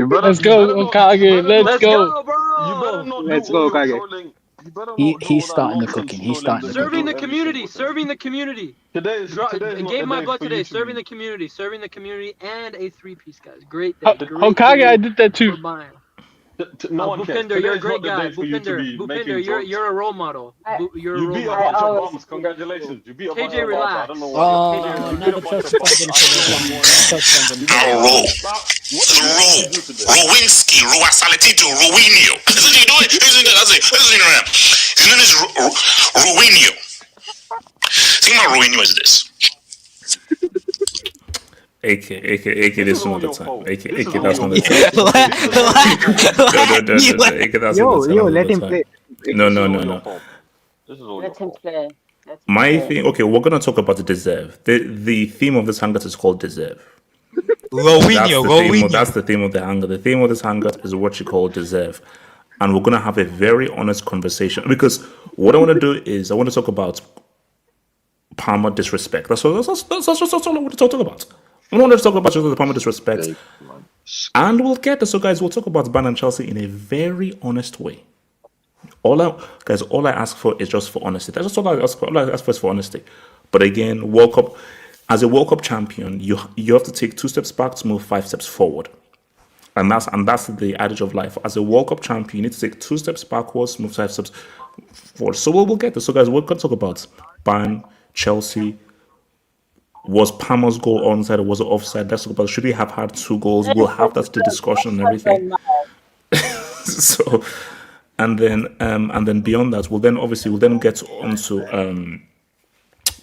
Let's go, Okage. Let's go. bro. Let's go, Okage. He's starting the cooking. He's starting the Serving cooking. the community. Serving the community. Today's Gave my butt today. Serving the community. Serving the community and a 3-piece, guys. Great day. Great Hokage, day I did that too. for buying. No one cares. Bhupinder, you're a Today's great not the guy. day for you to be Bhupinder, making jokes. you're a role model. You're a You role beat a model. bunch of bums. Congratulations. You beat a bunch KJ, of bums. I relax. don't know Oh, why. another trust fund in Rowinski, Ruasaletito, Rowinho. This is what you doing? This is around. His name is Rowinho. Think about Rowinho as this. AK, this one at a time. AK, that's one at a time. AK, that's Yo, let him play. No. This is all Let him play. My thing, okay, we're gonna talk about the deserve. The theme of this hangout is called deserve. That's the theme of the hangout. The theme of this hangout is what you call deserve, and we're gonna have a very honest conversation because what I want to do is I want to talk about Palmer disrespect. That's all I want to talk about. I want to talk about the Palmer disrespect, and we'll get this. So, guys, we'll talk about Bayern and Chelsea in a very honest way. All I ask for is just for honesty. That's just all I ask for. All I ask for is for honesty. But again, as a World Cup champion, you have to take 2 steps back to move 5 steps forward, and that's the adage of life. As a World Cup champion, you need to take 2 steps backwards, move 5 steps forward. So we'll get this. So, guys, we're going to talk about Bayern, Chelsea. Was Palmer's goal onside or was it offside? Let's talk about. Should he have had 2 goals? We'll have that discussion and everything. So. And then beyond that, we'll then get onto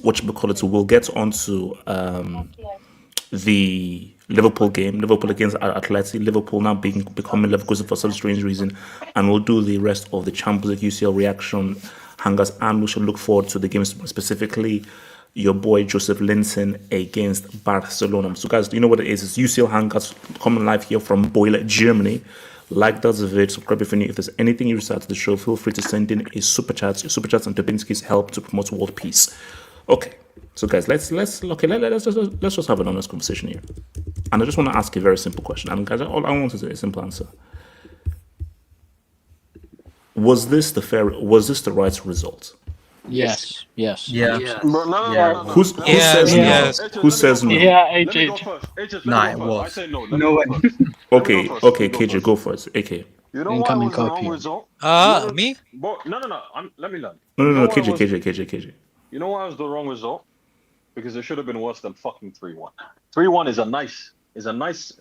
We'll get onto the Liverpool game. Liverpool against Atleti. Liverpool now becoming Leverkusen for some strange reason, and we'll do the rest of the Champions League UCL reaction hangers, and we should look forward to the games, specifically your boy Joseph Linson against Barcelona. So, guys, you know what it is? It's UCL hangers coming live here from Boiler, Germany. Like that video, subscribe if you're new. If there's anything you decide to the show, feel free to send in a super chat. Your super chats and Dubinsky's help to promote world peace. Okay, so guys, let's just have an honest conversation here. And I just want to ask a very simple question. And guys, all I want is a simple answer. Was this the right result? Yes. Yes. Yeah. Yes. Bro, no. Who says no? Yes. Who says no? Yeah, Let me go HH. first. HS, Nah, let it me go first. I was. say no. Let No me go way. first. Okay, Let me go first. okay, Let me KJ, go first. AK. You know why it Incoming was the wrong copium. result? Me? Bro, no. Let me learn. No, You know why it KJ, was- KJ. You know why it was the wrong result? Because it should have been worse than fucking 3-1. 3-1 is a nice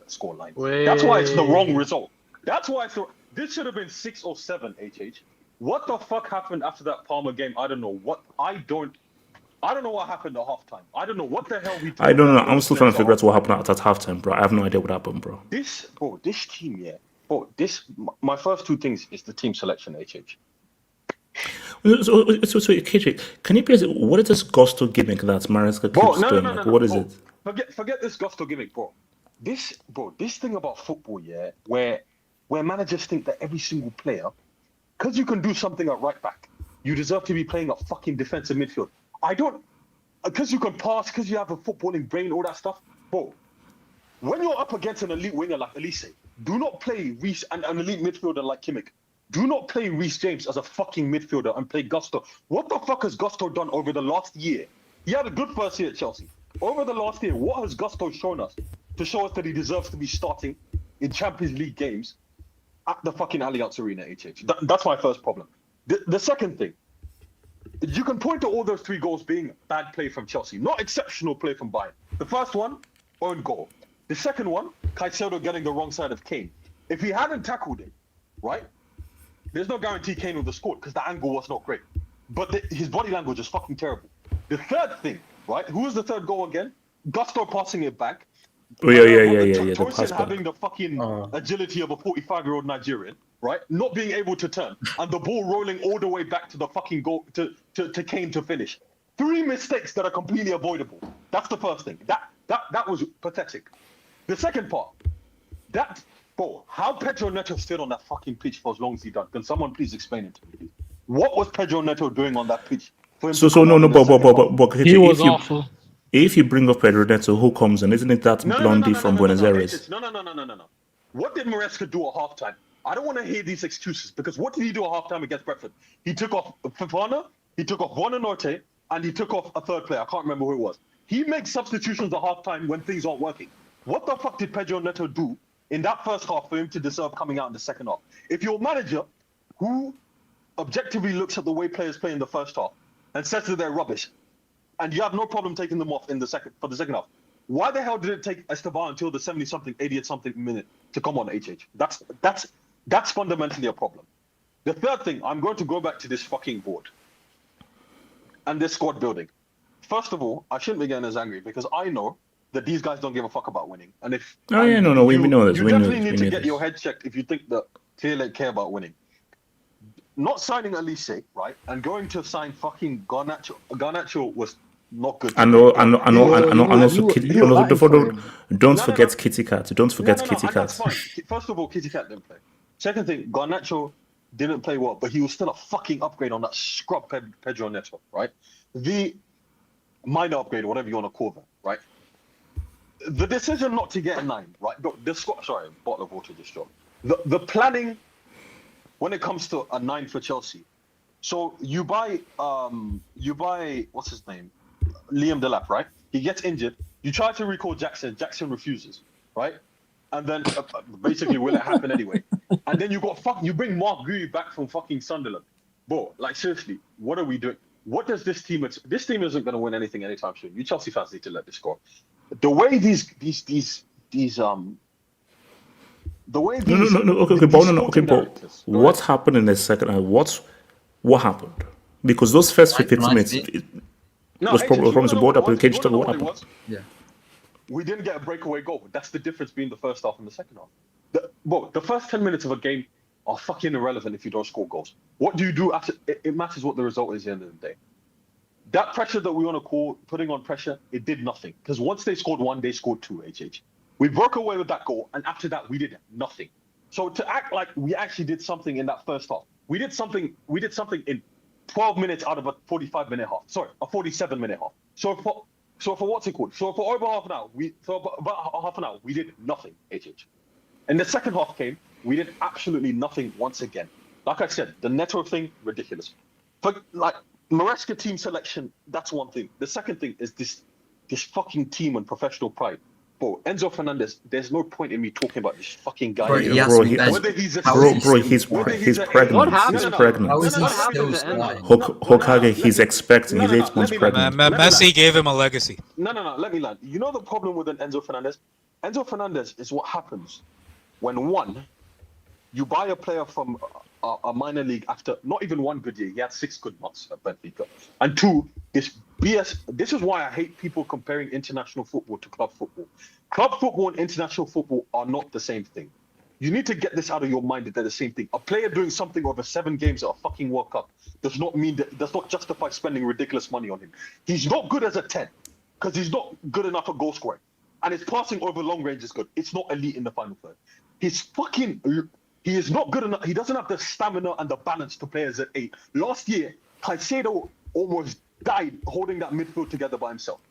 scoreline. That's why it's the wrong result. That's why this should have been 6 or 7, HH. What the fuck happened after that Palmer game? I don't know. I don't know what happened at halftime. I don't know what the hell we did. I don't know. I'm still trying to figure out what happened at halftime, bro. I have no idea what happened, bro. This team, yeah. Bro, my first two things is the team selection, HH. So KJ, can you please, what is this Gusto gimmick that Maresca keeps doing? Like, what is it? Forget this Gusto gimmick, bro. This thing about football, yeah, where managers think that every single player, because you can do something at right back, you deserve to be playing at fucking defensive midfield. Because you can pass, because you have a footballing brain, all that stuff, bro. When you're up against an elite winger like Elise, do not play Reece and an elite midfielder like Kimmich. Do not play Reece James as a fucking midfielder and play Gusto. What the fuck has Gusto done over the last year? He had a good first year at Chelsea. Over the last year, what has Gusto shown us to show us that he deserves to be starting in Champions League games at the fucking Allianz Arena, HH? That's my first problem. The second thing, you can point to all those 3 goals being bad play from Chelsea, not exceptional play from Bayern. The first one, own goal. The second one, Caicedo getting the wrong side of Kane. If he hadn't tackled it, right, there's no guarantee Kane would have scored because the angle was not great. But his body language is fucking terrible. The third thing, right, who was the third goal again? Gusto passing it back. Oh, yeah. The Tosin pass back. having the fucking agility of a 45-year-old Nigerian, right? Not being able to turn, and the ball rolling all the way back to the fucking goal to Kane to finish. 3 mistakes that are completely avoidable. That's the first thing. That was pathetic. The second part, how Pedro Neto stayed on that fucking pitch for as long as he done. Can someone please explain it to me, please? What was Pedro Neto doing on that pitch? But He was awful. If you bring up Pedro Neto, who comes in? Isn't it that blondie from Buenos Aires? No. What did Maresca do at halftime? I don't want to hear these excuses because what did he do at halftime against Brentford? He took off Fofana, he took off Juan Norte, and he took off a third player. I can't remember who it was. He makes substitutions at halftime when things aren't working. What the fuck did Pedro Neto do in that first half for him to deserve coming out in the second half? If you're a manager who objectively looks at the way players play in the first half and says that they're rubbish, and you have no problem taking them off for the second half, why the hell did it take Esteban until the 70-something, 80-something minute to come on, HH? That's fundamentally a problem. The third thing, I'm going to go back to this fucking board and this squad building. First of all, I shouldn't be getting as angry because I know that these guys don't give a fuck about winning. And if we know this. You definitely need to get your head checked if you think that clearly care about winning. Not signing Elise, right, and going to sign fucking Garnacho. Garnacho was not good. And also don't forget Kitty Cat. Don't forget Kitty Cat. That's fine. First of all, Kitty Cat didn't play. Second thing, Garnacho didn't play well, but he was still a fucking upgrade on that scrub Pedro Neto, right? The minor upgrade, whatever you want to call them, right? The decision not to get a 9, right? Sorry, bottle of water just dropped. The planning when it comes to a 9 for Chelsea. So you buy what's his name? Liam Delap, right? He gets injured. You try to recall Jackson. Jackson refuses, right? And then basically, will it happen anyway? And then you bring Mark Gui back from fucking Sunderland. Bro, like seriously, what are we doing? What does this team? This team isn't going to win anything anytime soon. You Chelsea fans need to let this go. The way these Okay, Paul. What happened in the second half? What happened? Because those first 15 minutes was probably the board application. What happened? Yeah. We didn't get a breakaway goal. That's the difference between the first half and the second half. The first 10 minutes of a game are fucking irrelevant if you don't score goals. What do you do after? It matters what the result is at the end of the day. That pressure that we want to call putting on pressure, it did nothing. Because once they scored 1, they scored 2, HH. We broke away with that goal, and after that, we did nothing. So to act like we actually did something in that first half, we did something in 12 minutes out of a 45-minute half. Sorry, a 47-minute half. So for what's it called? So for over half an hour, we did nothing, HH. And the second half came, we did absolutely nothing once again. Like I said, the Neto thing, ridiculous. But like Maresca team selection, that's one thing. The second thing is this fucking team and professional pride. Bro, Enzo Fernandez, there's no point in me talking about this fucking guy. Bro, he has Bro, to be he- benched. Whether he's a How Bro, is bro, he he's still Whether playing? he's a- pregnant. What happened He's to- pregnant. How is he What happened still to starting? Enzo? Hokage, he's expecting. He's No, 8 months let me- pregnant. Messi gave him a legacy. No, let me land. You know the problem with an Enzo Fernandez? Enzo Fernandez is what happens when, one, you buy a player from a minor league after not even one good year. He had 6 good months at Benfica. And two, this BS. This is why I hate people comparing international football to club football. Club football and international football are not the same thing. You need to get this out of your mind that they're the same thing. A player doing something over 7 games at a fucking World Cup does not justify spending ridiculous money on him. He's not good as a 10 because he's not good enough at goal scoring. And his passing over long range is good. It's not elite in the final third. He is not good enough. He doesn't have the stamina and the balance to play as an 8. Last year, Caicedo almost died holding that midfield together by himself.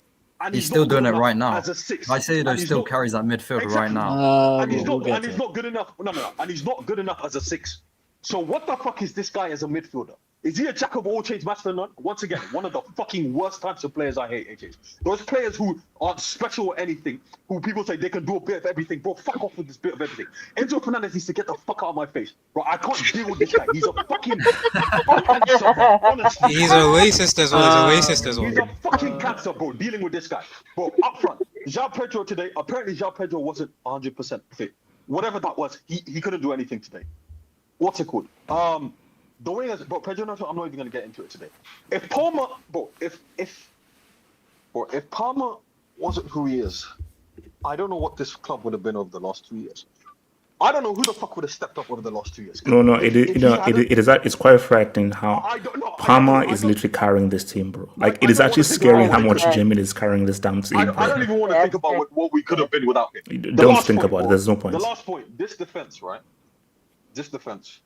And He's still not good doing it enough right now. As a 6. Caicedo And he's still not- carries that midfield right Exactly. now. and he's We'll not, get and to he's it. not good enough. And he's not good enough as a 6. So what the fuck is this guy as a midfielder? Is he a jack of all trades, master of none? Once again, one of the fucking worst types of players I hate, HH. Those players who aren't special or anything, who people say they can do a bit of everything. Bro, fuck off with this bit of everything. Enzo Fernandez needs to get the fuck out of my face. Bro, I can't deal with this guy. He's a fucking cancer, bro. Honestly. He's a racist as well. He's a racist as He's well. a fucking cancer, bro, dealing with this guy. Bro, up front, João Pedro today, apparently João Pedro wasn't 100% fit. Whatever that was, he couldn't do anything today. What's it called? The wingers, bro, Pedro Neto, I'm not even going to get into it today. If Palmer, bro, if Palmer wasn't who he is, I don't know what this club would have been over the last 2 years. I don't know who the fuck would have stepped up over the last 2 years. No, If it is. It's quite frightening how I don't know. Palmer is literally carrying this team, bro. Like, it is actually scary how much Jimin is carrying this damn team, I don't bro. even want to think about what we could have been without him. The Don't last think point, about it. bro. There's no point. The last point, this defense, right? This defense.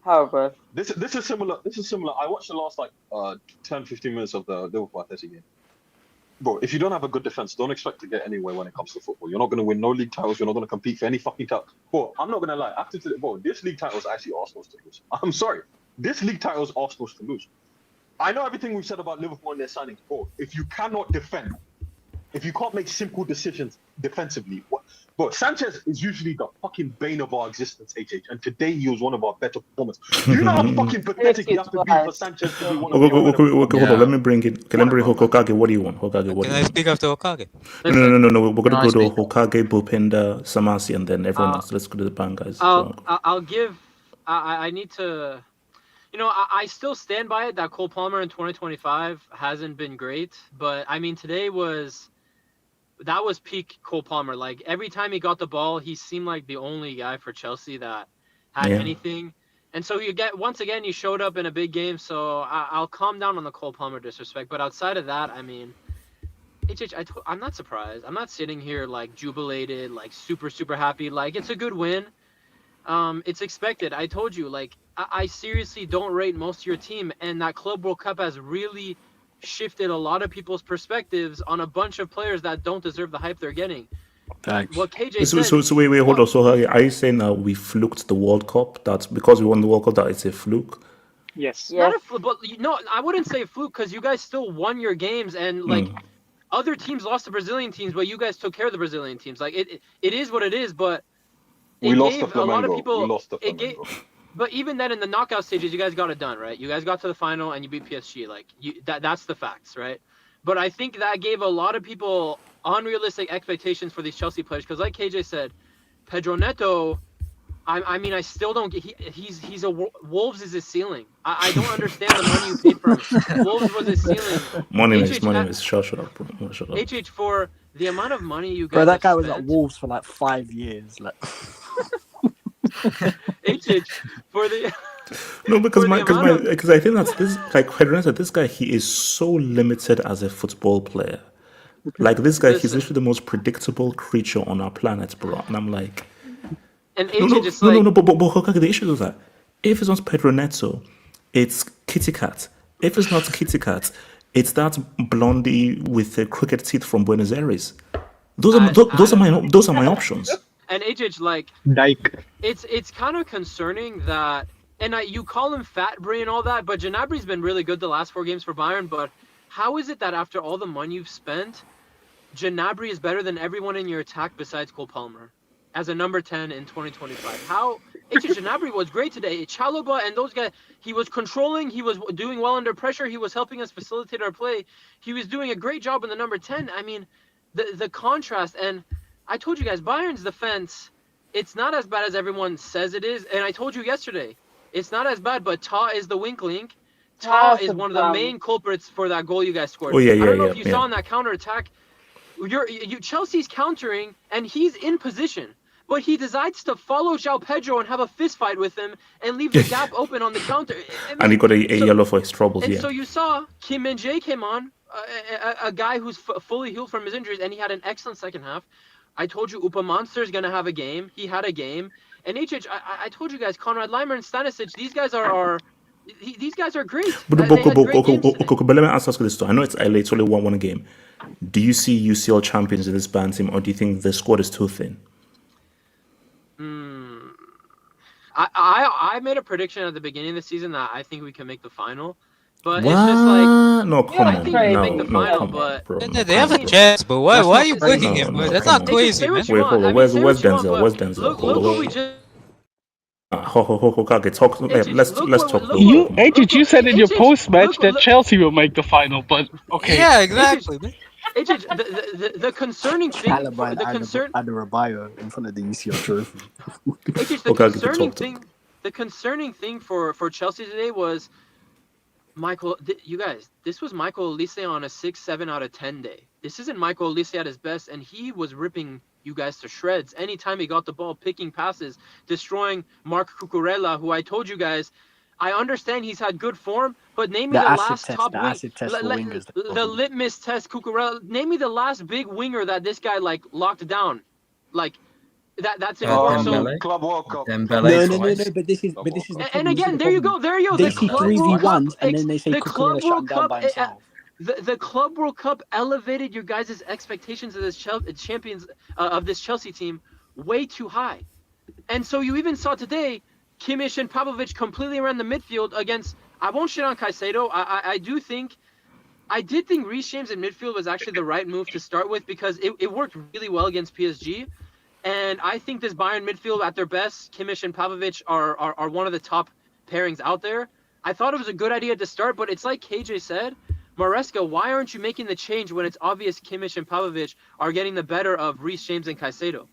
How, bro? This is similar. I watched the last 10, 15 minutes of the Liverpool Atletico game. Bro, if you don't have a good defense, don't expect to get anywhere when it comes to football. You're not going to win no league titles. You're not going to compete for any fucking title. Bro, I'm not going to lie. After today, bro, this league title is actually Arsenal's to lose. I'm sorry. This league title is Arsenal's to lose. I know everything we've said about Liverpool and their signings, bro. If you cannot defend, if you can't make simple decisions defensively, bro, Sanchez is usually the fucking bane of our existence, HH, and today he was one of our better performers. You know how fucking pathetic you have to be for Sanchez to be one of Okay, the hold on. Let me bring in. Okay, let me bring Hokage. What do you want, Hokage? What do Can you I want? speak after Okage? No. We're gonna Nice go to speak. Hokage, Bupenda, Samasi, and then everyone else. Let's go to the band, guys. I'll give. I need to. You know, I still stand by it that Cole Palmer in 2025 hasn't been great, but I mean today was peak Cole Palmer. Like every time he got the ball, he seemed like the only guy for Chelsea that had Yeah. anything. And so once again, he showed up in a big game. So I'll calm down on the Cole Palmer disrespect. But outside of that, I mean, I'm not surprised. I'm not sitting here like jubilated, like super, super happy. Like it's a good win. It's expected. I told you, like, I seriously don't rate most of your team, and that Club World Cup has really shifted a lot of people's perspectives on a bunch of players that don't deserve the hype they're getting. Thanks. What KJ said. So wait, hold on. So are you saying that we fluked the World Cup? That's because we won the World Cup. That it's a fluke. Yes. Not a fluke, but no, I wouldn't say fluke because you guys still won your games, and like other teams lost to Brazilian teams, but you guys took care of the Brazilian teams. Like it is what it is, but We it lost to gave a lot of Flamengo. people. We lost to It gave, Flamengo. but even then, in the knockout stages, you guys got it done, right? You guys got to the final and you beat PSG. Like that's the facts, right? But I think that gave a lot of people unrealistic expectations for these Chelsea players because, like KJ said, Pedro Neto. I mean, I still don't get. He's a Wolves is his ceiling. I don't understand the money you paid for him. Wolves was his ceiling. Money is. Shut up, bro. Shut up. HH for the amount of money you guys. Bro, that have guy was at spent, Wolves for like 5 years. Like, HH for the. No, because For the amount of- because I think that's this like Pedro, this guy, he is so limited as a football player. Like this guy, he's Listen. literally the most predictable creature on our planet, bro. And I'm like, And no, HH is like. but Hokage, the issue is that if it's not Pedro Neto, it's Kitty Cat. If it's not Kitty Cat, it's that blondie with the crooked teeth from Buenos Aires. Those are my options. And HH like Dyke. it's kind of concerning that and you call him fat brain and all that, but Gnabry's been really good the last 4 games for Bayern. But how is it that after all the money you've spent, Gnabry is better than everyone in your attack besides Cole Palmer as a number 10 in 2025? How? Gnabry was great today. Chalobah and those guys, he was controlling. He was doing well under pressure. He was helping us facilitate our play. He was doing a great job in the number 10. I mean, the contrast. And I told you guys, Bayern's defense, it's not as bad as everyone says it is. And I told you yesterday, it's not as bad, but Ta is the wink link. Ta is one of the main culprits for that goal you guys scored. Oh, yeah, I don't know yeah, if you yeah. saw on that counter attack. Chelsea's countering and he's in position, but he decides to follow João Pedro and have a fist fight with him and leave the gap open on the counter. I mean, And he got a yellow for his troubles. and Yeah. so you saw Kim Min-jae came on, a guy who's fully healed from his injuries, and he had an excellent second half. I told you Upa Monster's gonna have a game. He had a game. And I told you guys, Konrad Leimer and Stanisic, these guys are great. But They had great games today. but let me ask this too. I know it's LA, it's only one game. Do you see UCL champions in this Bayern team, or do you think the squad is too thin? I made a prediction at the beginning of the season that I think we can make the final, but it's just like No, come I on. think we No, make the no, final, come on, but bro. They No, have come a on. chance, but why are you No, booking no, him? no, That's come not on. crazy, say man. what you Wait, want. hold on. I mean, Where's say what you want, Denzel? but Where's Denzel? Look Hold on, what we wait. just. Okay, talk. Let's talk. You said in your HH, post match that look. Chelsea will make the final, but okay. Yeah, exactly, man. The concerning thing, Chalobah and the concern, Adebayo in front of the UCL trophy. the concerning thing for Chelsea today was Michael. You guys, this was Michael Olise on a 6-7 out of 10 day. This isn't Michael Olise at his best, and he was ripping you guys to shreds anytime he got the ball, picking passes, destroying Marc Cucurella, who I told you guys, I understand he's had good form, but name me the last top the wing, acid test for wingers. the litmus test Cucurella. Name me the last big winger that this guy like locked down, like that's it. Dembele. Club World Cup. Dembele No, twice. but this is the And problem. again, there you go. They see 3v1s and then they say the Cucurella Club shut him World down Cup. by himself. The Club World Cup elevated your guys' expectations of this champions of this Chelsea team way too high, and so you even saw today, Kimmich and Pavlovic completely ran the midfield against. I won't shit on Caicedo. I did think Reece James in midfield was actually the right move to start with because it worked really well against PSG. And I think this Bayern midfield at their best, Kimmich and Pavlovic are one of the top pairings out there. I thought it was a good idea to start, but it's like KJ said, Maresca, why aren't you making the change when it's obvious Kimmich and Pavlovic are getting the better of Reece James and Caicedo?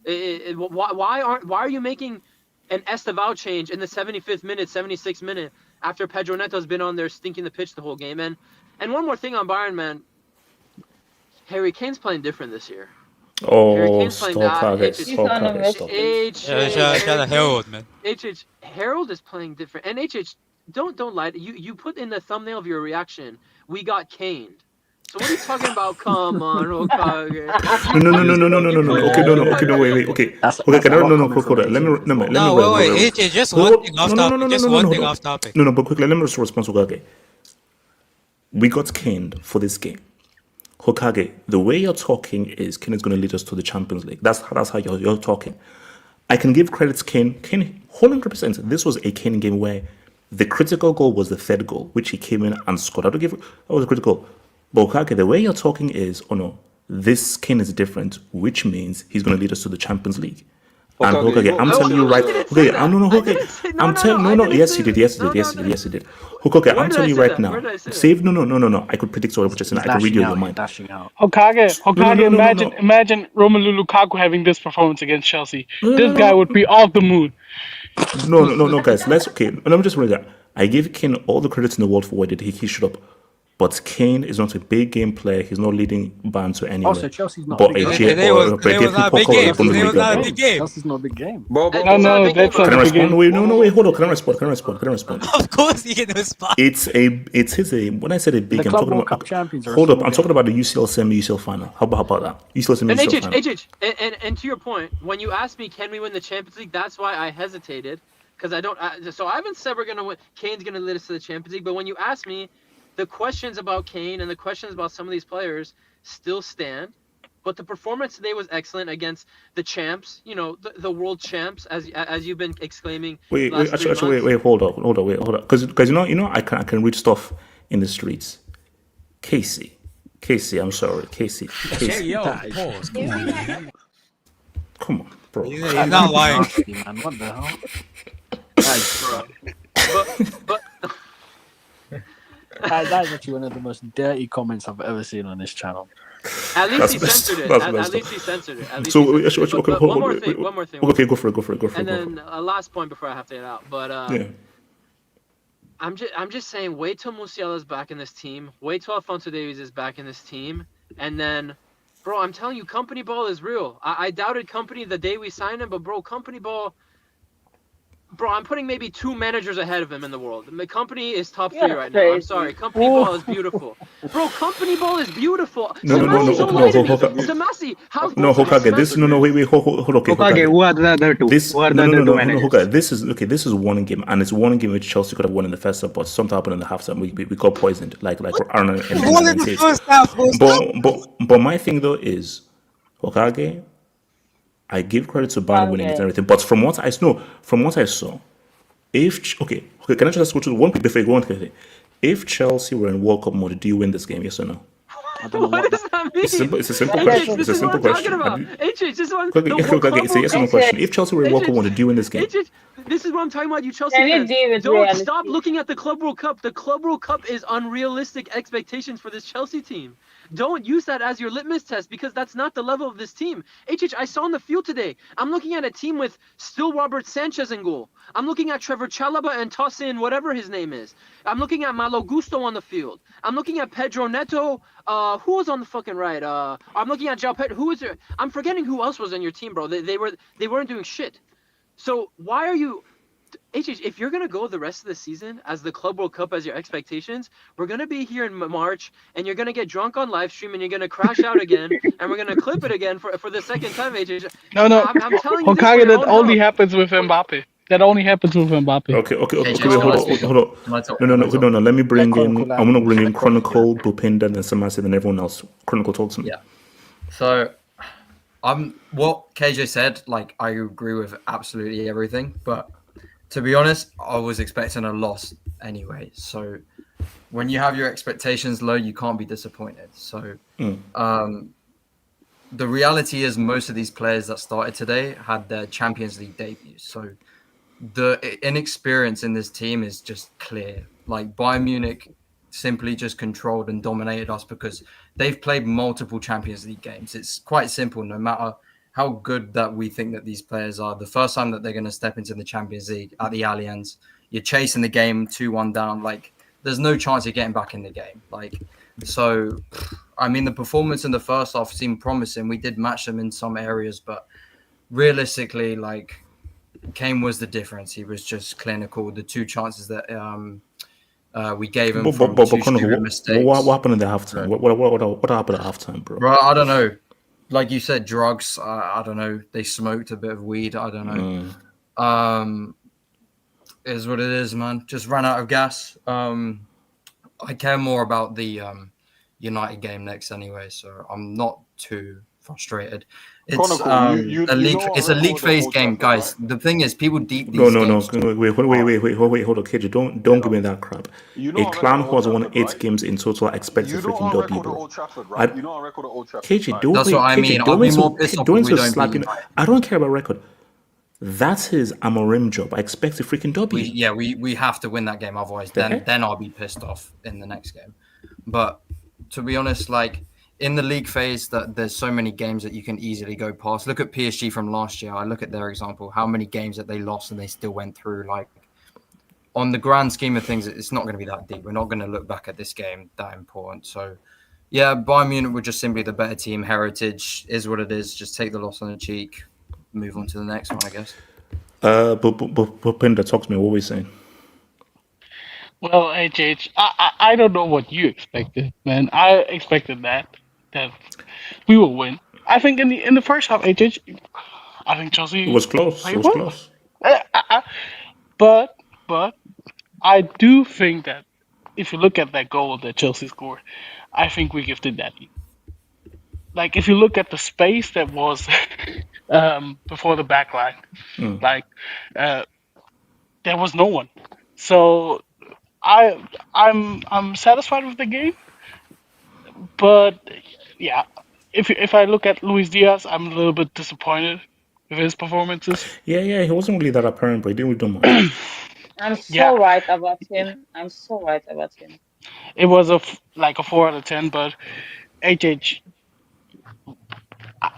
Why are you making an Estevao change in the 75th minute, 76th minute after Pedro Neto's been on there stinking the pitch the whole game? And one more thing on Bayern, man. Harry Kane's playing different this year. Oh, stop it. Shout out Harold, man. Harold is playing different. And don't lie. You put in the thumbnail of your reaction, we got caned. So what are you talking about? Come on, Okage. No. Okay, no, wait. Okay, no. Hold on. Let me. No, wait. It's just one thing off topic. Just one thing off topic. No, but quickly, let me just respond to Okage. We got caned for this game. Hokage, the way you're talking is Kane is going to lead us to the Champions League. That's how you're talking. I can give credit to Kane. Kane, 100%. This was a Kane game where the critical goal was the third goal, which he came in and scored. That was a critical. But Hokage, the way you're talking is, oh no, this Kane is different, which means he's going to lead us to the Champions League. And Hokage, I'm telling you right. Okay, I'm telling no. Yes, he did. Yes, he did. Hokage, I'm telling you right now. Save. No. I could predict what you're saying. I could read your mind. Hokage, imagine Romelu Lukaku having this performance against Chelsea. This guy would be off the moon. No, guys. Let me just read that. I give Kane all the credit in the world for what he did. He should have. But Kane is not a big game player. He's not leading Bayern to anywhere. Also, Chelsea's not a big game. They was not a big game. Chelsea's not a big game. No, that's not a big game. Wait, hold on. Can I respond? Of course you can respond. When I said a big game, I'm talking World about. Cup champions are Hold up, small I'm talking about the UCL semi-UCL final. How about that? UCL semi-UCL final. And to your point, when you asked me, can we win the Champions League? That's why I hesitated, because so I haven't said we're gonna win. Kane's gonna lead us to the Champions League, but when you asked me, the questions about Kane and the questions about some of these players still stand. But the performance today was excellent against the champs, the world champs, as you've been exclaiming. Wait, last 3 months. wait, hold on. Because I can read stuff in the streets. Casey, I'm sorry, Casey. Yo, pause. Come on, man. Come on, bro. You're not lying. Man, what the hell? But That is actually one of the most dirty comments I've ever seen on this channel. at least he That's censored it. messed At up. least he censored it. At least So, he censored it. But one more thing. Okay, go for it. And then a last point before I have to get out. But Yeah. I'm just saying, wait till Musiala's back in this team. Wait till Alphonso Davies is back in this team, and then, bro, I'm telling you, company ball is real. I doubted company the day we signed him, but bro, company ball. Bro, I'm putting maybe 2 managers ahead of him in the world. The company is top 3 right now. I'm sorry. Company ball is beautiful. Bro, company ball is beautiful. No, Samasi, how... No, Hokage, this... No, wait, hold okay, Hokage, who are the other two? Who are the other two managers? Hokage, this is one game, and it's one game which Chelsea could have won in the first half, but something happened in the half time. We got poisoned, like Arnold and the first half. But my thing, though, is, Hokage... I give credit to Bayern winning it and everything, but from what I saw, can I just go to one before you go on? If Chelsea were in World Cup mode, do you win this game? Yes or no? I don't know what does that mean? It's a simple question. This is what I'm talking about. It's yes or no question. If Chelsea were in World Cup mode, do you win this game? This is what I'm talking about, you Chelsea fans. Don't stop looking at the Club World Cup. The Club World Cup is unrealistic expectations for this Chelsea team. Don't use that as your litmus test because that's not the level of this team. I saw on the field today, I'm looking at a team with still Robert Sanchez in goal. I'm looking at Trevor Chalobah and Tosin, whatever his name is. I'm looking at Malo Gusto on the field. I'm looking at Pedro Neto. Who was on the fucking right? I'm looking at João Pedro. Who is there? I'm forgetting who else was on your team, bro. They weren't doing shit. So why are you... if you're going to go the rest of the season as the Club World Cup as your expectations, we're going to be here in March, and you're going to get drunk on live stream, and you're going to crash out again, and we're going to clip it again for the second time, No. I'm telling you Hokage, that only happens with Mbappe. That only happens with Mbappe. Okay, hold on. No, let me bring in... I'm going to bring in Chronicle, Bupinda, and Samasi, and everyone else. Chronicle, talk to me. Yeah. So... what KJ said, like, I agree with absolutely everything, but to be honest, I was expecting a loss anyway. So when you have your expectations low, you can't be disappointed. So the reality is most of these players that started today had their Champions League debuts. So the inexperience in this team is just clear. Like, Bayern Munich simply just controlled and dominated us because they've played multiple Champions League games. It's quite simple. No matter how good that we think that these players are, the first time that they're going to step into the Champions League at the Allianz, you're chasing the game 2-1 down. Like, there's no chance of getting back in the game. Like, so, I mean, the performance in the first half seemed promising. We did match them in some areas, but realistically, like, Kane was the difference. He was just clinical. The 2 chances that we gave him from 2 stupid mistakes. What happened in the halftime? What happened at halftime, bro? Bro, I don't know. Like you said, drugs. I don't know. They smoked a bit of weed. I don't know. Is what it is, man. Just ran out of gas. I care more about the United game next anyway, so I'm not too frustrated. It's it's a league phase game, guys. The thing is, people deep these No. Wait, hold on, KJ. Don't give me that crap. A clown who has won 8 games in total expects a freaking W, bro. You know our record at Old Trafford. KJ, don't That's wait, what I KJ, mean. don't I'll wait be to more pissed off don't if wait we to don't slap beat you. I don't care about record. That's his Amorim job. I expect a freaking W. We have to win that game, otherwise then I'll be pissed off in the next game. But to be honest, like, in the league phase, that there's so many games that you can easily go past. Look at PSG from last year. I look at their example, how many games that they lost and they still went through. Like, on the grand scheme of things, it's not going to be that deep. We're not going to look back at this game that important. So, yeah, Bayern Munich were just simply the better team. Heritage is what it is. Just take the loss on the cheek, move on to the next one, I guess. But Pinder, talk to me. What were we saying? Well, HH, I don't know what you expected, man. I expected that we will win. I think in the first half, HH, I think Chelsea It was close. played well. But I do think that if you look at that goal that Chelsea scored, I think we gifted that. like if you look at the space that was before the back line, like there was no one. So I'm satisfied with the game, but yeah, if I look at Luis Diaz, I'm a little bit disappointed with his performances. Yeah, he wasn't really that apparent, but he didn't really do much. I'm Yeah, so right about him. I'm so right about him. it was like a 4 out of 10, but HH,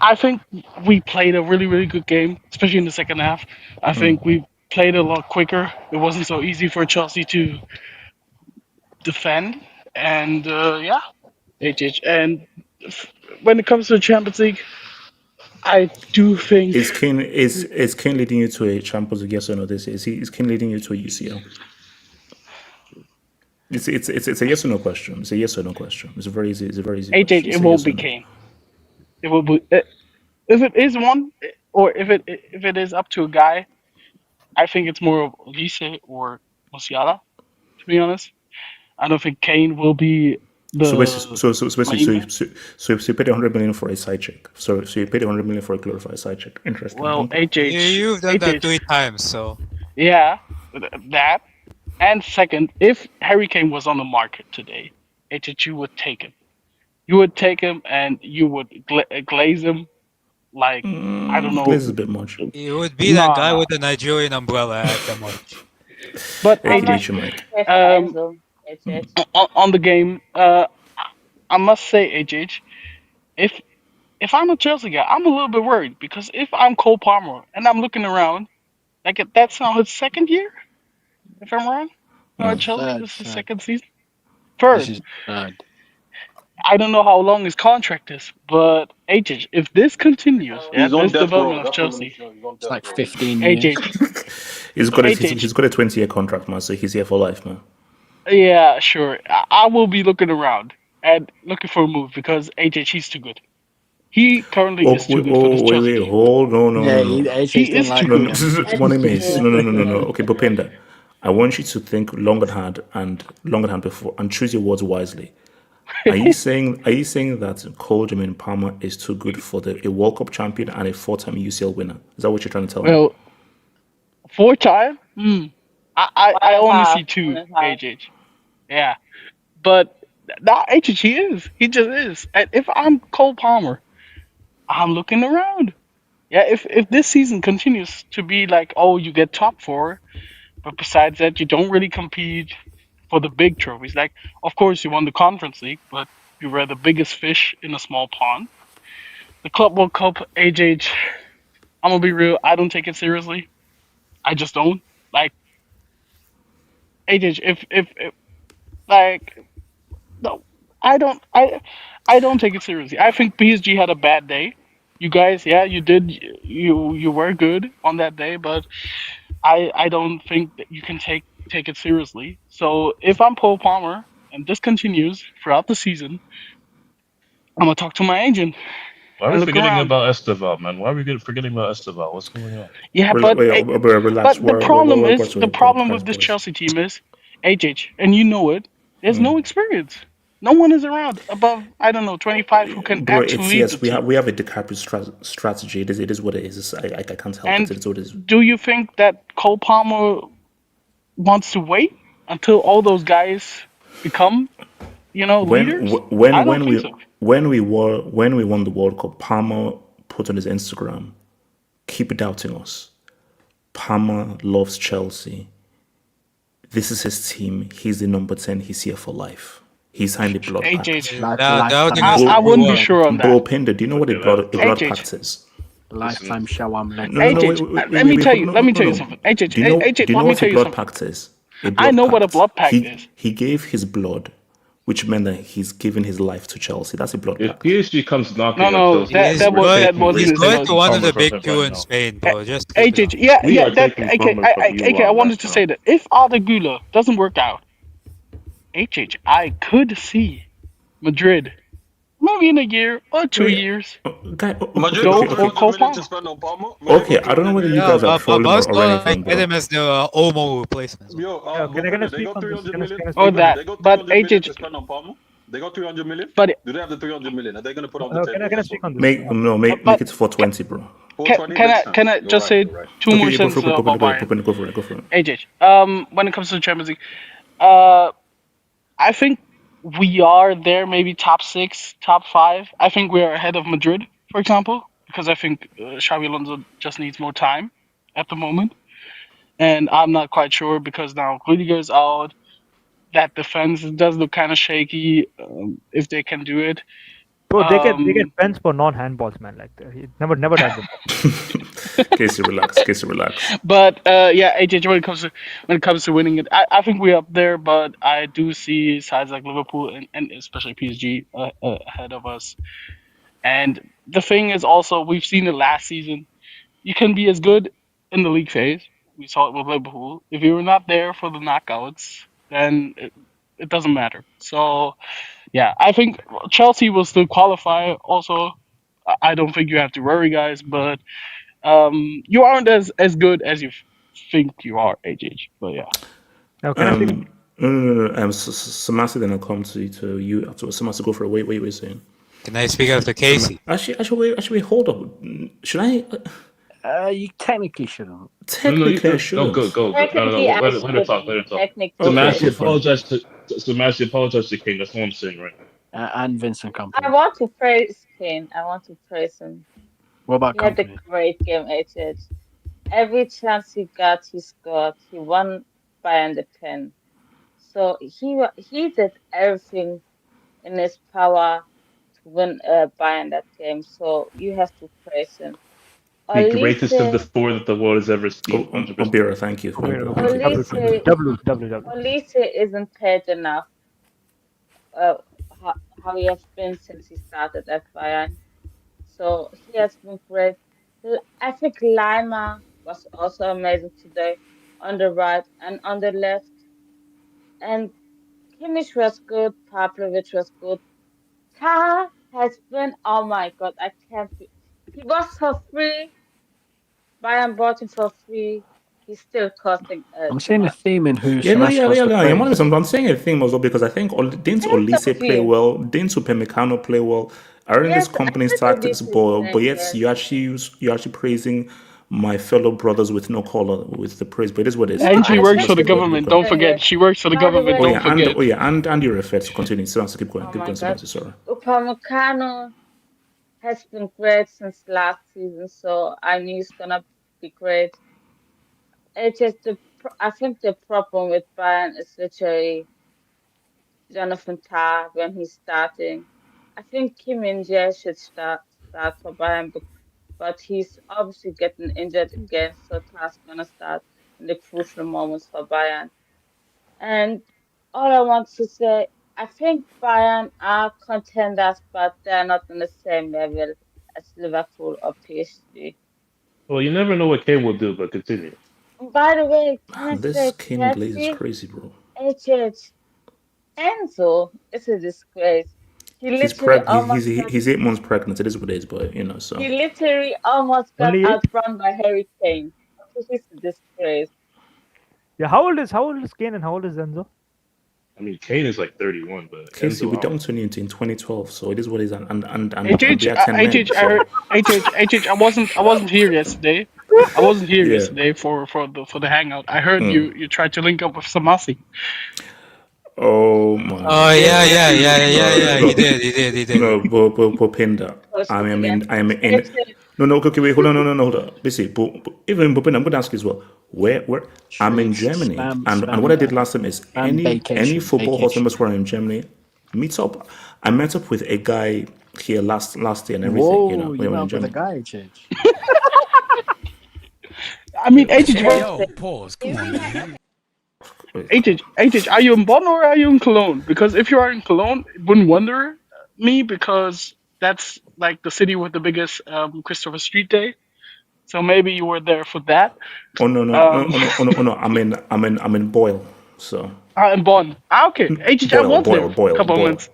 I think we played a really, really good game, especially in the second half. I think we played a lot quicker. It wasn't so easy for Chelsea to defend. And yeah, HH. And when it comes to the Champions League, I do think. Is Kane leading you to a Champions League? Yes or no? Is Kane leading you to a UCL? It's a yes or no question. It's a yes or no question. It's a very easy. It's a very easy HH, question. it won't be Kane. It will be. If it is one, or if it is up to a guy, I think it's more of Olise or Musiala, to be honest. I don't think Kane will be the So basically, main man. so you paid 100 million for a side check. So you paid 100 million for a glorified side check. Interesting. Well, HH, You've done that HH, 3 times, so yeah, that. And second, if Harry Kane was on the market today, HH, you would take him. You would take him and you would glaze him like I don't know. This is a bit much. you would be that guy Nah. with the Nigerian umbrella at the moment. But How much ADH, Mike. is Enzo? HH? on the game, I must say, HH, if I'm a Chelsea guy, I'm a little bit worried because if I'm Cole Palmer and I'm looking around, like that's now his second year, if I'm wrong. No, at Chelsea, this is his second season. This First, is third. I don't know how long his contract is, but HH, if this continues, yeah, He's on this death row. development of That's what I'm Chelsea, saying. He's on It's death like row. 15 years. HH, He's got a HH. he's got a 20-year contract, man. So he's here for life, man. Yeah, sure. I will be looking around and looking for a move because HH, he's too good. He currently is too good for this Chelsea team. Hold, no. HH He didn't is like too No, good. no, Money Mace. No. Okay, Bopenda, I want you to think long and hard before and choose your words wisely. Are you saying that Cole Jermaine Palmer is too good for a World Cup champion and a 4-time UCL winner? Is that what you're trying to tell me? Well, 4 time? I only see 2, 1.5. HH. Yeah. But nah, HH, he is. He just is. And if I'm Cole Palmer, I'm looking around. Yeah, if this season continues to be like, oh, you get top 4, but besides that, you don't really compete for the big trophies. Like, of course, you won the Conference League, but you were the biggest fish in a small pond. The Club World Cup, HH, I'm gonna be real, I don't take it seriously. I just don't. Like, HH, if like, no, I don't take it seriously. I think PSG had a bad day. You guys, yeah, you did, you were good on that day, but I don't think that you can take it seriously. So if I'm Paul Palmer and this continues throughout the season, I'm gonna talk to my agent. Why are and we look forgetting around. about Esteval, man? Why are we forgetting about Esteval? What's going on? Yeah, Relax. but the problem we're is the problem with this Chelsea team is HH, and you know it. There's no experience. No one is around above, I don't know, 25 who can Bro, actually it's lead yes. the We team. have a DiCaprio strategy. It is what it is. I can't help And it. It's what it is. do you think that Cole Palmer wants to wait until all those guys become, leaders? I don't think so. When we won the World Cup, Palmer put on his Instagram, "Keep doubting us." Palmer loves Chelsea. This is his team. He's the number 10. He's here for life. He signed a blood pact. HH, Lifetime I wouldn't be sure on Bro, that. Pinder, do you know what a blood pact is? Lifetime Shawam Lex. Let me tell you something. HH, Do you know let me what tell a you blood something. pact is? I know what a blood pact is. He gave his blood, which meant that he's given his life to Chelsea. That's a blood If pact. PSG comes knocking No, at Chelsea, that wasn't He's his going blood. to one of the Palmer big from 2 right in now. Spain, bro. Just HH, yeah, We are that taking okay. Palmer from you I wanted right to now. say that if Arda Güler doesn't work out, HH, I could see Madrid maybe in a year or 2 years Guy, Madrid go got for 200 Cole million Palmer. to spend on Palmer. Okay, I don't know whether you guys are trolling or Barcelona anything, get him bro. as the Olmo replacement. Yo, Can I get a they speak got on this? 300 million. Or that, They got but 300 million HH, to spend on Palmer. They got 300 million. But Do they have the 300 million? Are they going to put on the table? Can I speak on this? Make it 420, bro. 420. can I just say two more Okay, go sentences for it. about Bayern? Go for it. AJ, when it comes to the Champions League, I think we are there, maybe top 6, top 5. I think we are ahead of Madrid, for example, because I think Xabi Alonso just needs more time at the moment. And I'm not quite sure because now Rudiger is out. That defense does look kind of shaky. If they can do it, Bro, they get pens for non-handballs, man. Like he never done them. Casey, relax. But yeah, AJ, when it comes to winning it, I think we're up there. But I do see sides like Liverpool and especially PSG ahead of us. And the thing is also, we've seen it last season. You can be as good in the league phase. We saw it with Liverpool. If you're not there for the knockouts, then it doesn't matter. So, yeah, I think Chelsea will still qualify. Also, I don't think you have to worry, guys. But you aren't as good as you think you are, AJ. But yeah. Now, can I speak? No. Samasi, then I'll come to you afterwards. Samasi, go for it. Wait, what are you saying? Can I speak after Casey? Actually, wait, hold up. Should I? You technically shouldn't. Technically, I should. No, go. No. Let her talk. Samasi apologize to King. That's what I'm saying, right? And Vincent Company. I want to praise Kane. I want to praise him. What about He had Company? a great game, HH. Every chance he got, he scored. He won Bayern the pen. So he did everything in his power to win Bayern that game. So you have to praise him. The greatest of the 4 that the world has ever seen. Obira, thank you. Olise isn't paid enough. How he has been since he started at Bayern. So he has been great. I think Lima was also amazing today on the right and on the left. And Kimmich was good. Pavlovic was good. Taha has been, oh my God, I can't. He was for free. Bayern bought him for free. He's still costing. I'm saying a theme in who. Yeah. I'm saying a theme as well because I think didn't Olise play well? Didn't Upamecano play well? I learned this company's tactics, but yet you're actually praising my fellow brothers with no collar with the praise. But it is what it is. And she works for the government. Don't forget, she works for the government. Don't forget. And you're a Fed. So continue. So keep going. Keep going. Sorry. Upamecano has been great since last season, so I knew he's gonna be great. It's just I think the problem with Bayern is literally Jonathan Tah when he's starting. I think Kim Min-jae should start for Bayern, but he's obviously getting injured again, so Tah's gonna start in the crucial moments for Bayern. And all I want to say, I think Bayern are contenders, but they're not on the same level as Liverpool or PSG. Well, you never know what Kane will do, but continue. By the way, can I this say, Kane Glaze is crazy, bro. Enzo is a disgrace. He's 8 months pregnant. It is what it is, but so he literally almost got outrun by Harry Kane. He's a disgrace. Yeah, how old is Kane and how old is Enzo? I mean, Kane is like 31, but Casey, we don't turn into in 2012, so it is what it is. And I wasn't here yesterday. I wasn't here yesterday for the hangout. I heard you tried to link up with Samasi. Oh my! Oh yeah. He did. No, but Pinda. I'm in. No. Okay, wait. Hold on. No. Hold on. Listen, but even I'm going to ask you as well. Where? I'm in Germany, and what I did last time is any football host members who are in Germany meet up. I met up with a guy here last year and everything. Whoa, you met with a guy, Chich. I mean, pause. Come on, man. AJ, are you in Bonn or are you in Cologne? Because if you are in Cologne, it wouldn't wonder me because that's like the city with the biggest Christopher Street Day. So maybe you were there for that. Oh no! I'm in Boyle. So. In Bonn. Okay. AJ, I was there for a couple of months.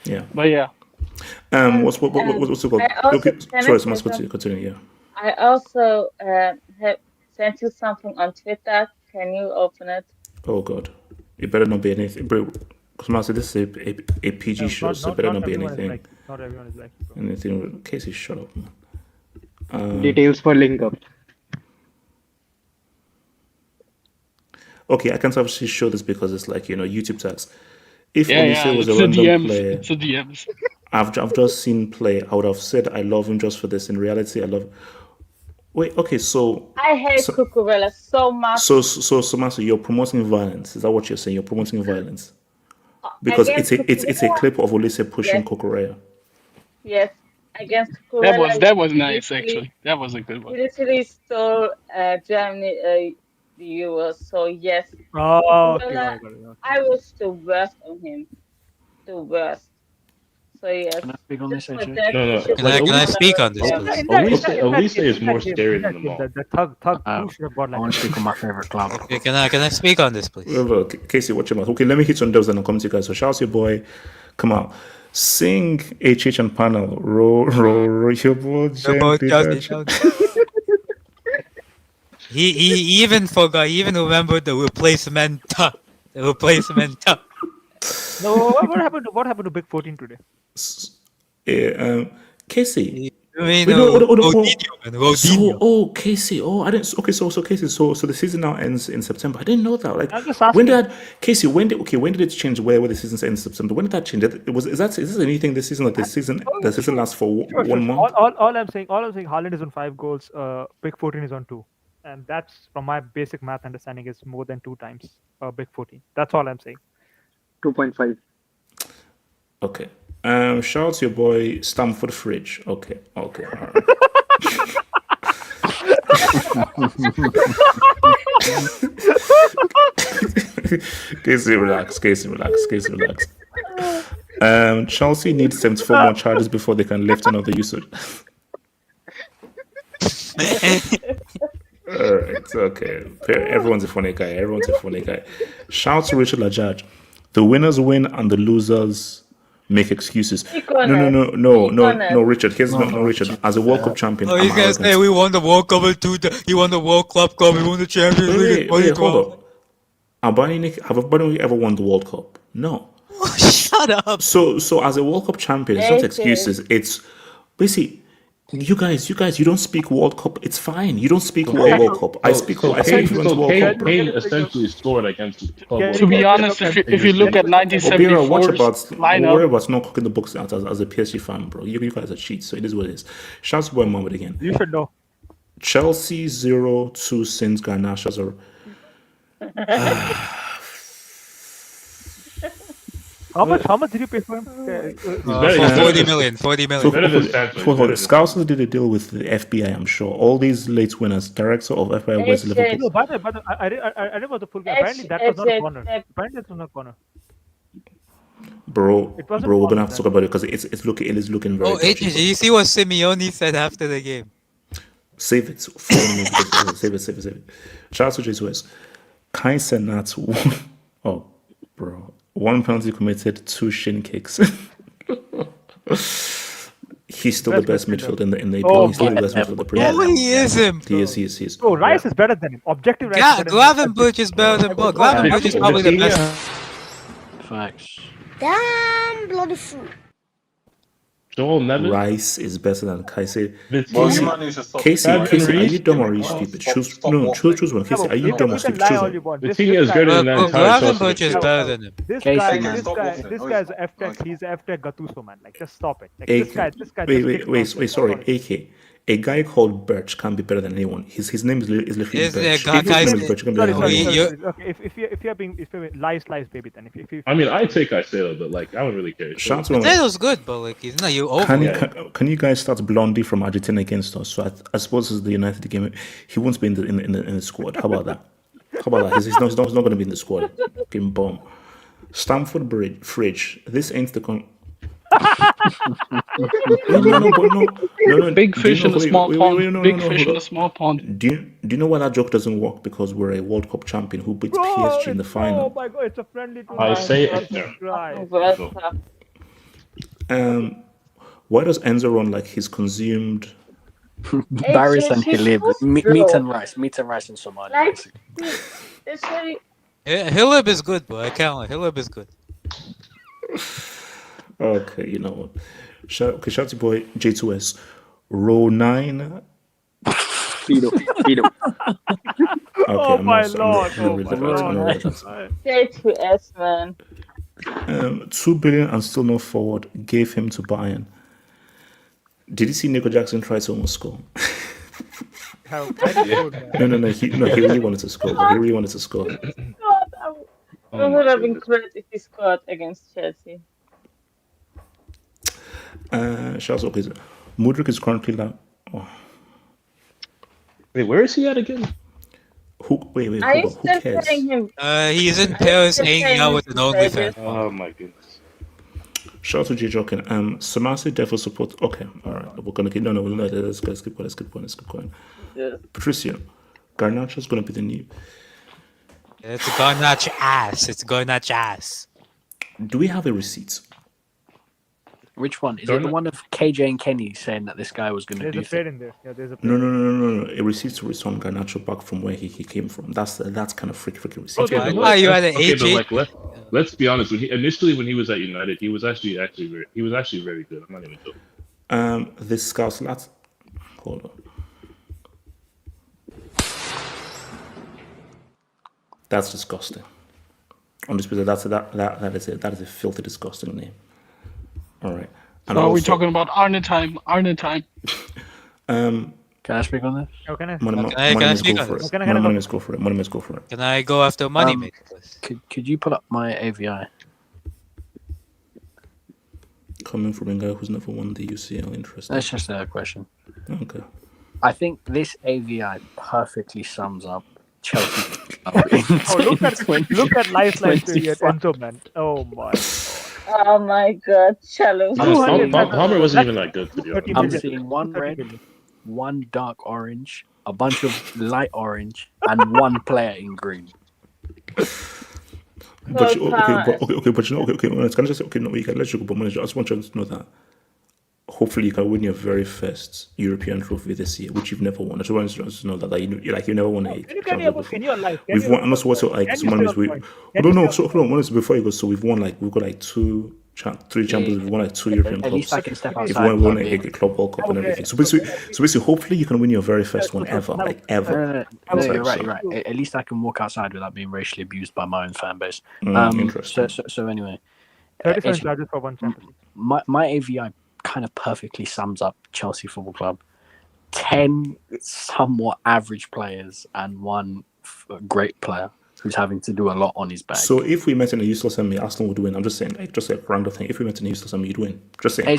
Yeah. But yeah. What's it called? Okay. Sorry, so must continue. Yeah. I also have sent you something on Twitter. Can you open it? Oh God! It better not be anything. Bro, Master, this is a PG show, so better not be anything. Not everyone is like bro. Anything with Casey, shut up. Details for link up. Okay, I can't obviously show this because it's like, YouTube tags. If Yeah, Olise was it's a the random DMs. player, It's the DMs. I've just seen play, I would have said I love him just for this. In reality, I love. Wait, okay, so I hate Cucurella so much. so Master, you're promoting violence. Is that what you're saying? You're promoting violence because Against it's a clip of Olise pushing Yes. Cucurella. Yes, against Cucurella. That was nice actually. That was a good He one. literally stole Germany the Euros. So yes, Oh, okay, Cucurella, got it. I was the worst on him. The worst. So yes. Can I speak on just this, for AJ? that, No. he should Can I be speak on this, Yeah. please? Olise is more game, scary in that than them game, all. the thug I should have got I like. want to speak on my favorite club. Okay, can I speak on this, please? Whatever, Casey, watch your mouth. Okay, let me hit on those and I'll come to you guys. So shout out to your boy. Come out. Sing HH and panel. Roll your boy gently. He even forgot. He even remembered the replacement. The replacement. No, what happened to Big 14 today? Casey. I mean, Wait, Rodinho. Casey. I didn't. Okay, so Casey. So the season now ends in September. I didn't know that. Like, I'm just asking. when did Casey? When did it change? Where the season ends in September? When did that change? Is this anything this season? Like the season lasts for one month. All I'm saying, Haaland is on 5 goals. Big 14 is on 2, and that's from my basic math understanding is more than 2 times Big 14. That's all I'm saying. 2.5. Okay. Shout out to your boy Stamford Fridge. Okay. All right. Casey, relax. Chelsea needs 74 more charges before they can lift another usage. Alright, okay. Everyone's a funny guy. Shout to Richard Lajaj. The winners win and the losers make excuses. No, Richard. Richard. As a World Cup champion, Oh, you guys say we won the World Cup he won the World Club Cup, we won the Champions League. Wait, hold up. Have Bayern ever won the World Cup? No. Shut up. So as a World Cup champion, it's not excuses. It's basically you guys, you don't speak World Cup. It's fine. You don't speak World Cup. I speak World Cup. Kane essentially scored against the club. To be honest, if you look at 1974's lineup, worry about not cooking the books out as a PSG fan, bro. You guys are cheats, so it is what it is. Shouts to Boy Mohammed again. You should know. Chelsea 0-2 since Garnacha 0. How much did you pay for him? 40 million. Scousers did a deal with the FBI, I'm sure. All these late winners, director of FBI West Liverpool. No, but I didn't want the full guy. Apparently that was not a corner. Bro, we're gonna have to talk about it because it's looking very. Oh, AJ, you see what Simeone said after the game? Save it. Save it. Shout out to Jesus. Kai Senat. Oh, bro. 1 penalty committed, 2 shin kicks. He's still the best midfielder in the He's still the best midfielder in the Premier League. He isn't. He is. Oh, Rice is better than him. Objective Rice. Yeah, Gravenberch is better than Bob. Gravenberch is probably the best. Facts. Damn bloody fool. Joel Neves. Rice is better than Casey. Casey, are you dumb or are you stupid? Choose one. Casey, are you dumb or stupid? Choose one. The thing is better than that entire Gravenberch is better than him. This guy's a F-Tech. He's a F-Tech Gattuso, man. Like, just stop it. Like, this guy. Wait, sorry. AK. A guy called Birch can't be better than anyone. His name is literally Birch. If you're being lies, baby. Then if you. I mean, I take Caicedo, but like I don't really care. Caicedo's good, but like he's not you over. Can you guys start Blondie from Argentina against us? So I suppose this is the United game. He won't be in the squad. How about that? He's not going to be in the squad. Game bomb. Stamford Fridge. This ain't the No. Big fish in a small pond. Big fish in a small pond. Do you know why that joke doesn't work? Because we're a World Cup champion who beats PSG in the final. Oh my god, it's a friendly to I say it. Why does Enzo run like he's consumed? Barris and Hilib. Meat and rice in Somalia. It's very. Hilib is good, boy. I can't lie. Hilib is good. Okay, you know what? Shout boy J2S. Row 9. Fido. Okay, Oh I'm my not lord! gonna Oh read my that. I'm not lord! read that. J2S, man. 2 billion and still no forward. Gave him to Bayern. Did you see Nico Jackson try to almost score? How Friday scored, man. No. He really wanted to score. He really wanted to score. God, Oh it my would have been goodness. great if he scored against Chelsea. Shouts okay. Mudrik is currently like. Oh, Wait, where is he at again? wait, Are hold you on. Who still cares? paying him? He's in Are you Paris still hanging paying out him with an his wages? OnlyFans Oh model. my goodness. Shout out to J Jokin. Samasi Devil support. Okay, all right. We're gonna keep. No. Let's keep going. Yeah. Patricio, Garnacho's gonna be the new. It's going not your ass. Do we have a receipt? Which one? Is it the one of KJ and Kenny saying that this guy was going to There's do a trade things? in there. Yeah, there's a No. trade. A receipt to return Garnacho back from where he came from. That's kind of freaky receipt. Okay, Why but are you at an okay, AJ? but like let's be honest. When he was at United, he was actually very good. I'm not even joking. This scouts lad. Hold on. That's disgusting. On this picture, that is a filthy, disgusting name. All right. And So are we also, talking about Arne time? Can I speak on this? Oh, can I? Can I speak on this? Money go for it. Can I go after money, mate? Could you pull up my AVI? Coming from a guy who's never won the UCL, interesting. That's just a question. Okay. I think this AVI perfectly sums up Chelsea. Look at lifeline period, Enzo, man. Oh my. Oh my God, Shalom. Palmer wasn't even that good, to be honest. I'm seeing one red, one dark orange, a bunch of light orange, and one player in green. But you know, it's kind of just okay. No, we can let you go, but manager, I just want you to know that hopefully you can win your very first European trophy this year, which you've never won. I just want you to know that you never won a champion before. In your life, We've won. I'm not what's like some money. Hold on. Before you go, so we've got like three champions. We've won like 2 European clubs. At least I can step If outside. we won a Club World Cup and everything. So basically, hopefully you can win your very first one ever, like ever. No, you're right. At least I can walk outside without being racially abused by my own fan base. Interesting. So anyway, 37 charges for one Champions League. my AVI kind of perfectly sums up Chelsea Football Club. 10 somewhat average players and one great player who's having to do a lot on his back. So if we met in a useless semi, Arsenal would win. I'm just saying, like, just a random thing. If we met in a useless semi, you'd win. Just saying. And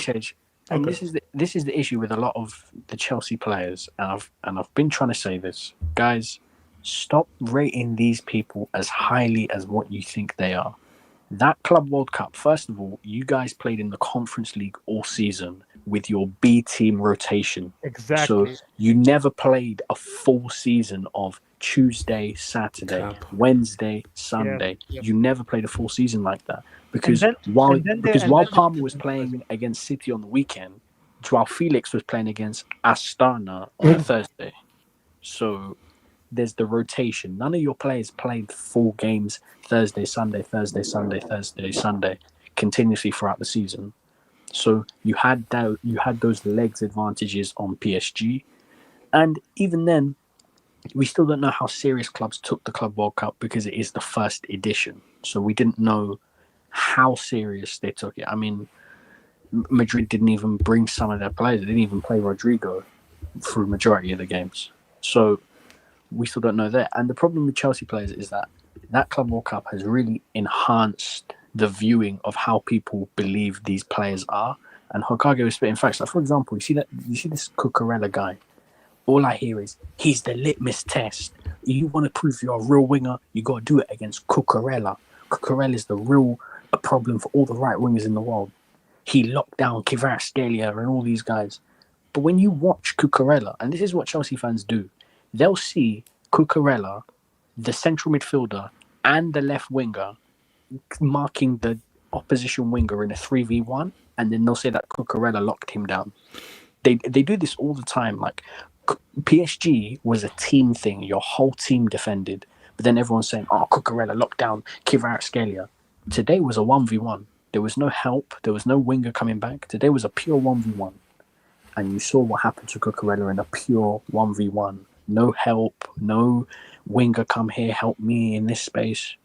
Okay. this is the issue with a lot of the Chelsea players, and I've been trying to say this, guys. Stop rating these people as highly as what you think they are. That Club World Cup, first of all, you guys played in the Conference League all season with your B team rotation. Exactly. So you never played a full season of Tuesday, Saturday, Wednesday, Sunday. Yep. You never played a full season like that. Because And then- while and then Palmer was playing against City on the weekend, Joao Felix was playing against Astana on Thursday. So there's the rotation. None of your players played full games Thursday, Sunday, continuously throughout the season. So you had those legs advantages on PSG, and even then, we still don't know how serious clubs took the Club World Cup because it is the first edition. So we didn't know how serious they took it. I mean, Madrid didn't even bring some of their players. They didn't even play Rodrigo through majority of the games. So we still don't know that. And the problem with Chelsea players is that Club World Cup has really enhanced the viewing of how people believe these players are. And Hokage was spitting facts. Like, for example, you see this Cucurella guy. All I hear is, he's the litmus test. You want to prove you're a real winger, you got to do it against Cucurella. Cucurella is the real problem for all the right wingers in the world. He locked down Kvaratskhelia and all these guys. But when you watch Cucurella, and this is what Chelsea fans do, they'll see Cucurella, the central midfielder, and the left winger marking the opposition winger in a 3v1, and then they'll say that Cucurella locked him down. They do this all the time. Like, PSG was a team thing. Your whole team defended. But then everyone's saying, oh, Cucurella locked down Kvaratskhelia. Today was a 1v1. There was no help. There was no winger coming back. Today was a pure 1v1. And you saw what happened to Cucurella in a pure 1v1. No help, no winger come here, help me in this space.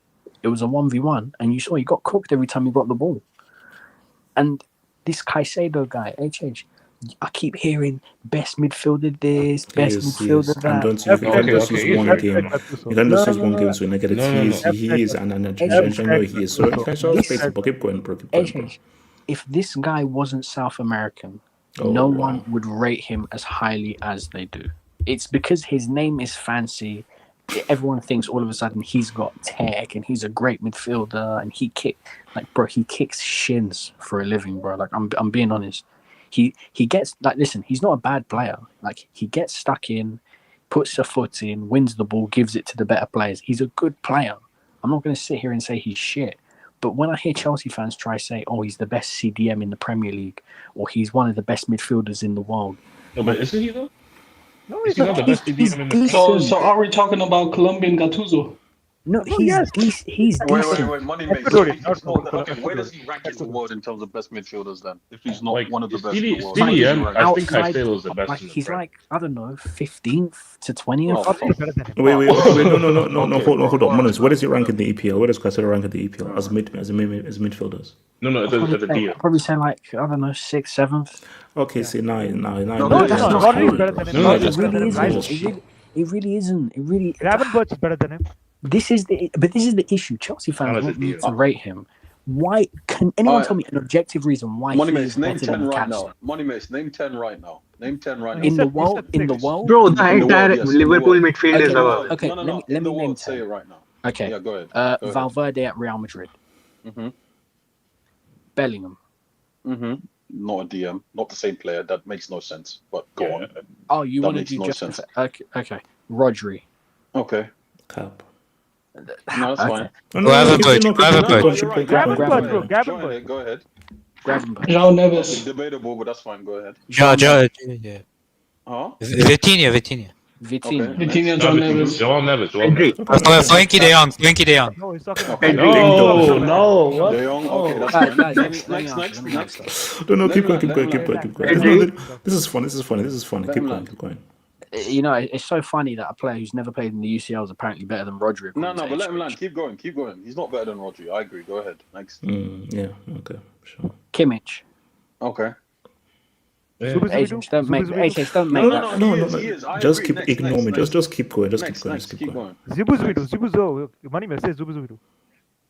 It was a 1v1. And you saw he got cooked every time he got the ball. And this Caicedo guy, HH, I keep hearing best midfielder this, best midfielder that. And don't you can just use one game. You can just use one game to negative. He is, and I know he is. So you can show space, but keep going, bro. Keep going, bro. If this guy wasn't South American, no one would rate him as highly as they do. It's because his name is fancy. Everyone thinks all of a sudden he's got tech and he's a great midfielder and he kicks shins for a living, bro. Like I'm being honest. He gets listen, he's not a bad player. Like he gets stuck in, puts a foot in, wins the ball, gives it to the better players. He's a good player. I'm not going to sit here and say he's shit. But when I hear Chelsea fans try to say, "Oh, he's the best CDM in the Premier League," or "He's one of the best midfielders in the world," no, but isn't he though? No, he's not the best CDM in the So are we talking about Colombian Gattuso? No, he's decent. Wait, money makes. Okay, where does he rank in the world in terms of best midfielders then? If he's not one of the best in the world, CDM, I think Caicedo's the best. He's like, I don't know, 15th to 20th. Wait, no, hold on. Monos, where does he rank in the EPL? Where does Caicedo rank in the EPL as midfielders? No, as a DM. I'd probably say like, I don't know, 6th, 7th. Okay, see, now. No, that's not better than him. It really isn't. Gravenberch is better than him. This is the issue. Chelsea fans want me to rate him. Why can anyone tell me an objective reason why he is better than Caxton? Moneymates, name 10 right now. Name 10 right now. In the world, bro, the entire Liverpool midfield is our. Okay, let me name 10. Say it right now. Okay, yeah, go ahead. Valverde at Real Madrid. Bellingham. Not a DM, not the same player. That makes no sense. But go on. Oh, you want to do just okay. Rodri. Okay. Cap. No, that's fine. Gravenberch. Go ahead. João Neves. Debatable, but that's fine. Go ahead. Yeah. Huh? Vitinha. Vitinha, João Neves. Frankie de Jong. No, he's talking about No, what? De Jong. Okay, that's fine. Next. No, keep going. This is fun. Keep going. You know, it's so funny that a player who's never played in the UCL is apparently better than Rodri. No, but let him land. Keep going. He's not better than Rodri. I agree. Go ahead. Next. Yeah, okay, sure. Kimmich. Okay. Agents don't make that. No. Just ignore me. Just keep going. Keep going. Zubuzuidu. Money says Zubuzuidu.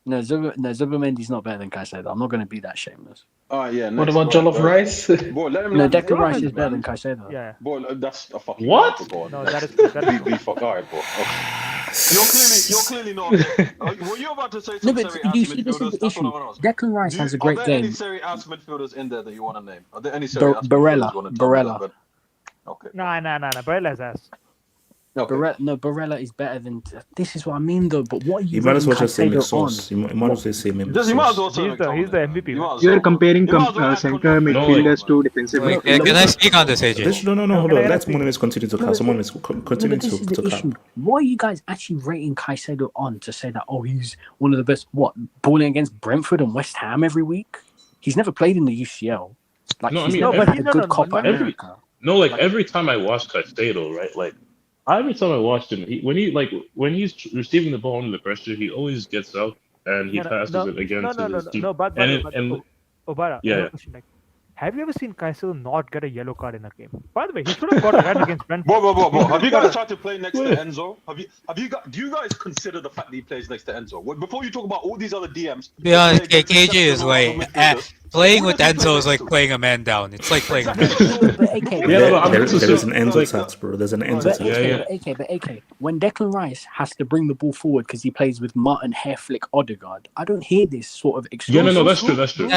No, Zubimendi's not better than Caicedo. I'm not going to be that shameless. Yeah. What about Jollof Rice? Boy, let him no, Declan Rice is better than Caicedo. Yeah. Boy, that's a fucking what? No, that is fuck. All right, bro. Okay. You're clearly not. Were you about to say something? No, but you see, this is the issue. Declan Rice has a great game. Are there any Serie A midfielders in there that you want to name? Are there any Serie A Barella. Okay. No. Barella's ass. Okay. Barella is better than. This is what I mean, though. But what are you? You might as well just say McSauce. You might as well say McSauce. He's the MVP. You're comparing center midfielders to defensive midfielders. Can I speak on this, AJ? No, hold on. Let Monemis continue to cast. Continue to cast. Why are you guys actually rating Caicedo on to say that? Oh, he's one of the best. What, balling against Brentford and West Ham every week? He's never played in the UCL. Like he's never had a good Copa America. Every time I watch Caicedo, right, every time I watched him, when he's receiving the ball under the pressure, he always gets out and he passes it again to his team. Obara, yeah. Have you ever seen Caicedo not get a yellow card in a game? By the way, he should have got a red against Brentford. Whoa. Have you guys tried to play next to Enzo? Do you guys consider the fact that he plays next to Enzo? Before you talk about all these other DMs. Yeah, KJ is like playing with Enzo is like playing a man down. It's like playing a man down. There is an Enzo tax, bro. There's an Enzo tax. But AK, when Declan Rice has to bring the ball forward because he plays with Martin Hairflick Odegaard, I don't hear this sort of excuse. Yeah, no, that's true. That's true.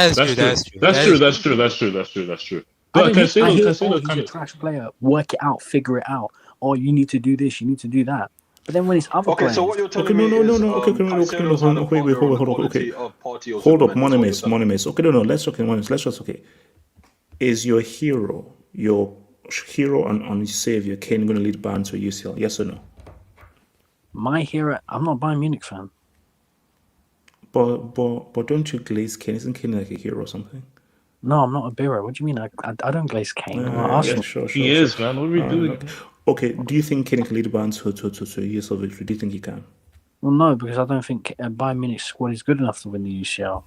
But he's a trash player. Work it out, figure it out. Oh, you need to do this, you need to do that. But then when it's other players... so what you're telling me is... Hold up, Monemis. Okay, let's just, Is your hero and savior, KANE, going to lead Bayern to a UCL? Yes or no? My hero... I'm not a Bayern Munich fan. But don't you glaze Kane? Isn't Kane like a hero or something? No, I'm not a Biro. What do you mean? I don't glaze Kane. I'm not Arsenal. Sure. He is, man. What are we doing? Okay, do you think Kane can lead Bayern to a years of victory? Do you think he can? Well, no, because I don't think Bayern Munich's squad is good enough to win the UCL.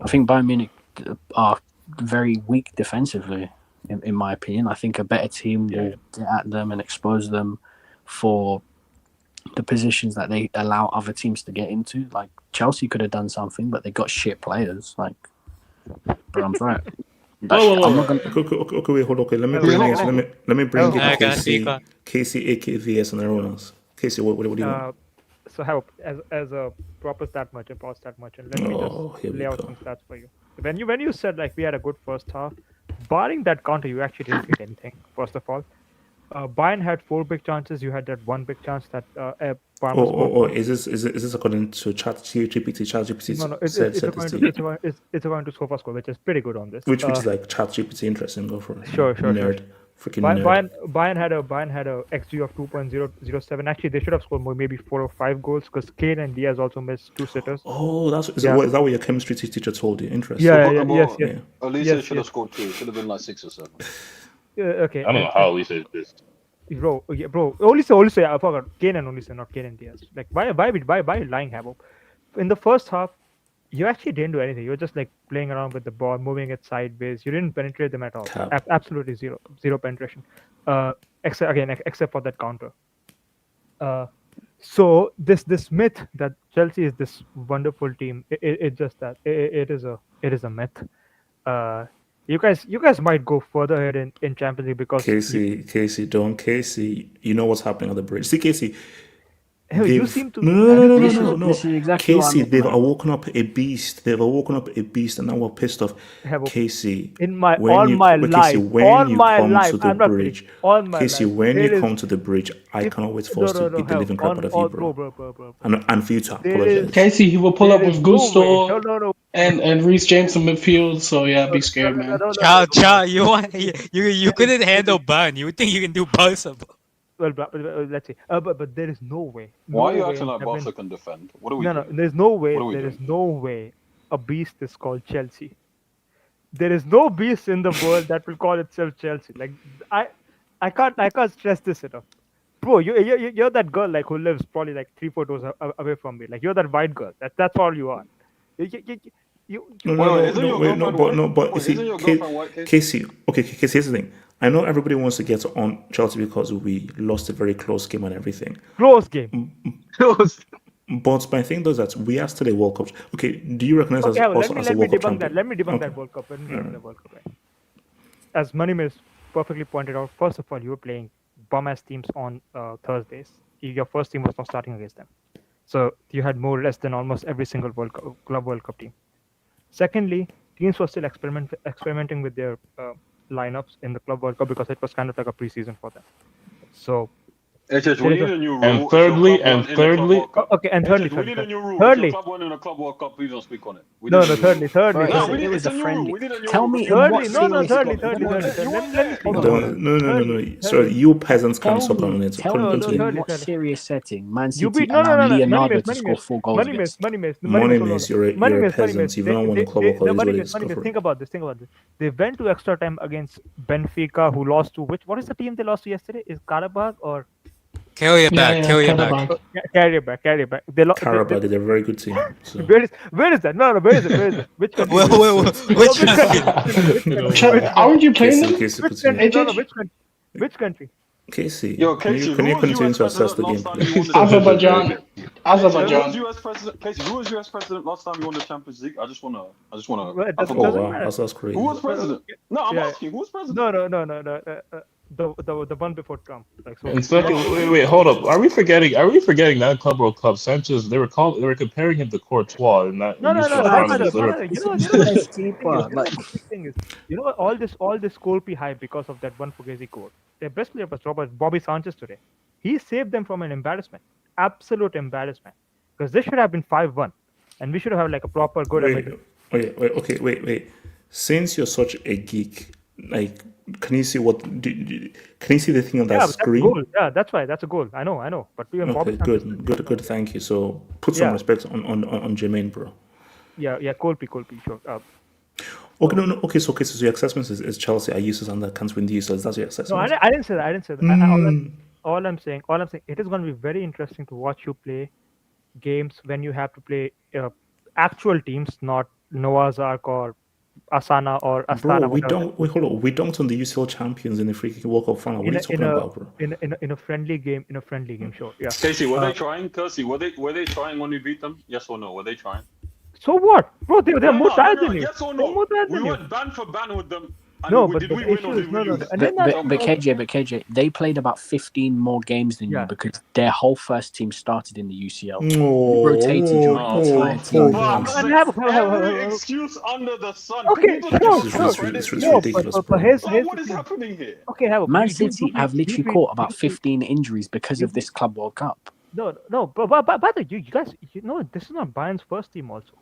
I think Bayern Munich are very weak defensively, in my opinion. I think a better team will get at them and expose them for the positions that they allow other teams to get into. Like Chelsea could have done something, but they got shit players. Like, but I'm right. Okay, wait, hold on. Okay, let me bring in KC, AKVS, and everyone else. KC, what do you want? So help as a proper stat merchant, power stat merchant. Let me just lay out some stats for you. When you said like we had a good first half, barring that counter, you actually didn't get anything. First of all, Bayern had 4 big chances. You had that 1 big chance that Bayern is this according to ChatGPT? ChatGPT no, it's going to SofaScore, which is pretty good on this. Which is like ChatGPT interesting. Go for it. Sure. Nerd. Freaking nerd. Bayern had a XG of 2.007. Actually, they should have scored maybe 4 or 5 goals because Kane and Diaz also missed 2 sitters. Oh, is that what your chemistry teacher told you? Interesting. Yes. Elise should have scored 2. It should have been like 6 or 7. Okay. I don't know how Elise is this. Bro. Olise, I forgot. Kane and Olise, not Kane and Diaz. Like, why lying, Habo? In the first half, you actually didn't do anything. You were just like playing around with the ball, moving it sideways. You didn't penetrate them at all. Absolutely zero penetration. Except for that counter. So this myth that Chelsea is this wonderful team, it's just that it is a myth. You guys might go further ahead in Champions League because Casey, you know what's happening on the bridge. See, Casey. You seem to. No. This is exactly Casey, they've awoken up a beast. And now we're pissed off. Casey, when you come to the bridge, I cannot wait for us to beat the living crap out of you, bro. And for you to apologize. Casey, he will pull up with Gusto and Reece James in midfield. So yeah, be scared, man. Cha, you couldn't handle Bayern. You think you can do Barca? Well, let's see. But there is no way. Why are you acting like Barca can defend? What are we doing? No, there's no way. There is no way a beast is called Chelsea. There is no beast in the world that will call itself Chelsea. Like I can't stress this enough. Bro, you're that girl like who lives probably like 3-4 doors away from me. Like you're that white girl. That's all you are. Casey. Okay, Casey. Here's the thing. I know everybody wants to get on Chelsea because we lost a very close game and everything. Close game. But my thing is that we are still a World Cup. Okay, do you recognize us also as a World Cup champion? Let me debunk that World Cup. The World Cup. Right? As Manimis perfectly pointed out, first of all, you were playing bum-ass teams on Thursdays. Your first team was not starting against them. So you had more or less than almost every single Club World Cup team. Secondly, teams were still experimenting with their lineups in the Club World Cup because it was kind of like a preseason for them. So we need a new rule. And thirdly, we need a new rule. Thirdly, if your club won in a Club World Cup, please don't speak on it. Thirdly. It was a friendly. Tell me in what No. Sorry, you peasants can't talk on it. Tell me in what serious setting Man City allowed Leonardo to score 4 goals against. Money, you're a peasant. You've not won a Club World Cup. Think about this. They went to extra time against Benfica, who lost to what is the team they lost to yesterday? Is Karabakh or? Carry it back. Karabakh is a very good team. So. Where is that? No, where is it? Which country? Aren't you playing them? Which country? Casey, Casey, can you continue to assess the game? Azerbaijan. Casey, who was US president last time you won the Champions League? I just wanna. That's crazy. Who was president? No, I'm asking. Who was president? No. The one before Trump. And second, wait, hold up. Are we forgetting that Club World Cup? Sanchez, they were comparing him to Courtois in that. You know all this Colby hype because of that one Fugazi goal. Their best player was Bobby Sanchez today. He saved them from an embarrassment, absolute embarrassment. Because this should have been 5-1, and we should have like a proper good. Wait. Since you're such a geek, like Can you see what? Can you see the thing on that Yeah, but that's a screen? goal. Yeah, that's why. That's a goal. I know. But Okay, good. Thank you. So put some respect on Jermaine, bro. Yeah, Colby, sure. Okay, no. Okay, so your assessment is Chelsea are useless and that can't win the use. So that's your assessment. No, I didn't say that. All I'm saying, it is going to be very interesting to watch you play games when you have to play actual teams, not Noah's Ark or Asana or Astana. Bro, we dunked on the UCL champions in the free kick World Cup final. What are you talking about, bro? In a friendly game, sure. Yeah. Casey, were they trying? Kirsty, were they trying when we beat them? Yes or no? Were they trying? So what, bro? They're more tired than you. Yes or no? We went ban for ban with them. Did we win or did we lose? But KJ, they played about 15 more games than you because their whole first team started in the UCL. You rotated your entire team. Every excuse under the sun. Okay, it's ridiculous. But here's what is happening here? Okay, Man City have literally caught about 15 injuries because of this Club World Cup. No, but by the way, you guys, this is not Bayern's first team also.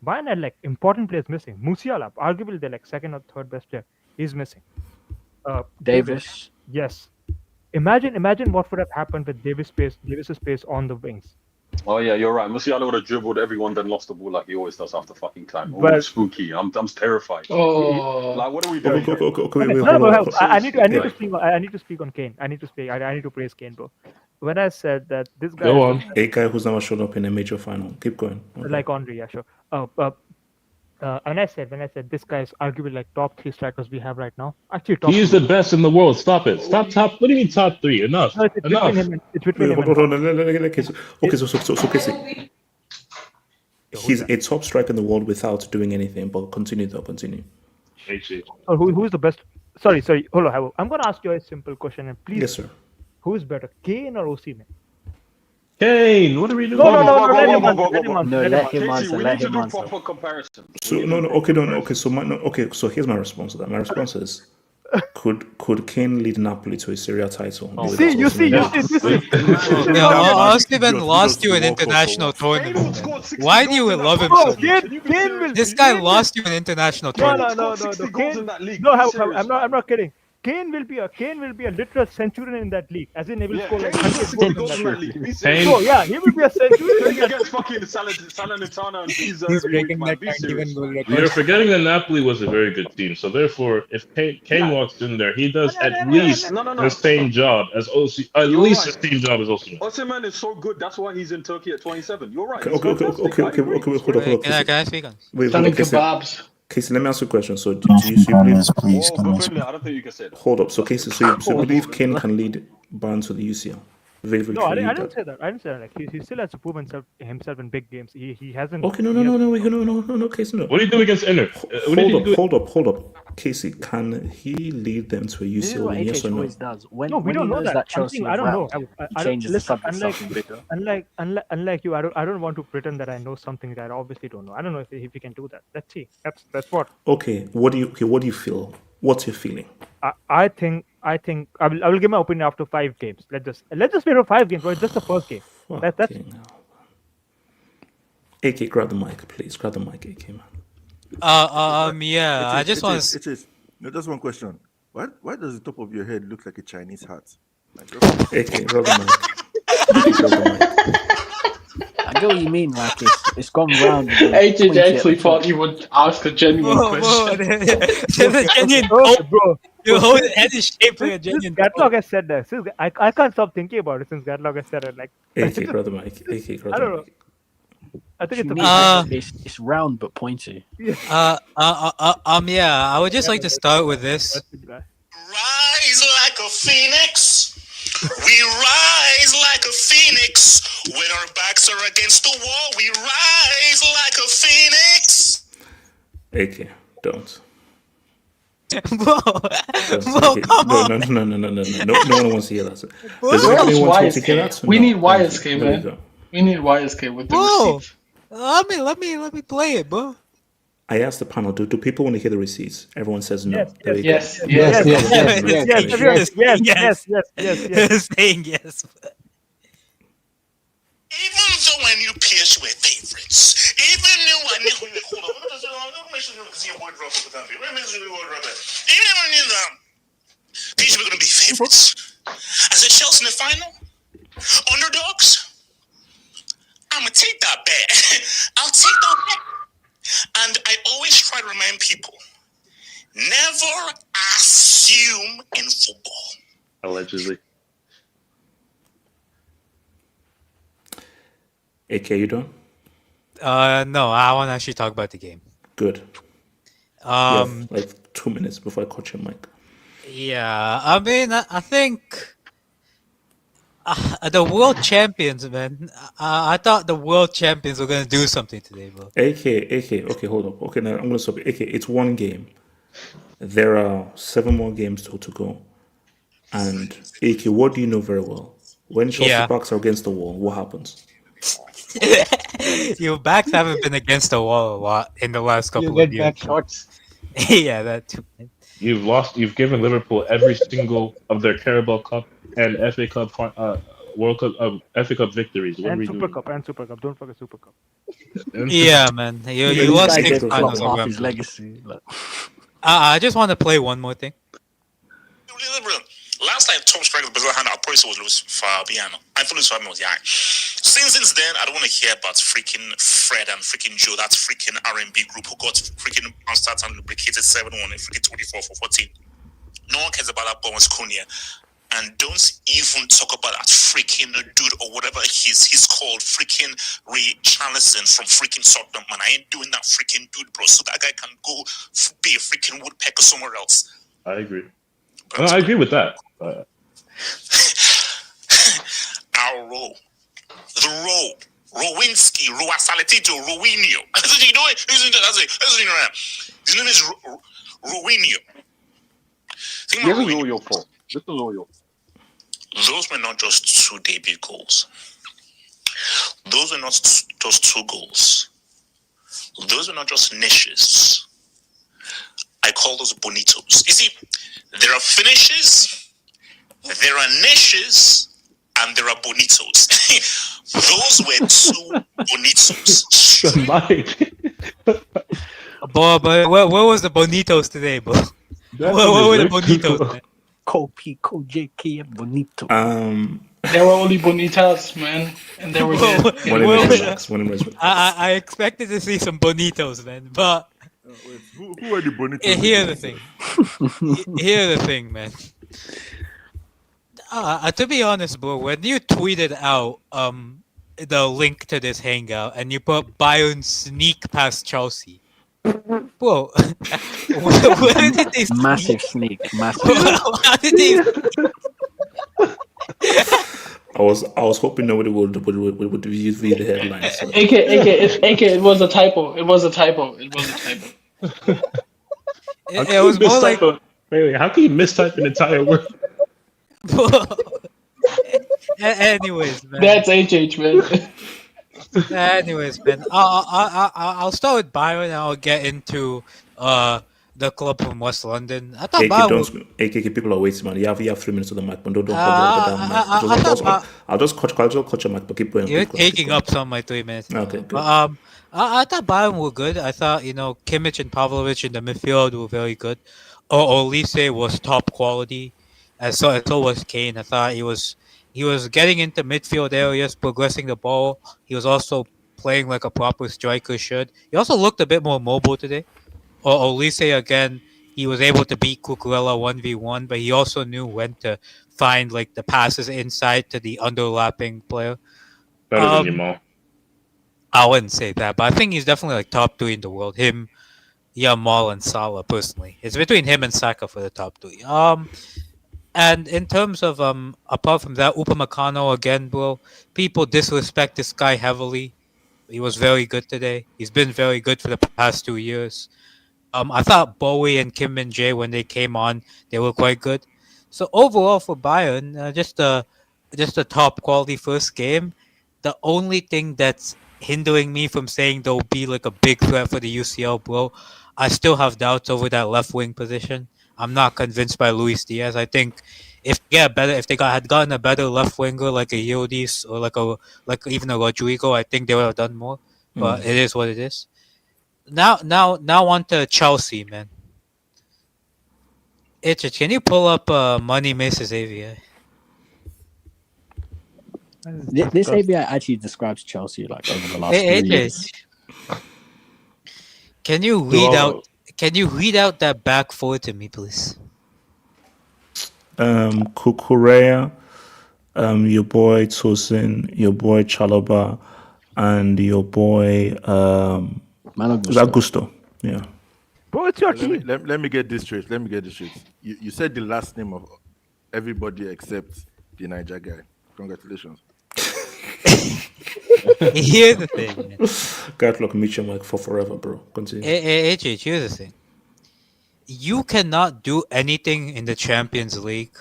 Bayern had like important players missing. Musiala, arguably they're like second or third best player. He's missing. Davis. Yes. Imagine what would have happened with Davis's pace on the wings. Oh yeah, you're right. Musiala would have dribbled everyone, then lost the ball like he always does after fucking time. But, spooky. I'm terrified. Oh, like what are we doing? I need to speak on Kane. I need to praise Kane, bro. When I said that this guy, go on, a guy who's never shown up in a major final. Keep going. Okay. Like Henry, yeah, sure. When I said this guy is arguably like top 3 strikers we have right now. Actually, he is the best in the world. Stop it. Stop top. What do you mean top 3? Enough. No, it's between him. Okay, so Casey. He's a top striker in the world without doing anything. But continue. Oh, who's the best? Sorry. Hold on. I'm gonna ask you a simple question, and please. Yes, sir. Who's better, Kane or Osimhen? Kane, what are we doing? No, let him answer. We need to do proper comparison. So okay. So here's my response to that. My response is, could Kane lead Napoli to a Serie title? You see. Osimhen lost you an international tournament. Why do you love him so much? This guy lost you an international tournament. No, I'm not kidding. Kane will be a literal centurion in that league, as in he will score like 100 goals in that league. So yeah, he will be a centurion against fucking Salernitana and Pisa. He's breaking that 91 goal record. You're forgetting that Napoli was a very good team. So therefore, if Kane walks in there, he does at least the same job as Osimhen. At least the same job as Osimhen. Osimhen is so good. That's why he's in Turkey at 27. You're right. Okay. Hold on. Can I speak on? Wait, kebabs. Casey, let me ask you a question. So, do you believe? I don't think you can say that. Hold up. So, Casey, so you believe Kane can lead Bayern to the UCL? No, I didn't say that. Like he still has to prove himself in big games. He hasn't. Okay, no, Casey, no. What do you do against Inter? Hold up. Casey, can he lead them to a UCL win? Yes or no? Does. We don't know that. I don't know. He changes the subject. Unlike you, I don't want to pretend that I know something that I obviously don't know. I don't know if we can do that. Let's see. That's what. Okay. What do you feel? What's your feeling? I think I will give my opinion after 5 games. Let's just wait for 5 games. But it's just the first game. That's. AK, grab the mic, please. Grab the mic, AK, man. Yeah. I just want to. It is. No, just one question. Why does the top of your head look like a Chinese hat? AK, grab the mic. I get what you mean, like it's gone round. AJ actually thought you would ask a genuine question. There's a genuine bro. Your whole head is shaped like a genuine. Gatlock has said that. I can't stop thinking about it since Gatlock has said it. Like AK, grab the mic. I don't know. I think it's round but pointy. Yeah. I would just like to start with this. Rise like a phoenix. We rise like a phoenix. When our backs are against the wall, we rise like a phoenix. AK, don't. Bro, come on. No one wants to hear that. We need YSK, man. We need YSK with the receipts. Let me play it, bro. I asked the panel, do people want to hear the receipts? Everyone says no. Yes. Saying yes. Even though I knew PSG were favorites, even though I knew hold on, let me make sure you can see your boy drop up the country. Let me make sure your boy drop it. Even though I knew them, difference. As a Chelsea in the final, underdogs, I'm gonna take that bet. I'll take that bet. And I always try to remind people, never assume in football. Allegedly. AK, you done? No, I want to actually talk about the game. Good. You have like 2 minutes before I cut your mic. Yeah, I mean, I think the world champions, man. I thought the world champions were gonna do something today, bro. AK, okay, hold up. Okay, now I'm gonna stop. AK, it's one game. There are 7 more games still to go. And AK, what do you know very well? When Chelsea backs are against the wall, what happens? Your backs haven't been against the wall a lot in the last couple of years. Back shots. Yeah, that too. You've given Liverpool every single of their Carabao Cup and FA Cup, World Cup, FA Cup victories. What are we doing? And Super Cup. Don't forget Super Cup. Yeah, man. You lost 6 finals half already. his legacy. Like. I just want to play one more thing. Last time top striker Brazil had our policy was Luis Fabiano. I thought Luis Fabiano was young. Since then, I don't want to hear about freaking Fred and freaking Joe, that freaking R&B group who got freaking bounced out and lubricated 7-1 and freaking 24 for 14. No one cares about that Bowen's Cunha. And don't even talk about that freaking dude or whatever he's called, freaking Ray Charlison from freaking Tottenham, man. I ain't doing that freaking dude, bro. So that guy can go be a freaking woodpecker somewhere else. I agree. No, I agree with that. Our row. The row. Rowinski, Roasaletito, Rowinho. You know it? His name is Rowinho. This is all your fault. This is all your fault. Those were not just 2 debut goals. Those were not just 2 goals. Those were not just niches. I call those bonitos. You see, there are finishes, there are niches, and there are bonitos. Those were 2 bonitos. Boy, but where was the bonitos today, bro? Where were the bonitos, man? Pico, JK, and Bonito. There were only bonitas, man, and they were good. I expected to see some bonitos, man, but who are the bonitos? Here's the thing. Here's the thing, man. To be honest, bro, when you tweeted out the link to this hangout and you put Bayern sneak past Chelsea, bro, where did they sneak? Massive sneak, massive. How did they? I was hoping nobody would read the headline. So. AK, it was a typo. It was a typo. It was more like. Wait, how can you mistype an entire word? Anyways, man. That's HH, man. Anyways, man. I'll start with Byron and I'll get into the club from West London. I thought AKK people are waiting, man. You have 3 minutes of the mic, but don't I'll just cut your mic, but keep going. You're taking up some of my 3 minutes. Okay, good. I thought Bayern were good. I thought, Kimmich and Pavlovic in the midfield were very good. Olise was top quality. And so was Kane. I thought he was getting into midfield areas, progressing the ball. He was also playing like a proper striker should. He also looked a bit more mobile today. Olise, again, he was able to beat Cucurella 1v1, but he also knew when to find like the passes inside to the underlapping player. Better than Yamal. I wouldn't say that, but I think he's definitely like top 3 in the world. Him, Yamal, and Salah personally. It's between him and Saka for the top 3. And in terms of apart from that, Upamecano again, bro. People disrespect this guy heavily. He was very good today. He's been very good for the past 2 years. I thought Bowie and Kim Min-jae, when they came on, they were quite good. So overall for Bayern, just a top quality first game. The only thing that's hindering me from saying they'll be like a big threat for the UCL, bro, I still have doubts over that left wing position. I'm not convinced by Luis Diaz. I think if they had gotten a better left winger like a Yildiz or like even a Rodrigo, I think they would have done more. But it is what it is. Now on to Chelsea, man. Itchich, can you pull up Money Mrs. AVI? This ABI actually describes Chelsea like over the last 3 years. Can you read out? Can you read out that back four to me, please? Kukurea, your boy Tosin, your boy Chalobah, and your boy Augusto. Yeah. Bro, it's your team. Let me get this straight. You said the last name of everybody except the Niger guy. Congratulations. Here's the thing, man. God, look, meet your mic for forever, bro. Continue. Here's the thing. You cannot do anything in the Champions League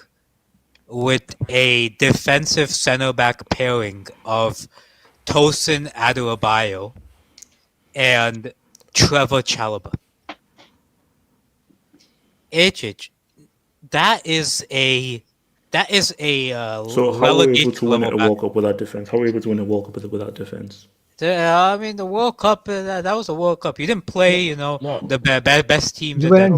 with a defensive center back pairing of Tosin Adebayo and Trevor Chalobah. That is a So how are we able to win a World Cup without defense? How are we able to win a World Cup without defense? I mean, the World Cup, that was a World Cup. You didn't play, the best teams. Okay,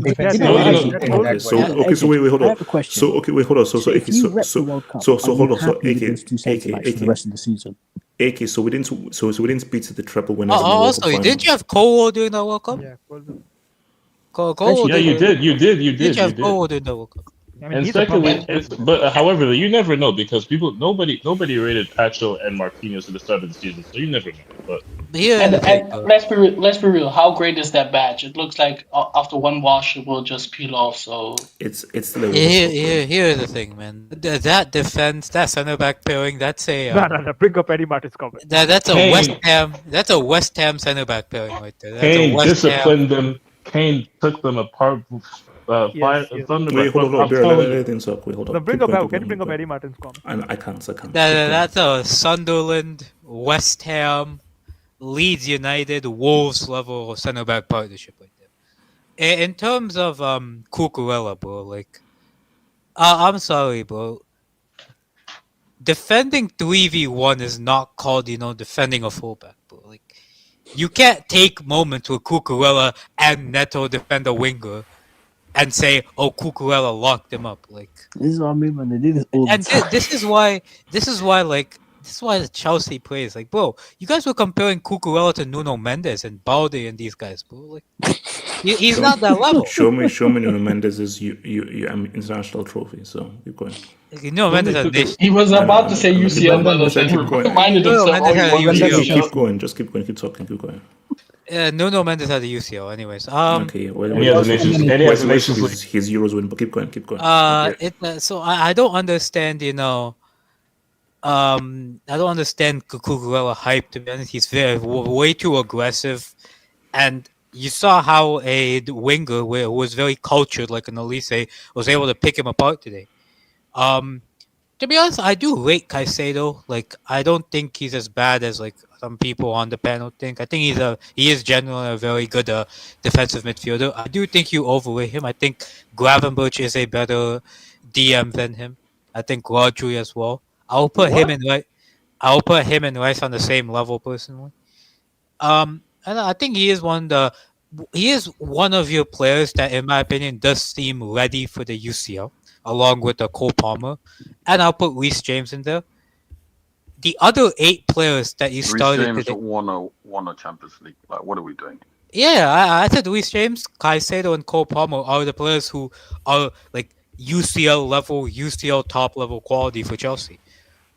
so wait, hold on. I have a question. So, okay, wait, hold on. So, if you rep the World Cup, hold on. So, AK, the rest of the season. AK, so we didn't beat the treble winners. Also, didn't you have Cole during the World Cup? Yeah, Cole. Yeah, you did. Did you have Cole during the World Cup? I mean, And secondly, but however, you never know because nobody rated Pacho and Marquinhos at the start of the season, so you never know. But and let's be real. How great is that badge? It looks like after one wash, it will just peel off. So it's still. Here's the thing, man. That defense, that center back pairing, that's a no. Bring up Eddie Martin's comment. That's a West Ham. That's a West Ham center back pairing right there. That's Kane disciplined them. Kane took them apart. Wait, hold on. Bring up Eddie Martin's comment? I can't. That's a Sunderland, West Ham, Leeds United, Wolves level centre back partnership right there. In terms of Cucurella, bro, like, I'm sorry, bro. Defending 3v1 is not called, defending a fullback, bro. Like, you can't take moments where Cucurella and Neto defend a winger and say, "Oh, Cucurella locked him up." Like, this is what I mean when they do this all the time. This is why the Chelsea plays. Like, bro, you guys were comparing Cucurella to Nuno Mendes and Balde and these guys, bro. Like, he's not that level. Show me Nuno Mendes' international trophy. So keep going. Nuno Mendes has nation. He was about to say UCL, but reminded himself. Keep going. Just keep going. Keep talking. Keep going. Nuno Mendes had the UCL, anyways. Okay. His Euros win, but keep going. So I don't understand. I don't understand Cucurella hype. To be honest, he's way too aggressive, and you saw how a winger who was very cultured, like an Olise, was able to pick him apart today. To be honest, I do rate Caicedo. Like, I don't think he's as bad as like some people on the panel think. I think he is generally a very good defensive midfielder. I do think you overrate him. I think Gravenberch is a better DM than him. I think Rodri as well. I'll put him and Rice on the same level personally. And I think he is one of your players that, in my opinion, does seem ready for the UCL, along with Cole Palmer, and I'll put Reece James in there. The other 8 players that you started Reece James won a Champions League. Like, what are we doing? Yeah, I said Reece James, Caicedo, and Cole Palmer are the players who are like UCL level, UCL top level quality for Chelsea.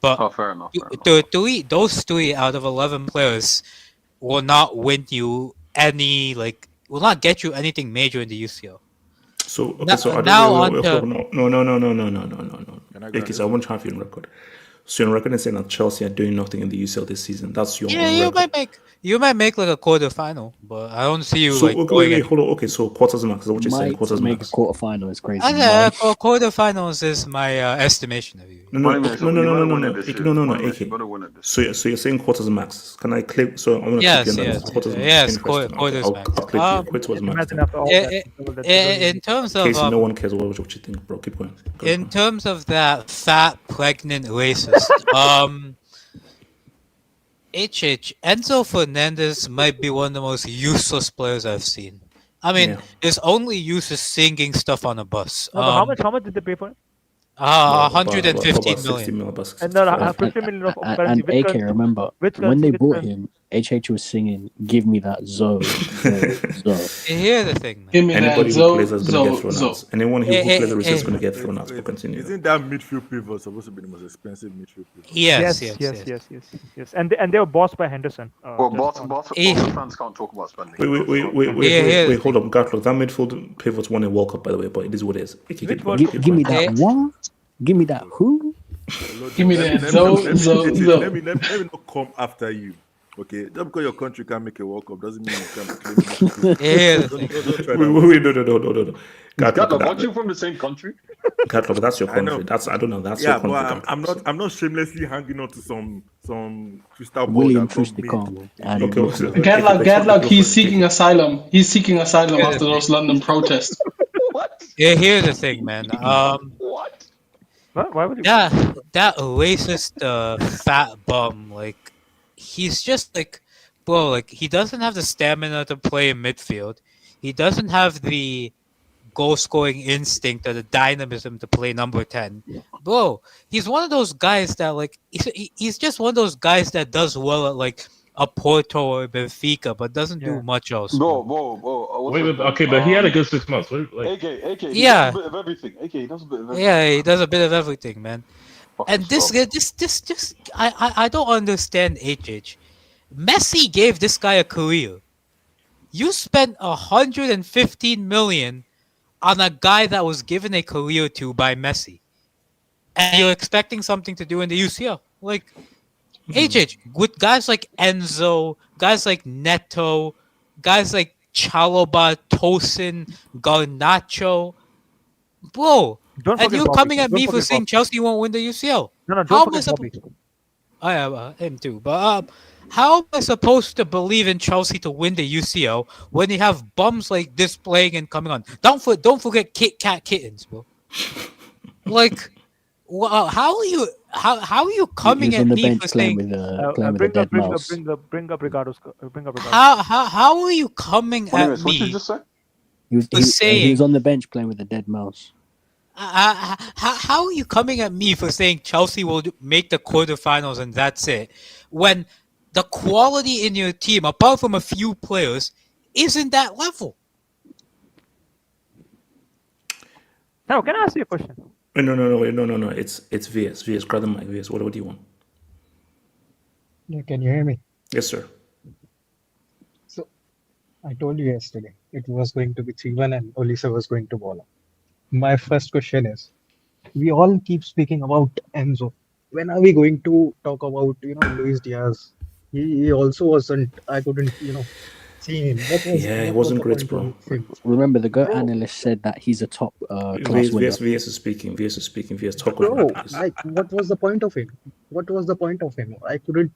But fair enough. Those 3 out of 11 players will not win you will not get you anything major in the UCL. So no. Because I won't have you on record. So you're on record and saying that Chelsea are doing nothing in the UCL this season. That's your you might make like a quarterfinal, but I don't see you hold on. Okay, so quarters max. Is that what you're saying? Quarters make max. A quarterfinal is crazy. Quarterfinals is my estimation of you. No. So you're saying quarters max. Can I click? So I'm gonna click quarters max. I'll click quarters max. In terms of no one cares what you think, bro. Keep going. In terms of that fat pregnant racist, Enzo Fernandez might be one of the most useless players I've seen I mean, Yeah. his only use is singing stuff on a bus. No, but how much did they pay for it? About 115 60 million. million, about And no, 65. 50 million of currency. And Which AK, currency? remember, Which when currency? they Which bought currency? him, HH was singing, "Give me that Zo, Zo." Here's the thing, man. Give me Anybody that who plays Zo, is going to get Zo, thrown Zo. out. Anyone who plays the receipt is going to get Wait, thrown out. wait. But continue. Isn't that midfield pivot supposed to be the most expensive midfield pivot? Yes. Yes. And they were bossed by Henderson. Well, just on- Barca fans can't talk about spending. Wait, hold on, Gatlock. That midfield pivot's won a World Cup, by the way, but it is what it is. It can get Give me that what? Give me that who? Give me that Zo, Zo, Zo. Let me not come after you. Okay, just because your country can't make a World Cup doesn't mean you can't claim it. Don't try that. Wait, no. Gatlock, aren't you from the same country? Gatlock, that's your I know. country. I don't know. That's Yeah, your country. but I'm not shamelessly hanging on to some crystal ball. William that got Trusticon. made. Gatlock, he's seeking asylum. He's seeking asylum after those London protests. Yeah, here's the thing, man. What? Why would you? That racist fat bum, like, he's just like, bro, like, he doesn't have the stamina to play in midfield. He doesn't have the goal-scoring instinct or the dynamism to play number 10. Bro, he's one of those guys that, like, he's just one of those guys that does well at, like, a Porto or Benfica, but doesn't do much else. Whoa. Wait, okay, but he had a good 6 months. Like, AK, he Yeah. does a bit of everything. AK, he does a bit of everything. Yeah, he does a bit of everything, man. And this, I don't understand HH. Messi gave this guy a career. You spent 115 million on a guy that was given a career to by Messi, and you're expecting something to do in the UCL. Like, HH, with guys like Enzo, guys like Neto, guys like Chalobah, Tosin, Garnacho, bro. Don't And forget you're Bobby. coming at Don't me for forget saying Bobby. Chelsea won't win the UCL. No, How don't am I forget Bobby. I have him too, but how am I supposed to believe in Chelsea to win the UCL when you have bums like this playing and coming on? Don't forget Kit Kat Kittens, bro. Like, how are you coming He was at on the me bench for playing saying? with a dead mouse. Bring up Ricardo's. How are you coming at What did you me just say? He for saying? was on the bench playing with a dead mouse. How are you coming at me for saying Chelsea will make the quarterfinals and that's it, when the quality in your team, apart from a few players, isn't that level? Now, can I ask you a question? No. It's VS. VS, grab the mic. VS, what do you want? Yeah, can you hear me? Yes, sir. So, I told you yesterday it was going to be 3-1 and Olisa was going to ball up. My first question is, we all keep speaking about Enzo. When are we going to talk about, Luis Diaz? He also wasn't, I couldn't, see him. He wasn't great, bro. Remember, the GOAT analyst said that he's a top class winner. VS is speaking. VS, talk Bro, over him, please. like, what was the point of him? What was the point of him? I couldn't,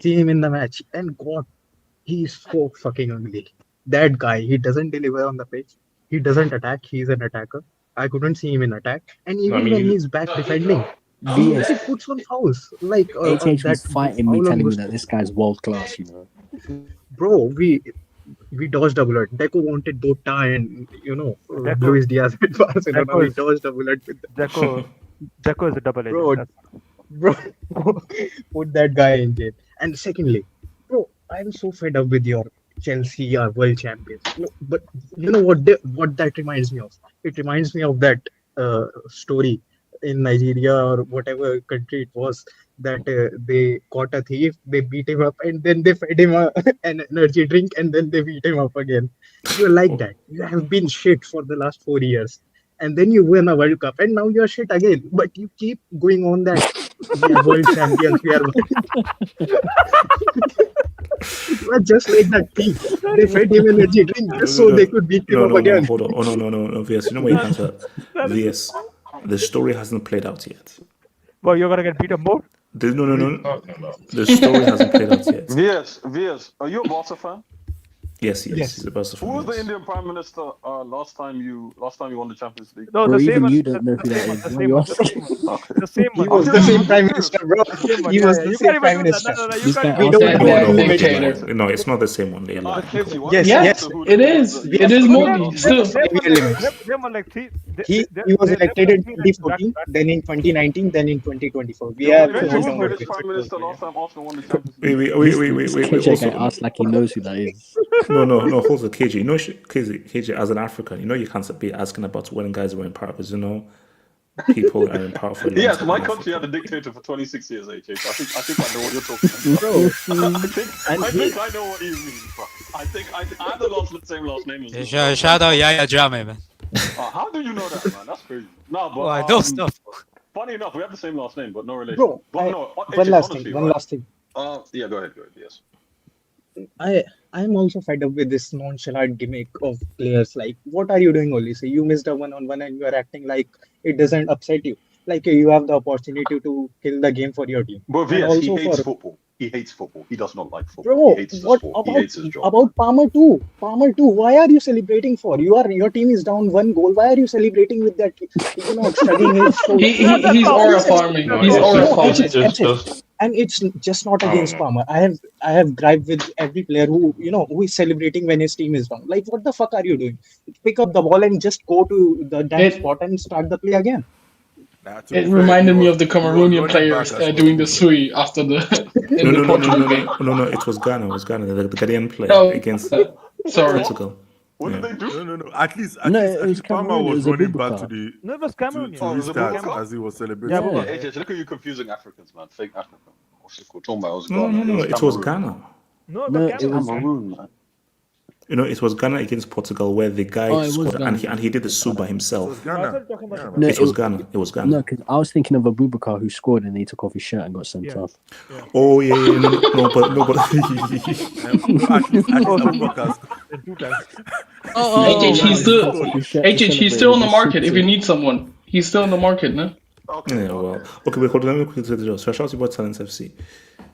see him in the match. And God, he's so fucking ugly. That guy, he doesn't deliver on the pitch. He doesn't attack. He's an attacker. I couldn't see him in attack. And even when he's back defending, he puts on fouls. Like, HH was fighting me, foul on telling me Gus- that this guy's world class, Bro, we dodged a bullet. Deco wanted Dota and, Luis Diaz at Barcelona. We dodged a bullet with Deco is a double agent. Bro, put that guy in jail. And secondly, bro, I'm so fed up with your Chelsea are world champions. No, but you know what that reminds me of? It reminds me of that story in Nigeria or whatever country it was, that they caught a thief, they beat him up, and then they fed him an energy drink, and then they beat him up again. You're like that. You have been shit for the last 4 years, and then you win a World Cup, and now you're shit again. But you keep going on that. We are world champions. We are You are just like that thief. They fed him energy drink just so they could beat him up again. Hold on. Oh, no, VS. You know what you can't tell? VS, the story hasn't played out yet. Well, you're gonna get beat up more? No. The story hasn't played out yet. VS, are you a Barca fan? Yes, Yes. he's the best Who was defender. the Indian Prime Minister last time you won the Champions League? No, Or the same even one. you don't know The who that same one. is. The What same you one. The asking? same one. Okay. The same He one. was I'm the just- same I'm prime just minister, bro. The same one. He Yeah, was yeah. the You same can't even prime do that. minister. No, you This can't guy even We do don't asked that. me No, have what no, you too think. many. curious. no, it's not the same one. They lie. Casey, what Yes, did you yes, say who It the- is. the- It is the- Modi. the- Still. heavy elements. Them are like three. He was elected in Three back 2014, to back. then in 2019, then in 2024. We Yo, have KG, no who was longer British with Prime it. Minister last time Arsenal won the Champions League? This KJ guy Also, asked like he knows who that is. no, hold on, KJ. You know, KJ, as an African, you know, you can't be asking about when guys were in power because you know, people are in power for a long Yes, time. my in country Africa. had a dictator for 26 years, HH. I think I know what you're talking about. Bro, I think I know what you mean, bro. I have the same last name as you. Yeah, shout out Yaya Jame, man. How do you know that, man? That's crazy. No, but Well, I know stuff. funny enough, we have the same last name, but no relation. bro, But no, one HH, last honestly, thing. One right? last thing. Yeah, go ahead. Yes. I'm also fed up with this nonchalant gimmick of players. Like, what are you doing, Oli? So you missed a one-on-one and you are acting like it doesn't upset you. Like you have the opportunity to kill the game for your team. But And VS, he also hates for football. He hates football. He does not like football. bro, He hates the what sport. He hates his job. about Palmer too? Palmer too. Why are you celebrating for? Your team is down 1 goal. Why are you celebrating with that? Shrugging his shoulders. He's aura farming. No, He's it's aura just, farming. it's just because And it's just not I don't against know. Palmer. I have griped with every player who is celebrating when his team is down. Like, what the fuck are you doing? Pick up the ball and just go to the damn spot and start the play again. Nah, to be It fair, reminded me was- of the he was Cameroonian running players back as doing the well, sui after the in the Portugal game. No. It was Ghana. It was Ghana. The Ghanaian player Oh, against sorry. Portugal. What did Yeah. they do? No. At least It was Palmer Cameroon. It was was a running back to Bubakar. the No, it was to Cameroonian. Oh, it was a restart Bubakar? as he was Yeah, celebrating. Bubakar. Yeah, HH, look at you confusing Africans, man. Fake African. What's it called? Talking about it was No. Ghana. It was Cameroon. Ghana. No, it No, was it Cameroon. was. Cameroon, man. You know, it was Ghana against Portugal where the guy Oh, it was scored and Ghana. he did the sue by So it's himself. No, I Ghana. thought you were talking about Yeah, the man. No, It was Ghana. It was Ghana. No, because I was thinking of a Bubakar who scored and he took off his shirt and got sent Yeah. off. Oh yeah, no, but No, at least Abubakar The two guys. HH, he's still He took off his shirt to HH, he's celebrate still with on the his market. If you suit. need someone, he's still in the market, no? Okay. yeah, well, okay. Wait, hold on. Let me quickly say the job. So, Chelsea bought Talent FC.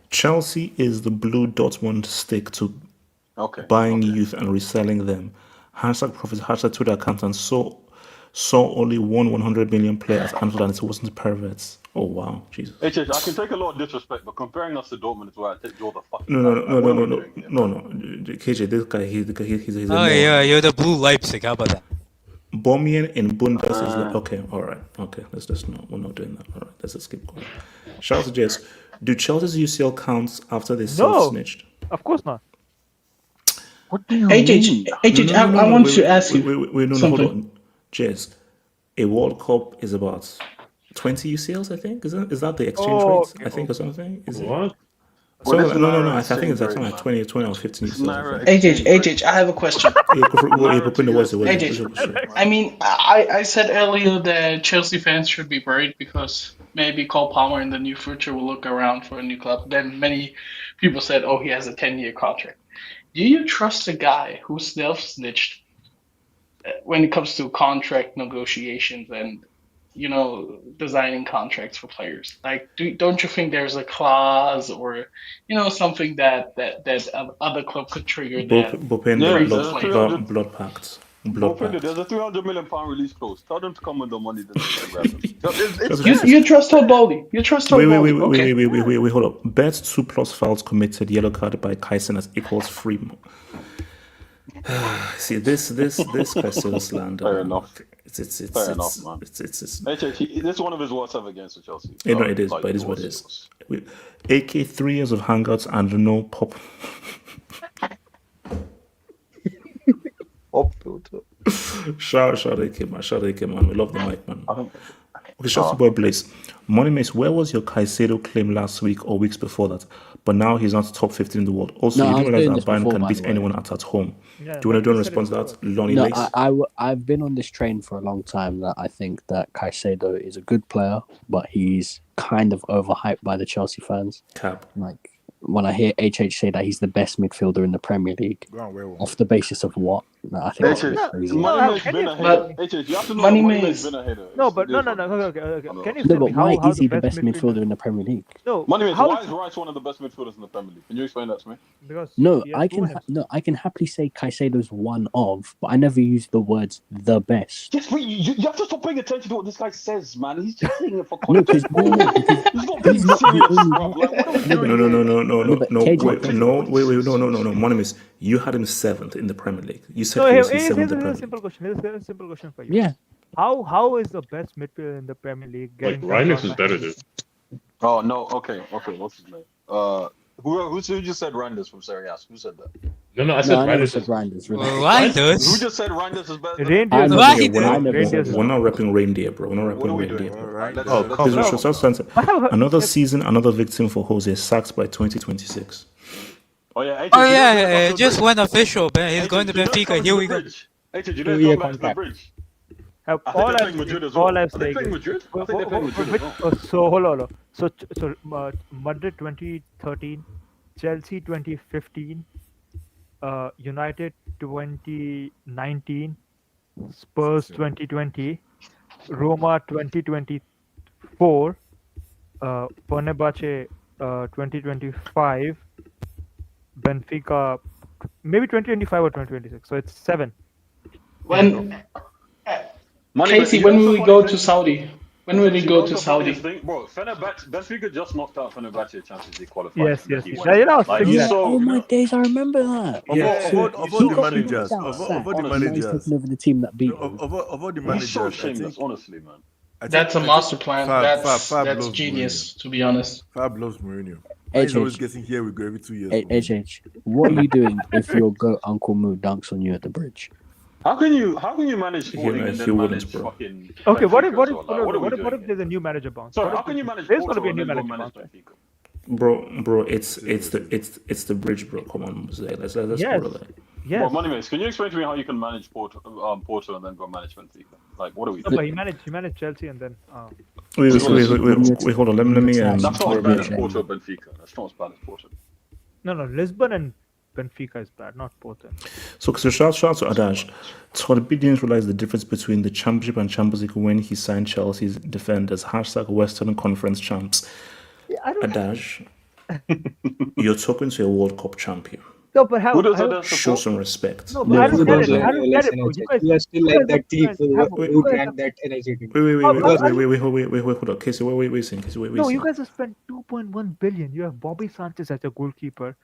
Chelsea is the blue Dortmund stick to buying youth and reselling them. Hashtag profits. Hashtag Twitter account and saw only one 100 million player at Anfield and it wasn't perverts. Oh wow, Jesus. HH, I can take a lot of disrespect, but comparing us to Dortmund is where I take draw the fucking No. line, man. What are we doing here? No. KJ, this guy, he's a Oh moron. yeah, you're the blue Leipzig. How about that? Bomian in Bundesliga is okay. All right, okay. Let's just no. We're not doing that. All right, let's just keep going. Shout out to Jess. Do Chelsea's UCL counts after they self-snitched? Of course not. What do you HH, I want to ask you Wait, no, hold something. on. Jez, a World Cup is about 20 UCLs, I think. Is that the exchange rate? I think, or something? Is it? What? So, Well, no. I it's think it's exchange like rate, 20 or 15 UCLs. I Naira think. HH, I have a question. Put in the voice away. I mean, I said earlier that Chelsea fans should be worried because maybe Cole Palmer in the near future will look around for a new club. Then many people said, oh, he has a 10-year contract. Do you trust a guy who self-snitched when it comes to contract negotiations and, designing contracts for players? Like, don't you think there's a clause or, something that other club could trigger that frees the player? Blood pacts. Bopinder, there's a £300 million release clause. Tell them to come with the money, then they can grab them. You trust her Baldy. You trust her Baldy. Okay. Wait, hold up. Bet 2+ fouls committed, yellow card by Kaisen as equals free. See, this Caicedo slander. Fair enough. Fair enough, man. It's HH, this is one of his worst ever games for Chelsea. no, it is, but it is what it is. AK 3 years of hangouts and no pop. Pop filter. Shout AK, man. We love the mic, man. Okay, shout out to Boy Blaze. Money Mace, where was your Caicedo claim last week or weeks before that? But now he's not top 15 in the world. Also, No, you I don't was realize doing that this Bayern before, can by beat the way. anyone at home. Yeah, Do you want to do a response to that? Lonnie No, Lace? I've been on this train for a long time that I think that Caicedo is a good player, but he's kind of overhyped by the Chelsea fans. Cap. Like, when I hear HH say that he's the best midfielder in the Premier League, Go on, werewolf. off the basis of what? No, I think HH, that's crazy. Money can been you a explain hater. HH, you have to know Money Money Maze. been a hater. No, It's- but it no, is no, what no. it is. Okay. I know. Can you No, explain but me why how is he the best midfielder? midfielder in the Premier League? No, Money Maze, how why is is Rice one of the best midfielders in the Premier League? Can you explain that to me? because No, he has I can proven himself. I can happily say Caicedo's one of, but I never use the words the best. Yes, but you have to stop paying attention to what this guy says, man. He's just saying it for No, content, bro. because He's not he's being not the serious, only. bro. Like, what are we No, doing but No, no, here? no, no, no, no, but no. KJ, Wait, no. Monimus, you had him 7th in the Premier League. You said So he was here's 7th in the a Premier League. simple question. Here's a simple question for you. Yeah. How is the best midfielder in the Premier League Like getting Reinders is better than. Oh no, okay. What's his name? Who just said Randers from Serie A? Who said that? No, I No, said I never Reinders said is. Rinders. Who Reinders? just said Randers is better? Reindeers. I never We're said not that. repping reindeer, bro. We're not What are repping we reindeer, doing? bro. Right. Let's Oh, let's come let's on. stop. Another season, another victim for Jose, sacked by 2026. Oh yeah, HH, Oh you know yeah, it's it off the just bridge. went official, man. He's HH, going to you know it's Benfica. coming Here to we the go. bridge. HH, you know it's 2-year going back to the contract. bridge. Have I think all they're I'm playing Madrid saying, as well. all I'm Are they saying playing is, Madrid? I think they're playing Madrid as well. so hold on. So Madrid 2013, Chelsea 2015, United 2019, Spurs 2020, Roma 2024, Fenerbahce 2025, Benfica maybe 2025 or 2026. So it's 7. When Money, Casey, you when know will the we funny go thing? to Saudi? When will we You go know to the funniest Saudi? thing, bro? Fenerbahce, Benfica just knocked out Fenerbahce Champions League qualifiers. Yes. and he Yeah, went. you know, Like Yeah. he's so. Oh You my know, days, I remember that. yeah, Of he's all He the so got managers, knocked out of sacked, all the and honestly. now he's managers, taking over the team that beat him. of all the He's so managers, shameless, honestly, man. That's a I think master plan. Fab That's loves genius, Mourinho. to be honest. Fab loves Mourinho. And he's always HH, getting here. We go every 2 years. for Mourinho. HH, what are you doing if your goat Uncle Moo dunks on you at the bridge? How can you manage Sporting and He then wouldn't, manage bro. fucking okay, what if Benfica what as if well? Like, what are we doing if here? there's a new manager bounce? Sorry, What how if can you manage there's going to Porto be a and new then go manager manage bounce? Benfica? Bro, it's the bridge, bro. Come on, Jose. Let's Yes. put it like. Yes. Well, Moneymates, can you explain to me how you can manage Porto and then go manage Benfica? Like, what are we No, doing? but he managed Chelsea and then Wait, Honestly, hold on. Let me. That's not as Let bad me as Porto and Benfica. That's not as bad as Porto. no, Lisbon and Benfica is bad, not Porto. So shout out to Adash. Todd B didn't realize the difference between the Championship and Champions League when he signed Chelsea's defenders. # Western Conference champs. Adash, you're talking to a World Cup champion. No, but how? Who does that Show support? some respect. No, but I don't get it. Listen, I don't get it, bro. listen, You guys, you are still you like guys that have thief spent- who drank that energy drink. Wait, hold on. Casey, wait. No, you guys have spent 2.1 billion. You have Bobby Sanchez as your goalkeeper.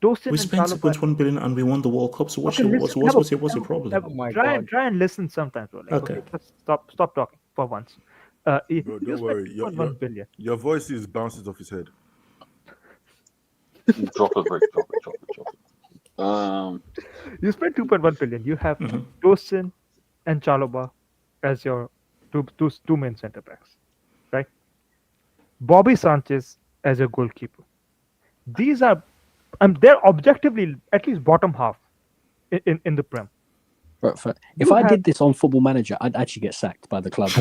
Tosin We and spent Chalobah. 2.1 billion and we won the World Cup. So what's Okay, your problem? Oh my try God. and listen sometimes, bro. Like, Okay. just stop talking for once. Bro, You don't spent worry. 2.1 billion. Your voice is bounces off his head. Drop it. You spent 2.1 billion. You have Mhm. Tosin and Chalobah as your two main center backs, right? Bobby Sanchez as your goalkeeper. These are, they're objectively at least bottom half in the Prem. If I did this on Football Manager, I'd actually get sacked by the club.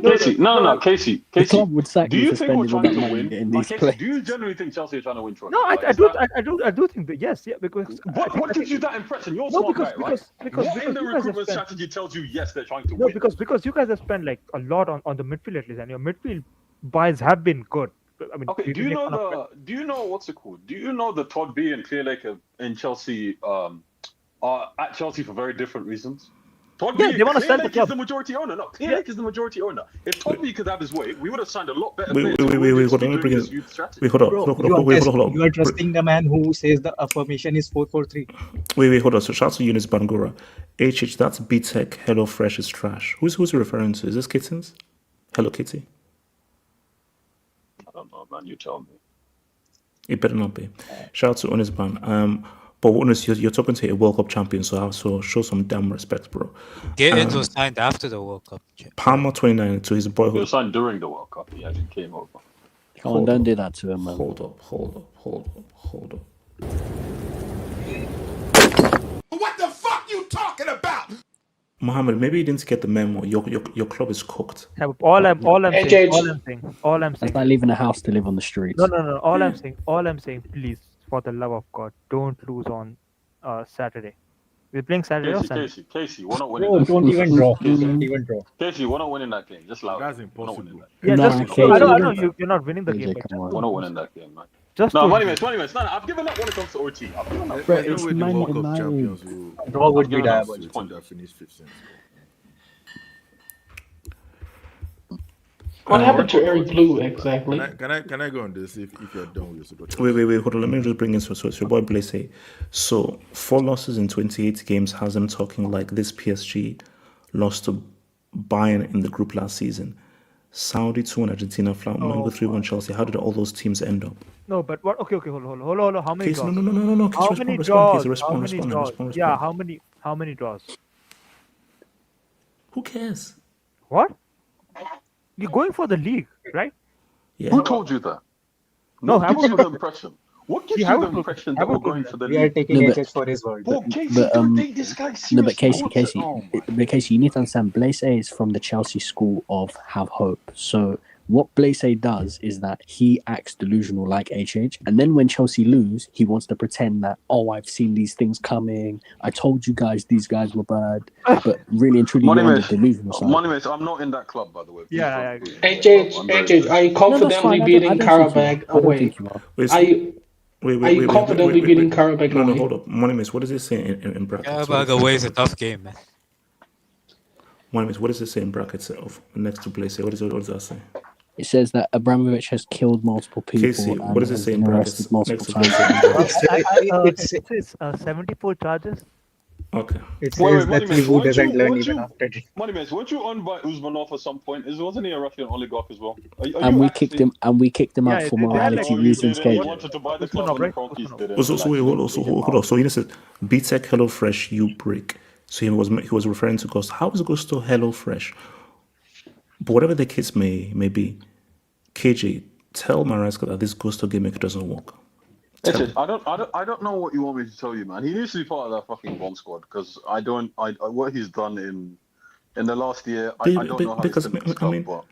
Casey, no, Casey. The club would sack Do me you for think we're spending all trying that to money win? getting Like, these Casey, players. do you genuinely think Chelsea are trying to win trophies? No, Like, I do think that yes, yeah, because What gives you that impression? You're a No, smart because- guy, right? because What in the you guys have recruitment spent- strategy tells you yes, they're trying to no, win? because you guys have spent like a lot on the midfield at least, and your midfield buys have been good. I mean, Okay, do you know what's it called? Do you know that Todd B and Clearlake in Chelsea are at Chelsea for very different reasons? Todd Yeah, B, they wanna sell the Clearlake club. is the majority owner. No, Clearlake is the majority owner. If Todd B could have his way, we would have signed a lot better players. Wait, hold on. Let me bring it. Wait, hold on. Hold on. You are trusting the man who says the affirmation is 443. Wait, hold on. So shout out to Eunice Bangura. HH, that's B-Tech. Hello Fresh is trash. Who's he referring to? Is this Kittens? Hello Kitty? I don't know, man. You tell me. It better not be. Shout out to Eunice Ban. But honest, you're talking to a World Cup champion, so show some damn respect, bro. Gittins was signed after the World Cup. Palmer 29 to his He boyhood. was signed during the World Cup. He actually came over. Come on, don't do that to him, man. Hold up. What the fuck you talking about? Mohammed, maybe you didn't get the memo. Your club is cooked. all I'm Hey, saying, James. all I'm That's saying. like leaving a house to live on the streets. No. All I'm saying, please, for the love of God, don't lose on Saturday. We're playing Saturday or Sunday. Casey, we're not winning Bro, that don't game. even draw. Casey, Don't even draw. Casey, we're not winning that game. Just allow That's it. We're not winning impossible. that. Yeah, Nah, just KJ, I know you're not winning the KJ, game, but come just on. We're don't not lose. winning that game, man. Just No, don't money lose. mates. No, I've given up when it comes to OT. I've given up. Bro, I know it's where the Man World Cup United. champions will. Draw would be given up. diabolical. To a team that finished 5th since. What happened to Eric Blue exactly? Can I go on this if you're done with your super chat? Wait, hold on. Let me just bring in so your boy Blaze. So 4 losses in 28 games has them talking like this. PSG lost to Bayern in the group last season. Saudi 2-1 Argentina, Flamengo 3-1 Chelsea. How did all those teams end up? No, but what? Okay, hold on. How many Case, draws? no. How Case, many respond. draws? How many draws? Respond. Yeah, how many draws? Who cares? What? You're going for the league, right? Yeah. Who told you that? No, What gives you the impression? What gives you the impression that we're going for the We are league? taking No, HH for his word. Bro, Casey, but, don't take this guy seriously. No, but Casey, Oh, my. you need to understand. Blaise is from the Chelsea school of have hope. So what Blaise does is that he acts delusional like HH, and then when Chelsea lose, he wants to pretend that, oh, I've seen these things coming. I told you guys these guys were bad, but really and truly, you're on the delusional side. Money mates, I'm not in that club, by the way. Yeah. HH, are you confidently beating Karabakh away? Are you confidently beating Karabakh away? No, hold up. Money Miss, what does it say in brackets? Karabakh away is a tough game, man. Money Miss, what does it say in brackets of next to Blaze? What does that say? It says that Abramovich has killed multiple people. Casey, what does it say in brackets multiple next to times? It says 74 charges. Okay. It says that who doesn't learn even after it. Money mates, weren't you on by Uzmanov at some point? Wasn't he a Russian oligarch as well? And we kicked him out for morality reasons. He wanted to buy the club and the Kroenkes didn't. So wait, hold on. So he said, BTEC HelloFresh, you break. So he was referring to Ghost. How is Ghost still HelloFresh? But whatever the case may be, KJ, tell Maresca that this Ghost gimmick doesn't work. I don't know what you want me to tell you, man. He needs to be part of that fucking bomb squad because what he's done in the last year, I don't know how because he's been club,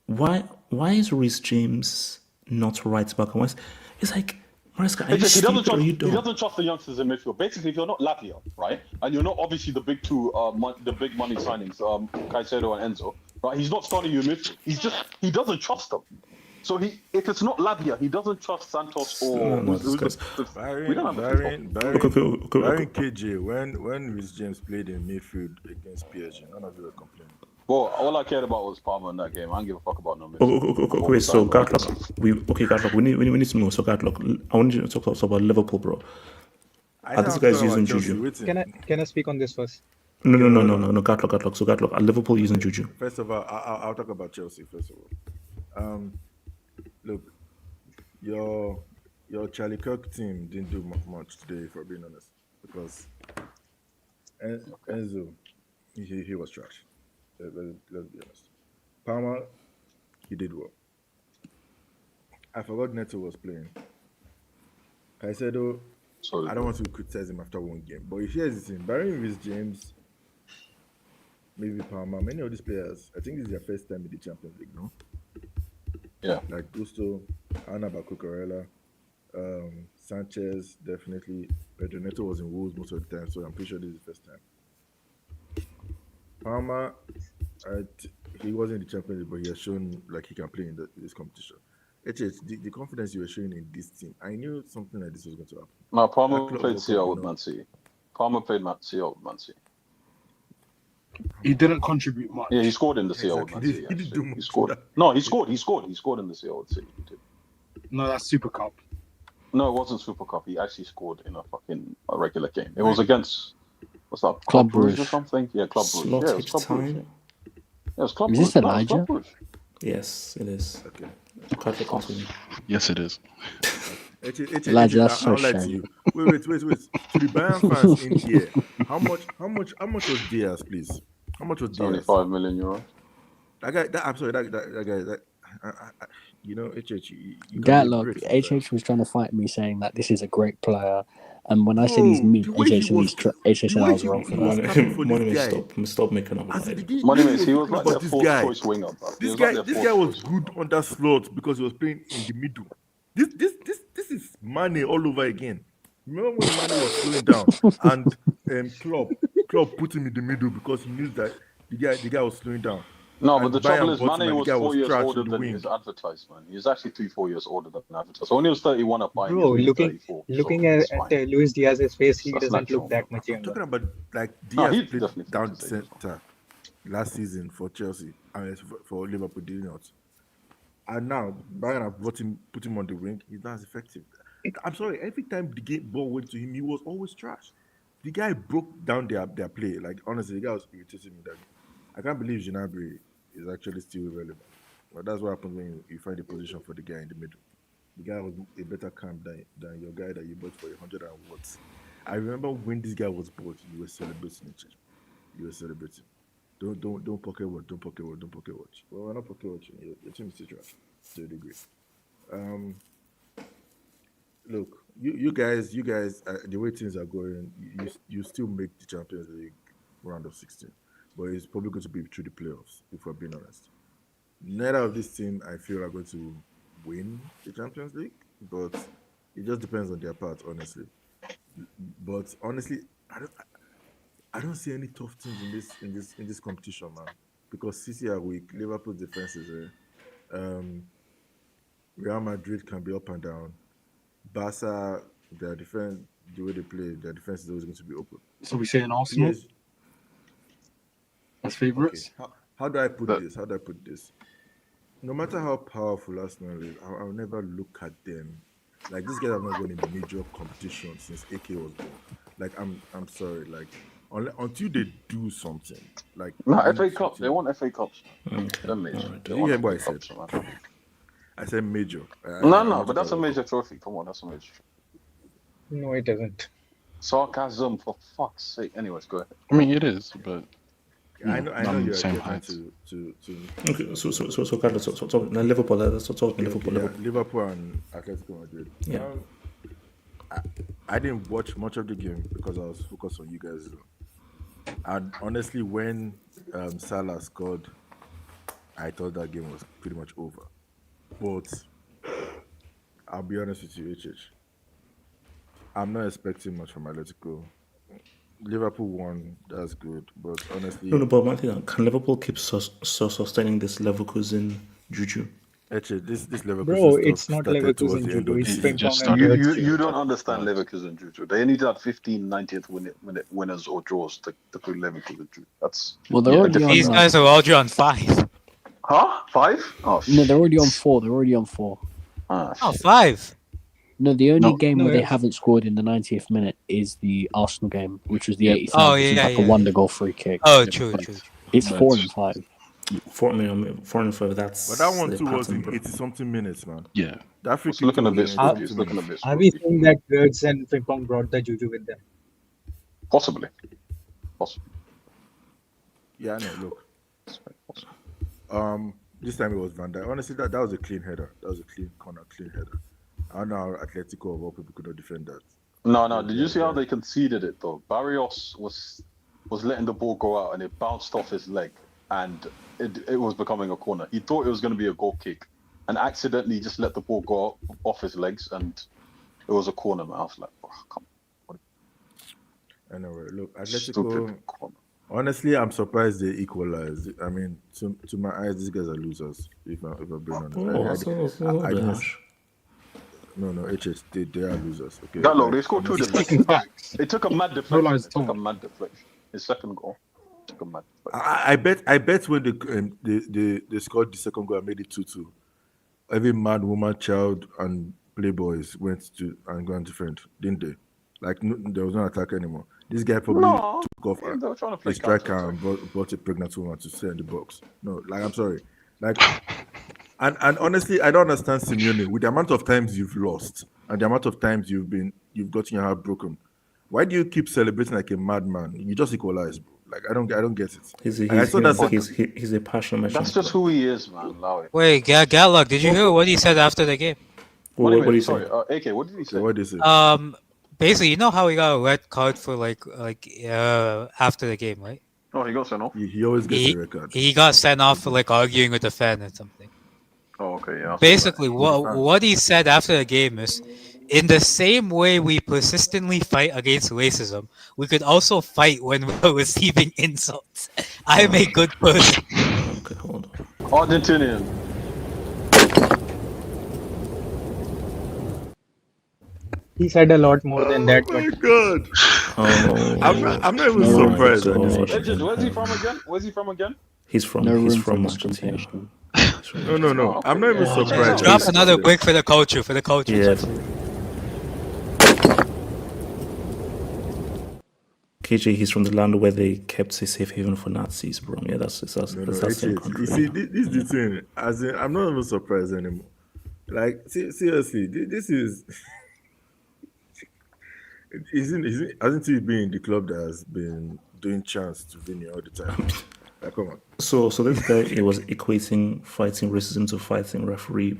but why is Reece James not right back? It's like Maresca, he doesn't trust the youngsters in midfield. Basically, if you're not Lavia, right, and you're not obviously the big two, the big money signings, Caicedo and Enzo, right? He's not starting you in midfield. He doesn't trust them. So if it's not Lavia, he doesn't trust Santos or Byron KJ, when Reece James played in midfield against PSG, none of you were complaining. Well, all I cared about was Palmer in that game. I don't give a fuck about no midfield. Okay, so Gatlock, we need to move. So Gatlock, I want you to talk about Liverpool, bro. Are these guys using Juju? Can I speak on this first? No, Gatlock. So Gatlock, are Liverpool using Juju? First of all, I'll talk about Chelsea. First of all, look, your Charlie Kirk team didn't do much today, for being honest, because Enzo, he was trash. Let's be honest. Palmer, he did well. I forgot Neto was playing. Caicedo, I don't want to criticize him after one game, but here's the thing: Barry Reece James, maybe Palmer, many of these players, I think this is their first time in the Champions League, no? Yeah. Like Gusto, Ana Bacucarella, Sanchez, definitely. Pedro Neto was in Wolves most of the time, so I'm pretty sure this is the first time. Palmer, he wasn't in the Champions League, but he has shown like he can play in this competition. The confidence you were showing in this team, I knew something like this was going to happen. No, Palmer played CL with Man City. Palmer played CL with Man City. He didn't contribute much. Yeah, he scored in the CL with Man City. He scored. No, he scored. He scored in the CL with City. He did. No, that's Super Cup. No, it wasn't Super Cup. He actually scored in a regular game. It was against what's that? Club Brugge Brugge or something? Yeah, Club Brugge. Yeah, it was Club Brugge. Yeah, it was Club Brugge. Is this Elijah? Yes, it is. Okay. Yes, it is. Elijah, that's so shiny. Wait. To the Bayern fans in here, how much was Diaz, please? How much was Diaz? 75 million euros. That guy, you know, HH. Gatlock, HH was trying to fight me saying that this is a great player. And when I said he's mid, HH said I was wrong for that. Stop making up. Money mates, he was like their fourth choice winger. This guy was good on that slot because he was playing in the middle. This is money all over again. Remember when Mane was slowing down and Klopp put him in the middle because he knew that the guy was slowing down. No, but And the trouble Bayern is, bought him Mane and the was guy 4 was years trash older in the than wing. his advertised, man. He's actually 3-4 years older than advertised. So when he was 31 at Bayern, he Bro, was only looking 34. looking So at, it's at fine. Luis Diaz's face, he That's doesn't look natural. that much I'm younger. talking about like No, Diaz he played definitely down thinks he's ages. center last season for Chelsea. I mean, for Liverpool, did not. And now Bayern have put him on the wing. He's not as effective. I'm sorry. Every time the game ball went to him, he was always trash. The guy broke down their play. Like honestly, the guy was irritating me. That I can't believe Gnabry is actually still relevant. But that's what happens when you find a position for the guy in the middle. The guy was a better camp than your guy that you bought for 100 and watts. I remember when this guy was bought, you were celebrating it. You were celebrating. Don't pocket watch. Don't pocket watch. Don't pocket watch. Well, we're not pocket watching. Your team is still trash to a degree. Look, you guys, the way things are going, you still make the Champions League round of 16, but it's probably going to be through the playoffs. If we're being honest, neither of this team I feel are going to win the Champions League, but it just depends on their part, honestly. But honestly, I don't see any tough teams in this competition, man. Because City are weak, Liverpool's defense is Real Madrid can be up and down. Barca, their defense, the way they play, their defense is always going to be open. So we saying Arsenal Yes. as favourites? Okay. How do I put this? No matter how powerful Arsenal is, I'll never look at them. Like these guys have not won a major competition since AK was born. Like I'm sorry, like until they do something, like No, win FA Cup. They something. want FA Cups. Okay. They're major. Alright. They Did you hear want what I FA said? Cups, man. I said major. No, but that's a major trophy. Come on, that's a major trophy. No, it isn't. Sarcasm, for fuck's sake. Anyways, go ahead. I mean, it is, but I know not on the you're same trying heights. to Okay, so Carlos, so now Liverpool. Let's talk okay, Liverpool. yeah, Liverpool. Liverpool and Atletico Madrid. Yeah. I didn't watch much of the game because I was focused on you guys. And honestly, when Salah scored, I thought that game was pretty much over. But I'll be honest with you, HH. I'm not expecting much from Atletico. Liverpool won, that's good. But honestly, No, but one thing, can Liverpool keep sustaining this Leverkusen juju? HH, this Leverkusen Bro, stuff it's not started towards Leverkusen the end of juju. the It's It ping season. just pong and started. bird You shit. don't understand Leverkusen juju. They need to have 15 90th minute winners or draws to put Leverkusen juju. That's Well, they're already on. These guys are already on 5. huh? 5? Oh No, they're already on shit. 4. They're already on 4. Ah, Oh, shit. 5. No, the only game No, where they it's- haven't scored in the 90th minute is the Arsenal game, which was the Yep. 83rd, Oh, which is yeah, like a yeah, wonder yeah. goal free kick. Oh, Yeah, true, but- true. It's but- 4 and 5. 4 and 5. That's But that one the too was pattern, in bro. 80 something minutes, man. Yeah. That free It's kick looking too a was bit in spooky. 80 It's looking a minutes. bit Are we spooky. saying that birds and ping pong brought the juju with them? Possibly. Possibly. Yeah, I know. Look, It's very possible. this time it was Van Dijk. Honestly, that was a clean header. That was a clean corner, clean header. I don't know how Atletico of all people could not defend that. No. Did you see how they conceded it though? Barrios was letting the ball go out and it bounced off his leg and it was becoming a corner. He thought it was going to be a goal kick and accidentally just let the ball go off his legs and it was a corner. Man, I was like, oh, come on. Anyway, look, Atletico. Stupid corner. Honestly, I'm surprised they equalized. I mean, to my eyes, these guys are losers. If I'm being honest, Oh, I that's didn't- harsh. no, HS, they are losers. Okay, That look, like, they scored 2 honestly, deflections. Facts. It took a mad deflection. It took a mad deflection. His second goal took a mad deflection. I bet when they scored the second goal and made it 2-2, every man, woman, child, and playboys went to and go and defend, didn't they? Like there was no attack anymore. This guy probably No, took off they were trying to a play striker counter and brought a pregnant woman to stay in the box. No, like I'm sorry, like, and honestly, I don't understand Simeone with the amount of times you've lost and the amount of times you've gotten your heart broken. Why do you keep celebrating like a madman? You just equalize, bro. Like I don't get it. He's Like, I saw that he's a passion machine. That's just who he is, man. Allow it. Wait, Gatlock, did you hear what he said after the game? What do you say? Sorry, AK, what did he say? What did he say? Basically, you know how he got a red card for after the game, right? Oh, he got sent off? He always gets a red card. He got sent off for arguing with the fan or something. Oh, okay, yeah. Basically, what he said after the game is In the same way we persistently fight against racism, we could also fight when we're receiving insults. I'm a good person. Okay, hold on. Argentinian. He said a lot more than that, Oh but my god! Oh, I'm not even No room for surprised anymore. discrimination. Where's he from again? Where's he from again? He's from No room for Argentina. discrimination. No. I'm not even Yeah. surprised. Drop He's- another brick for the culture. For the culture. Yeah. KJ, he's from the land where they kept a safe haven for Nazis, bro. Yeah, that's No, that's that same you country. see, this is the thing. As in, I'm not even surprised anymore. Like, seriously, this is. Hasn't he been in the club that has been doing chants to Vinny all the time? Like, come on. So this guy, he was equating fighting racism to fighting referee.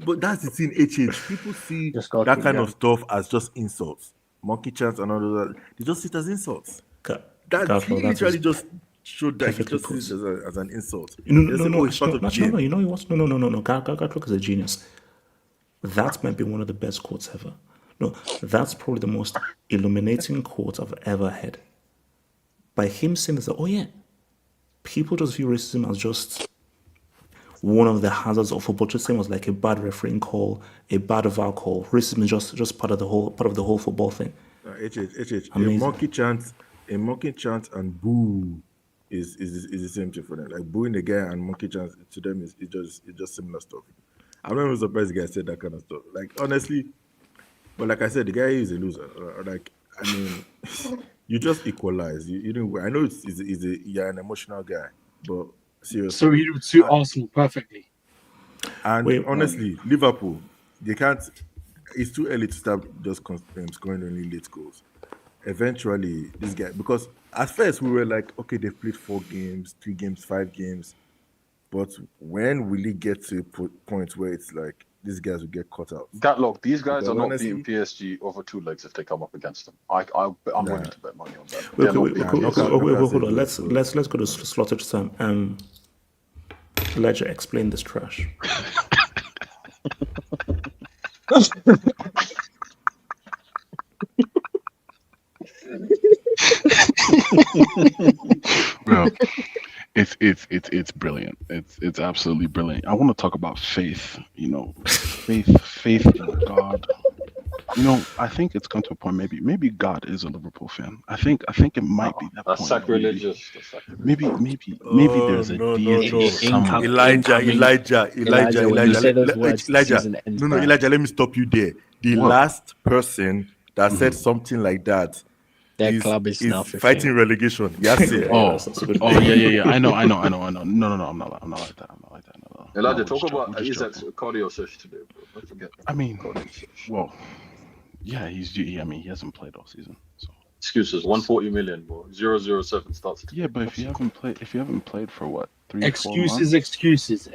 But that's the thing, HH. People see Just gotta that keep kind going. of stuff as just insults. Monkey chants and all of that. They just see it as insults. That he literally just showed that he just sees it as an insult. They say, oh, it's part of the game. No, you know what? No. Gatlock is a genius. That might be one of the best quotes ever. No, that's probably the most illuminating quote I've ever had. By him saying this, oh yeah, people just view racism as just one of the hazards of football. Just same as like a bad refereeing call, a bad VAR call. Racism is just part of the whole football thing. HH. Amazing. A monkey chant and boo is the same thing for them. Like booing the guy and monkey chant to them is just similar stuff. I'm not even surprised the guy said that kind of stuff. Like honestly, but like I said, the guy is a loser. Like I mean, you just equalize. You know, I know you're an emotional guy, but seriously, So he would suit Arsenal perfectly. And honestly, Liverpool, they can't. It's too early to start just scoring only late goals. Eventually, this guy, because at first we were like, okay, they've played 4 games, 3 games, 5 games, but when will it get to a point where it's like these guys will get caught out? Gatlock, these guys Because are not honestly- beating PSG over 2 legs if they come up against them. I'm willing to bet money on that. Wait, They're not wait, beating wait, PSG. hold on. Let's go to slotted time. Ledger, explain this trash. Bro, it's brilliant. It's absolutely brilliant. I want to talk about faith. You know, faith in God. You know, I think it's come to a point. Maybe God is a Liverpool fan. I think it might be that That's point. sacrilegious. Maybe there's a deity somewhere. Elijah. When you say those words, the Elijah. season ends No, bad. Elijah, let me stop you there. The What? last person that said something like that Their club is now 15. fighting relegation. Yes, yeah. Yeah. I know. No, I'm not like that. No. Elijah, No, talk we're about just Isaac's joking. cardio sesh today, bro. Don't forget. I mean, cardio sesh. well, yeah, he hasn't played all season, so. Excuses. 140 million, bro. 007 starts. Yeah, but if you haven't played for what, 3 4 months? Excuses.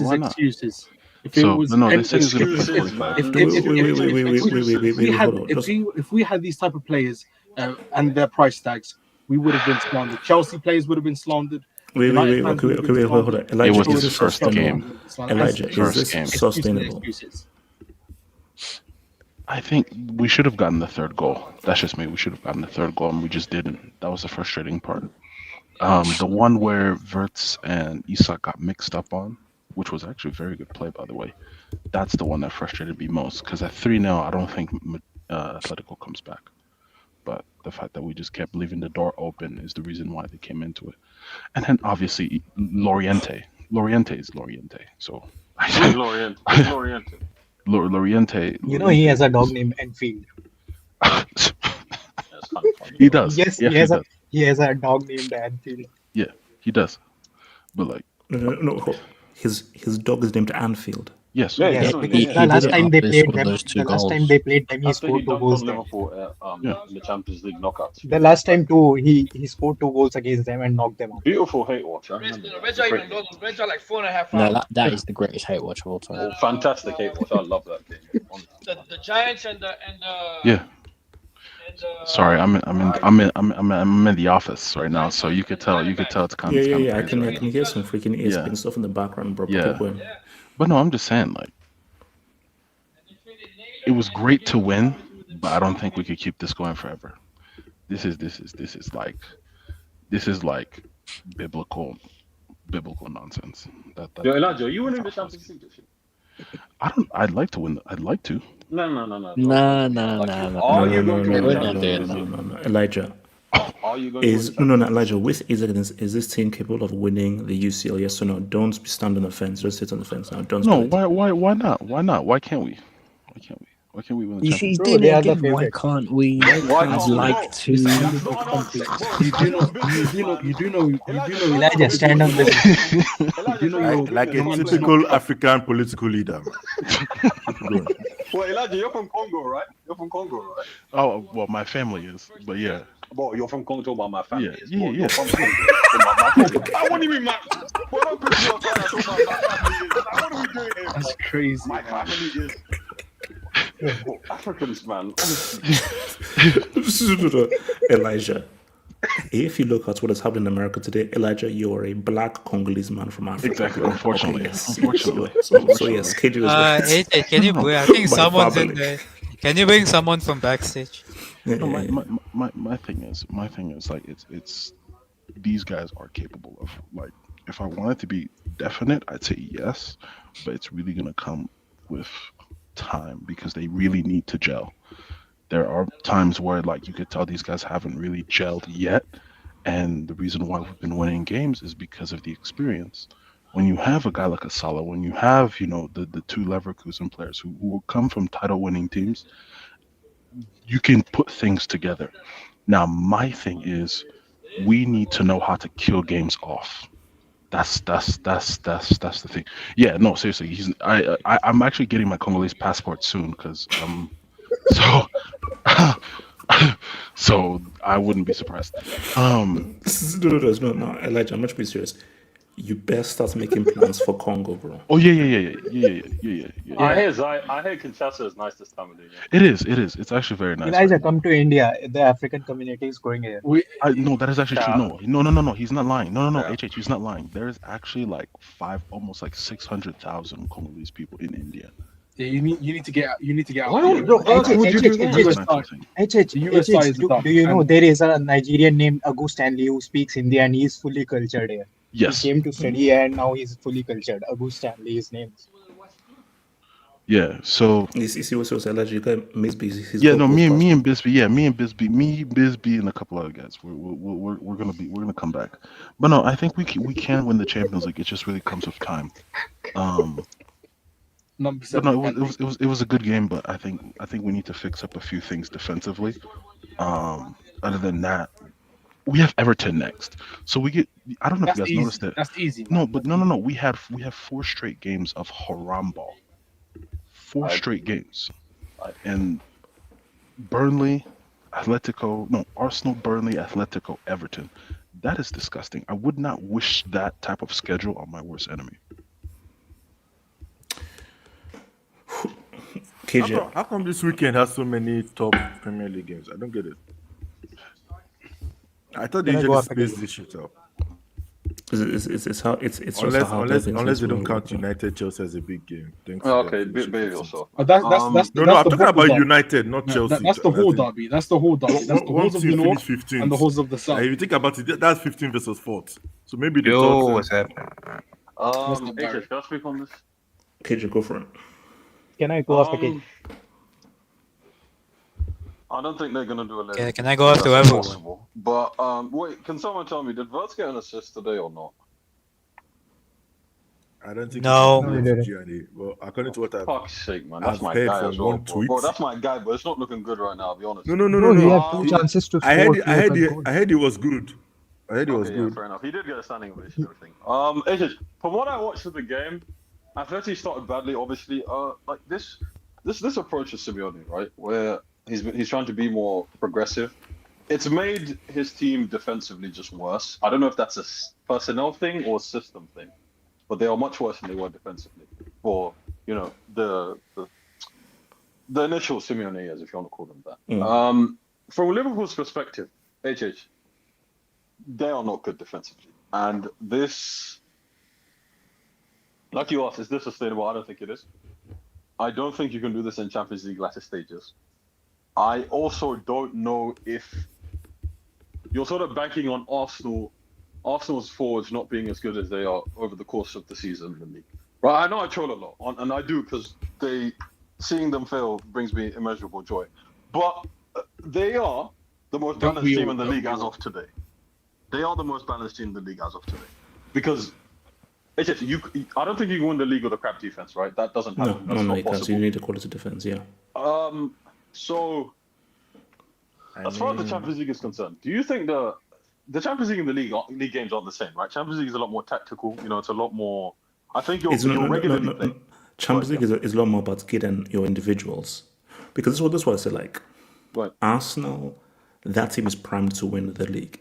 why not? Excuses. If So, it was, no, they and say he's gonna play excuses- 45. if we had these type of players and their price tags, we would have been slandered. Chelsea players would have been slandered. Wait, hold on. Elijah, It was is his this first sustainable? game. Elijah, is First this game. sustainable? I think we should have gotten the 3rd goal. That's just me. We should have gotten the 3rd goal, and we just didn't. That was the frustrating part. The one where Wirtz and Isak got mixed up on, which was actually a very good play, by the way. That's the one that frustrated me most, because at 3-0, I don't think Atletico comes back. But the fact that we just kept leaving the door open is the reason why they came into it. And then obviously Loriente. Loriente is Loriente. So Loriente. Loriente. You know, he has a dog named Enfield. He does. Yes, Yeah, he has a dog named Enfield. Yeah, he does. But like, no. His dog is named Anfield. Yes. Yes, because the last time they played them, he scored 2 goals. Liverpool in the Champions League knockouts. The last time too, he scored 2 goals against them and knocked them out. Beautiful hate watch. I remember. Reds are even longer. Reds are like 4.5 No, hours. that is the greatest hate watch of all time. Oh, fantastic hate watch. I love that game. The Giants and the Yeah. Sorry, I'm in the office right now, so you could tell it's kind of Yeah. I can hear some freaking ESPN stuff in the background, bro. Yeah. Keep going. But no, I'm just saying, like, it was great to win, but I don't think we could keep this going forever. This is like biblical biblical nonsense. Yo, Elijah, are you That's winning how the it feels. Champions League this year? I don't. I'd like to win. I'd like to. No. Nah, Don't nah, like nah, it. nah. Are No, you no, going to no, win the We're no, not no, Champions doing League no, this that. year? no, no. Elijah, Are you going to win the is no, Champions no, League this Elijah. year? With Isaac, is this team capable of winning the UCL? Yes or no? Don't stand on the fence. Just sit on the fence now. Don't No. spill it. Why not? Why not? Why can't we? Why can't we? Why can't we win the You see, Champions Bro, then they are the again, why favorites. can't we? Why I'd can't we? like Bro, to. Stand that's on not an answer. complete. Bro, You do stand know, on business, man. you do Elijah, know, stand on Elijah, business. stand on Bro. business. Elijah, stand Your on Like business. a man Stop is playing. not typical tough. African political leader, man. Keep going. Well, Elijah, you're from Congo, right? You're from Congo, right? Oh well, my family is, but yeah, Bro, you're from Congo, but my family yeah, is. yeah, Bro, yeah. you're from Congo. So my family. I wouldn't even my. Bro, don't piss me off when I talk about my family is. Like, what are we doing here, That's bro? crazy, My man. family is. Bro, Africans, man. Honestly. Elijah, if you look at what is happening in America today, Elijah, you are a black Congolese man from Africa. Exactly. Bro. Unfortunately, Okay, yes. unfortunately, So yes, KJ is right. AJ, can No, you no, no. bring? I think By someone's in family. there. Can you bring someone from backstage? No, my thing is like it's these guys are capable of, like, if I wanted to be definite, I'd say yes, but it's really gonna come with time because they really need to gel. There are times where, like, you could tell these guys haven't really gelled yet, and the reason why we've been winning games is because of the experience. When you have a guy like a Salah, when you have, the two Leverkusen players who come from title winning teams, you can put things together. Now, my thing is, we need to know how to kill games off. That's the thing. Yeah, no, seriously. I'm actually getting my Congolese passport soon because so so I wouldn't be surprised. No, Elijah, I'm much more serious. You best start making plans for Congo, bro. Oh yeah. I hear Kinshasa is nice this time of the year. It is. It's actually very nice right Elijah, now. come to India. The African community is going here. No, that is actually true. Yeah. No. He's not lying. No. Yeah. HH, he's not lying. There is actually like almost like 600,000 Congolese people in India. Yeah, you need to get out. You need to get out. Why would you do that? Do you know there is a Nigerian named Agu Stanley who speaks Hindi and he's fully cultured here. Yes. He came to study and now he's fully cultured. Agu Stanley, his name. Yeah. So You see what's Elijah? You got Bisby. yeah, no, me and Bisby, Bisby, and a couple other guys. We're gonna come back. But no, I think we can win the Champions League. It just really comes with time. But no, it was a good game, but I think we need to fix up a few things defensively. Other than that, we have Everton next, so we get. I don't know if you guys noticed it. That's easy. No, but no. We have 4 straight games of haram ball. 4 straight games, and Burnley, Arsenal, Burnley, Atletico, Everton. That is disgusting. I would not wish that type of schedule on my worst enemy. KJ. How come this weekend has so many top Premier League games? I don't get it. I thought they Can I go usually after space this? this shit out. It's how it's just Unless how unless they don't count United Chelsea as a big game. Thanks to Okay, them. behave yourself. That's No, that's I'm the talking whole about derby. United, not Chelsea. That's the whole As in, derby. That's the whole derby. That's the one holes of the team north finished 15th. and the holes of the south. If you think about it, that's 15 versus 4th. So maybe the Yo, third. what's happening? AJ, can I speak on this? KJ, go for it. Can I go after KJ? I don't think they're gonna do a legend. Can I go after That's everyone? impossible. But wait, can someone tell me, did Verts get an assist today or not? I don't think No. he did Gianni. Well, according to what I've Fuck's sake, man. That's I've my heard guy from as well, one bro. tweet. Bro, that's my guy, but it's not looking good right now, I'll be honest. No. Bro, he had 2 chances to I score. heard he was good. I heard he was Okay, good. yeah, fair enough. He did get a standing ovation and everything. AJ, from what I watched of the game, Atleti started badly, obviously. Like this approach of Simeone, right, where he's trying to be more progressive. It's made his team defensively just worse. I don't know if that's a personnel thing or a system thing, but they are much worse than they were defensively for the initial Simeone years, if you want to call them that. From Liverpool's perspective, HH, they are not good defensively, and this, like you asked, is this sustainable? I don't think it is. I don't think you can do this in Champions League latter stages. I also don't know if you're sort of banking on Arsenal's forwards not being as good as they are over the course of the season in the league. Right? I know I troll a lot, and I do because seeing them fail brings me immeasurable joy. But they are the most balanced team in the league as of today. They are the most balanced team in the league as of today. Because I don't think you can win the league with a crap defense, right? That doesn't happen. No, you can't. You need a quality defense, yeah. So as far as the Champions League is concerned, do you think the Champions League and the league games aren't the same, right? Champions League is a lot more tactical. It's a lot more. I think you're regularly playing. Champions League is a lot more about getting your individuals, because this is what I said. Like Arsenal, that team is primed to win the league.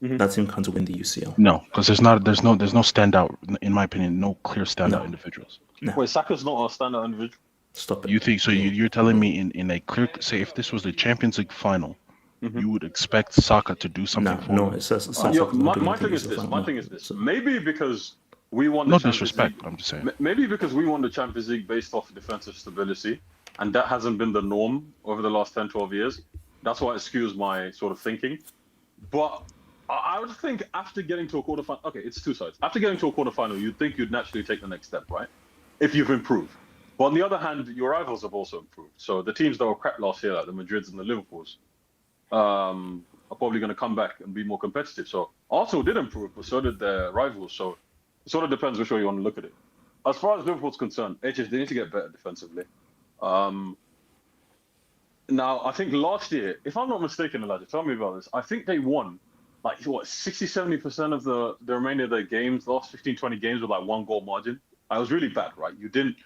Mm-hmm. That team can't win the UCL. No, because there's no standout, in my opinion, no clear standout individuals. No. Wait, Saka's not a standout individual. Stop it. You think so? You're telling me in a clear, say, if this was the Champions League final, you would expect Saka to do something? My thing is this. Maybe because we won. No disrespect. I'm just saying. Maybe because we won the Champions League based off defensive stability, and that hasn't been the norm over the last 10, 12 years. That's why it skews my sort of thinking. But I would think after getting to a quarterfinal, okay, it's two sides. After getting to a quarterfinal, you'd think you'd naturally take the next step, right? If you've improved. But on the other hand, your rivals have also improved. So the teams that were crap last year, like the Madrids and the Liverpools, are probably going to come back and be more competitive. So Arsenal did improve, but so did their rivals. So it sort of depends which way you want to look at it. As far as Liverpool's concerned, they need to get better defensively. Now, I think last year, if I'm not mistaken, Elijah, tell me about this. I think they won 60-70% of the remainder of their games, last 15-20 games with 1 goal margin. It was really bad, right? You didn't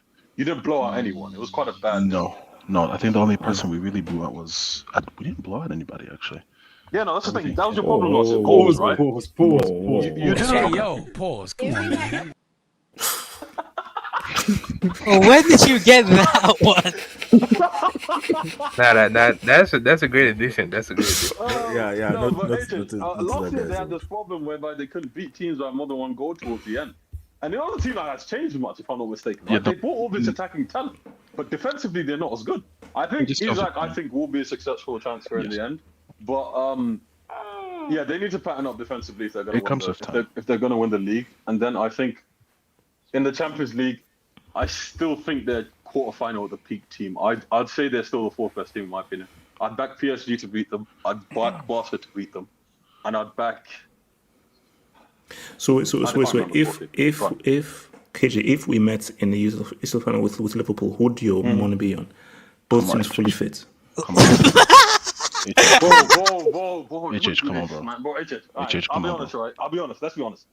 blow out anyone. It was quite a bad. No. I think the only person we really blew out was we didn't blow out anybody actually. Yeah, no, that's the thing. That was your problem last year. Goals, right? Pause. You didn't. Pause. Come on, man. Where did you get that one? That's a great addition. That's a great addition. Last year they had this problem whereby they couldn't beat teams by more than 1 goal towards the end. And the other team that has changed much, if I'm not mistaken. Right? They bought all this attacking talent, but defensively they're not as good. I think Isak, will be a successful transfer in the end, but they need to pattern up defensively if they're going to win the league. And then I think in the Champions League, I still think they're quarterfinal with the peak team. I'd say they're still the 4th best team in my opinion. I'd back PSG to beat them. I'd back Barca to beat them, and I'd back. So if KJ, if we met in the UCL final with Liverpool, who do you want to be on? Both teams fully fit. Come on. Whoa. HH, come on, bro. Man. Bro, HH, come on, honest, right? I'll be honest. Let's be honest.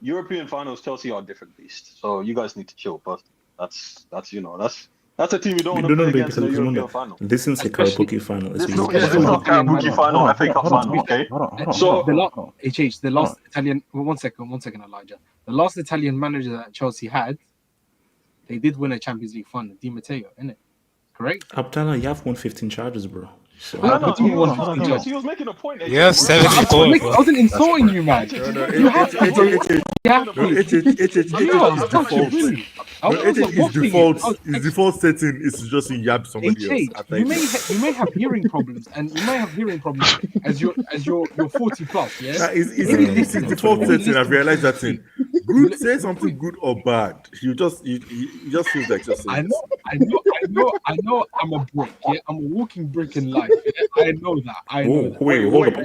European finals, Chelsea are a different beast. So you guys need to chill. But that's a team you don't want to play against in the European final. This is a Karabuki final. This is not Karabuki final. FA Cup final. Okay. So the last Italian. One second, Elijah. The last Italian manager that Chelsea had, they did win a Champions League final. Di Matteo, isn't it? Correct. Abdallah, you have won 15 charges, bro. So. He was making a point. You have 74. I wasn't insulting you, man. His default setting is to just yab somebody else. You may have hearing problems, and you may have hearing problems as you're 40 plus. Yeah, it's his default setting. I've realized that thing. Good, say something good or bad. He just feels like just. I know. I'm a brick. Yeah, I'm a walking brick in life. Yeah? I know that. Wait, hold up.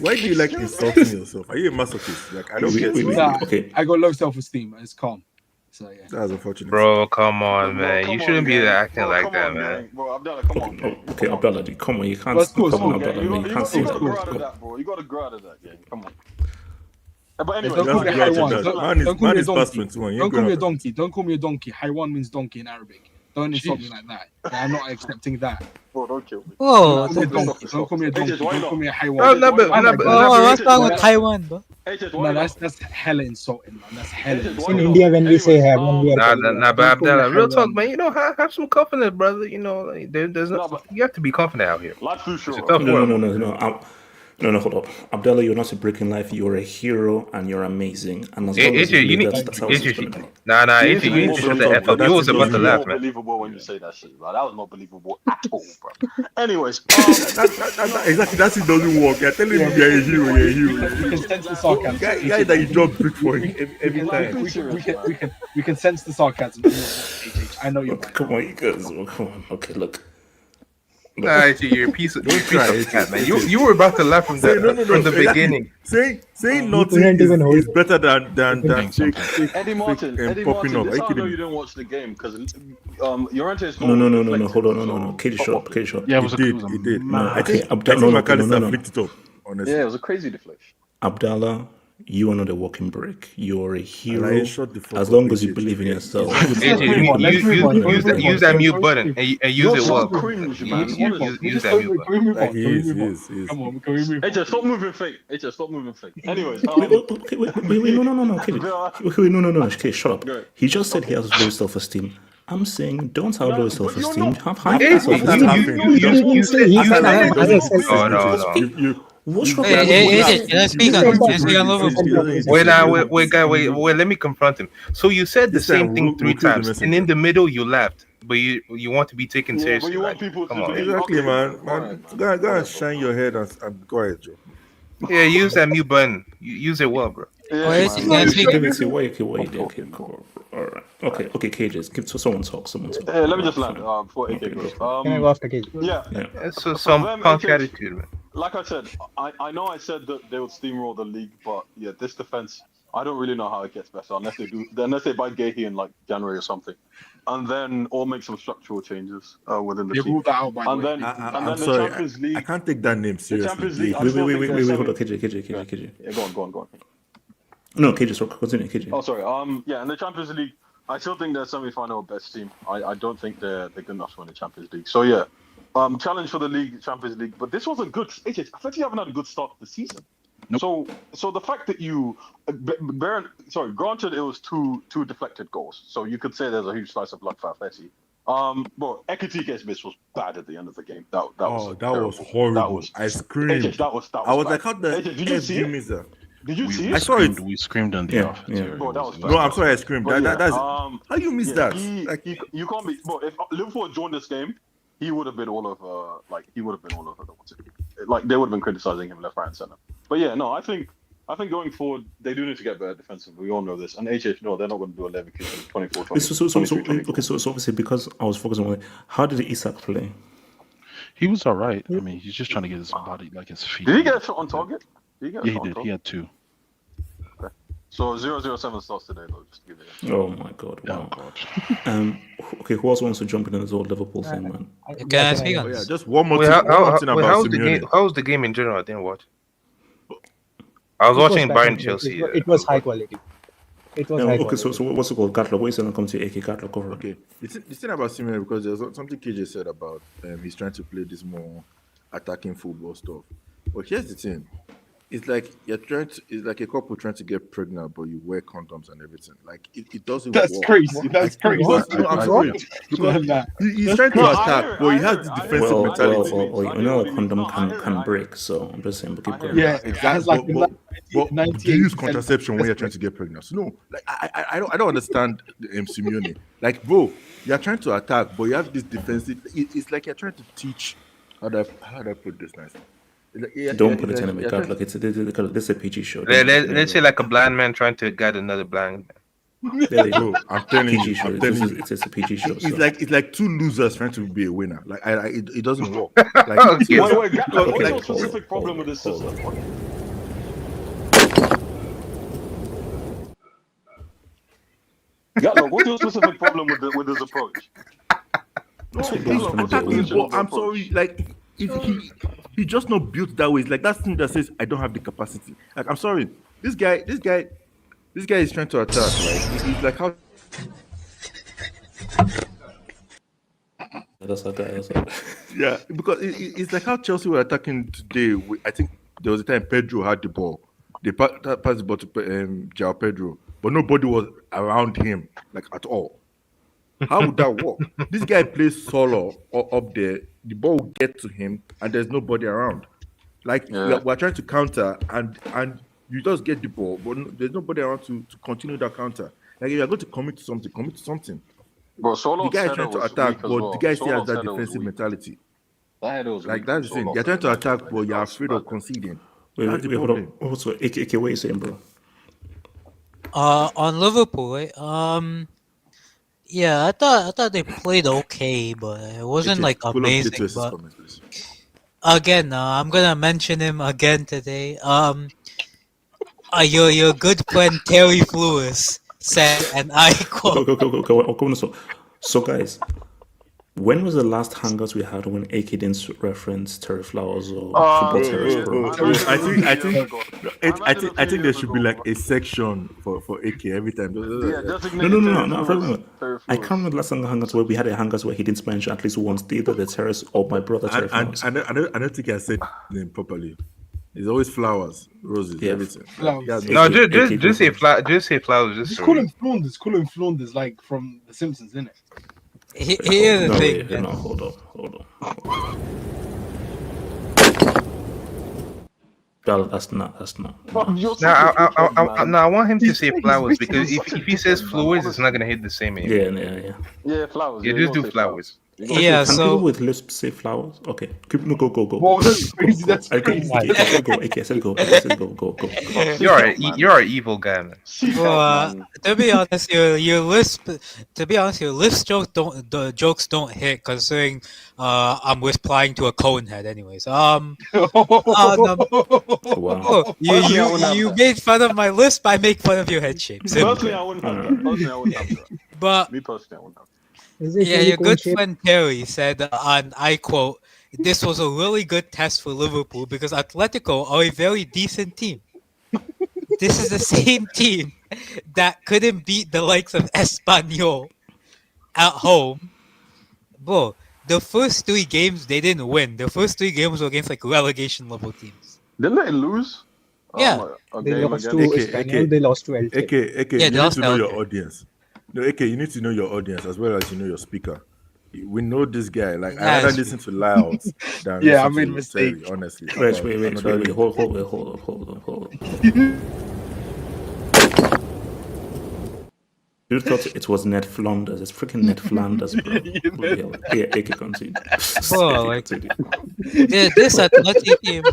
Why do you like insulting yourself? Are you a masochist? Like I don't get it. Okay. I got low self-esteem. It's calm. So yeah. That's unfortunate. Bro, come on, man. You shouldn't be acting like that, man. Bro, Abdallah, come on. Okay, Abdallah, come on. You can't. Come on, Abdallah. You can't say that. You got to grow out of that, gang. Come on. But anyway, don't call me a donkey. Don't call me a donkey. Haywan means donkey in Arabic. Don't insult me like that. I'm not accepting that. Bro, don't kill me. Oh, don't call me a donkey. Don't call me a Haywan. What's wrong with Taiwan, bro? No, that's hella insulting, man. That's hella insulting. In India, when we say Haywan, we are. Nah, but Abdallah, real talk, man. Have some confidence, brother. There's no. You have to be confident out here. Life too short. No. No, hold up. Abdallah, you're not a break in life. You're a hero and you're amazing. And as long as AJ, you you believe need that's how it's going to be. nah, You AJ, need to you be need more to shut the believable. F up. You was You about need to to be laugh, more man. believable when you say that shit. Like, that was not believable at all, bro. Anyways, Exactly, that shit doesn't work. You're telling me you're a hero, you're a hero. We can sense the Oh, sarcasm. guy that you drop brick for every time. We can sense the sarcasm in your voice, HH. I know you're right. Come on, you guys. Come on. Okay, look. Nah, AJ, you're a piece of Don't try it. cat, man. You were about to laugh from Say, the no, from the beginning. Saying You nothing couldn't even hold is better than fake Eddie Martin, popping up. this Are you how I know kidding you me? didn't watch the game because Llorente's goal No. was Hold deflected. on. No. Cage shot. Yeah, He did. No, I think Abdallah, McAllister flicked it up, honestly. Yeah, it was a crazy deflection. Abdallah, you are not a walking brick. You're a hero. Alain, shut the fuck As up, long as you AJ. believe in yourself. AJ, use that mute button and use You're it so well. cringe, man. Use that mute button. Like he is. Come on, can we move AJ, stop moving fake. AJ, stop moving fake. Anyways, Wait, no. Okay, shut up. Go ahead. He just said he has low self-esteem. I'm saying don't have low self-esteem. Have high Hey, self-esteem. you said self-esteem. What's wrong Hey, can I speak on Liverpool? Wait, let me confront him. So you said the This time same thing we'll 3 kill the times, messenger. and in the middle you laughed, but you want to be taken Yeah, seriously. but you want like, people come to on. believe. Exactly, Okay, man. alright, Go and shine your head and go ahead, Joe. Yeah, use that mute button. Use it well, bro. Yeah, Can I speak? Okay, cool. All right. Okay, Cages. Someone talk. Let me just land before AK goes. Can I go after Cage? Yeah. So some them, punk HH, attitude, man. Like I said, I know I said that they would steamroll the league, but yeah, this defense, I don't really know how it gets better unless they buy Gahey in like January or something, and then or make some structural changes within the They team. ruled that out, by the And way. then I'm the sorry. Champions League. I can't take that name The seriously. Champions League. I Wait, still think they're hold on, semi- KJ. Yeah, go on. No, KJ, so continue, KJ. Oh, sorry. Yeah, in the Champions League, I still think they're semi-final best team. I don't think they're good enough to win the Champions League. So yeah, challenge for the league, Champions League. But this was a good. I thought you haven't had a good start to the season. Nope. So the fact that you, granted it was two deflected goals, so you could say there's a huge slice of luck for Atleti. But Ekitike's miss was bad at the end of the game. That was horrible. That was, I screamed. That was I was bad. like, how the Did you see it? Did you see it? I saw it. We screamed on the offense. Yeah. Bro, that was No, I'm sorry, I screamed. But That's how you miss that. You can't be. But if Liverpool had joined this game, he would have been all over. He would have been all over the what's it? Like they would have been criticizing him left, right, and center. But yeah, no, I think going forward they do need to get better defensively. We all know this. And no, they're not going to do a Leverkusen 24-20. So obviously because I was focusing on how did Isak play? He was all right. I mean, he's just trying to get his body, like his feet. Did he get a shot on target? Yeah, he did. He had 2. Okay. So 007 starts today, though. Just to give it. Oh my God! Wow. Oh God. Okay, who else wants to jump in as well? Liverpool thing, man. Can I speak on Yeah, this? just one more thing about how's the Simeone. game? How's the game in general? I didn't watch. I was watching Bayern Chelsea. It was high quality. It was high Okay, quality. so what's it called? Gatlo. What is going to come to AK Gatlo cover? Okay, the thing about Simeone, because there's something KJ said about he's trying to play this more attacking football stuff. But here's the thing: it's like it's like a couple trying to get pregnant, but you wear condoms and everything. Like it doesn't. That's work. crazy. That's crazy. I'm sorry. Because he's trying to attack, but he has this defensive mentality. Well, you know, a condom can break. So I'm just saying, but keep going. Yeah, exactly. But do you use contraception when you're trying to get pregnant? So no, like I don't understand Simeone. Like, bro, you're trying to attack, but you have this defensive. It's like you're trying to teach. How do I put this nicely? Don't put it in a makeup. Like this is a PG show. Let's say like a blind man trying to guide another blind man. There you go. I'm telling you, it's a PG show. It's like two losers trying to be a winner. Like it doesn't work. Like, What's your specific problem with this system? What's your specific problem with this approach? I'm sorry, like he just not built that way. It's like that thing that says I don't have the capacity. Like I'm sorry, this guy is trying to attack. Right? He's like how. Yeah, because it's like how Chelsea were attacking today. I think there was a time Pedro had the ball. They passed the ball to João Pedro, but nobody was around him like at all. How would that work? This guy plays solo up there. The ball will get to him, and there's nobody around. Like Yeah. we're trying to counter, and you just get the ball, but there's nobody around to continue that counter. Like if you're going to commit to something, commit to something. Bro, The Solo's guy is header trying to was attack, weak as but the well. guy still has Solo's that header was defensive weak. mentality. That header was Like weak that's from the thing. Solo. You're trying to attack, but you're That was afraid bad. of conceding. Wait, That's the hold problem. on. Also, AK, what are you saying, bro? On Liverpool, right? Yeah, I thought they played okay, but it wasn't AK, like pull up amazing. K2S's But comments, please. again, I'm gonna mention him again today. Your good friend Terry Flewis said, and I quote, So, guys, when was the last Hangouts we had when AK didn't reference Terry Flowers or Football Terrace, bro? I think there should be like a section for AK every time. Yeah, No, designated Terry Flewis. I can't remember the last Hangouts where we had a Hangouts where he didn't mention at least once either the Terrace or my brother Terry Flowers. I don't think I said his name properly. It's always flowers, roses, everything. Flowers. Like, No, just say flowers. Just Call him Flanders. Call him Flanders, like from The Simpsons, innit? Here's the thing. No, hold on. Well, that's not. I want him to say flowers because if he says flowers, it's not gonna hit the same. Yeah. Yeah, flowers. You just do flowers. Yeah, Can so people with lisp say flowers? Okay, no, go. Whoa, that's crazy. That's crazy. I said go. You're an evil guy, man. well, to be honest, your lisp jokes don't hit considering I'm replying to a cone head anyways. Wow. You made fun of my lisp, I make fun of your head shape. Personally, I wouldn't have that. But Me personally, I wouldn't have that. yeah, your good friend Terry said, and I quote, "This was a really good test for Liverpool because Atletico are a very decent team. This is the same team that couldn't beat the likes of Espanyol at home. Bro, the first 3 games they didn't win. The first 3 games were against like relegation level teams. Didn't they lose? Yeah. They lost to Espanyol, they lost to Elche. AK, Yeah, you they need lost to know to your Elche. audience. No, AK, you need to know your audience as well as you know your speaker. We know this guy. Like I Nice. rather listen to Lyles than Yeah, I listen made to a mistake. Terry, honestly. Wait. Another league. Hold on. You thought it was Ned Flanders. It's freaking Ned Flanders, bro. Yeah, AK continue. Bro, like this athletic team.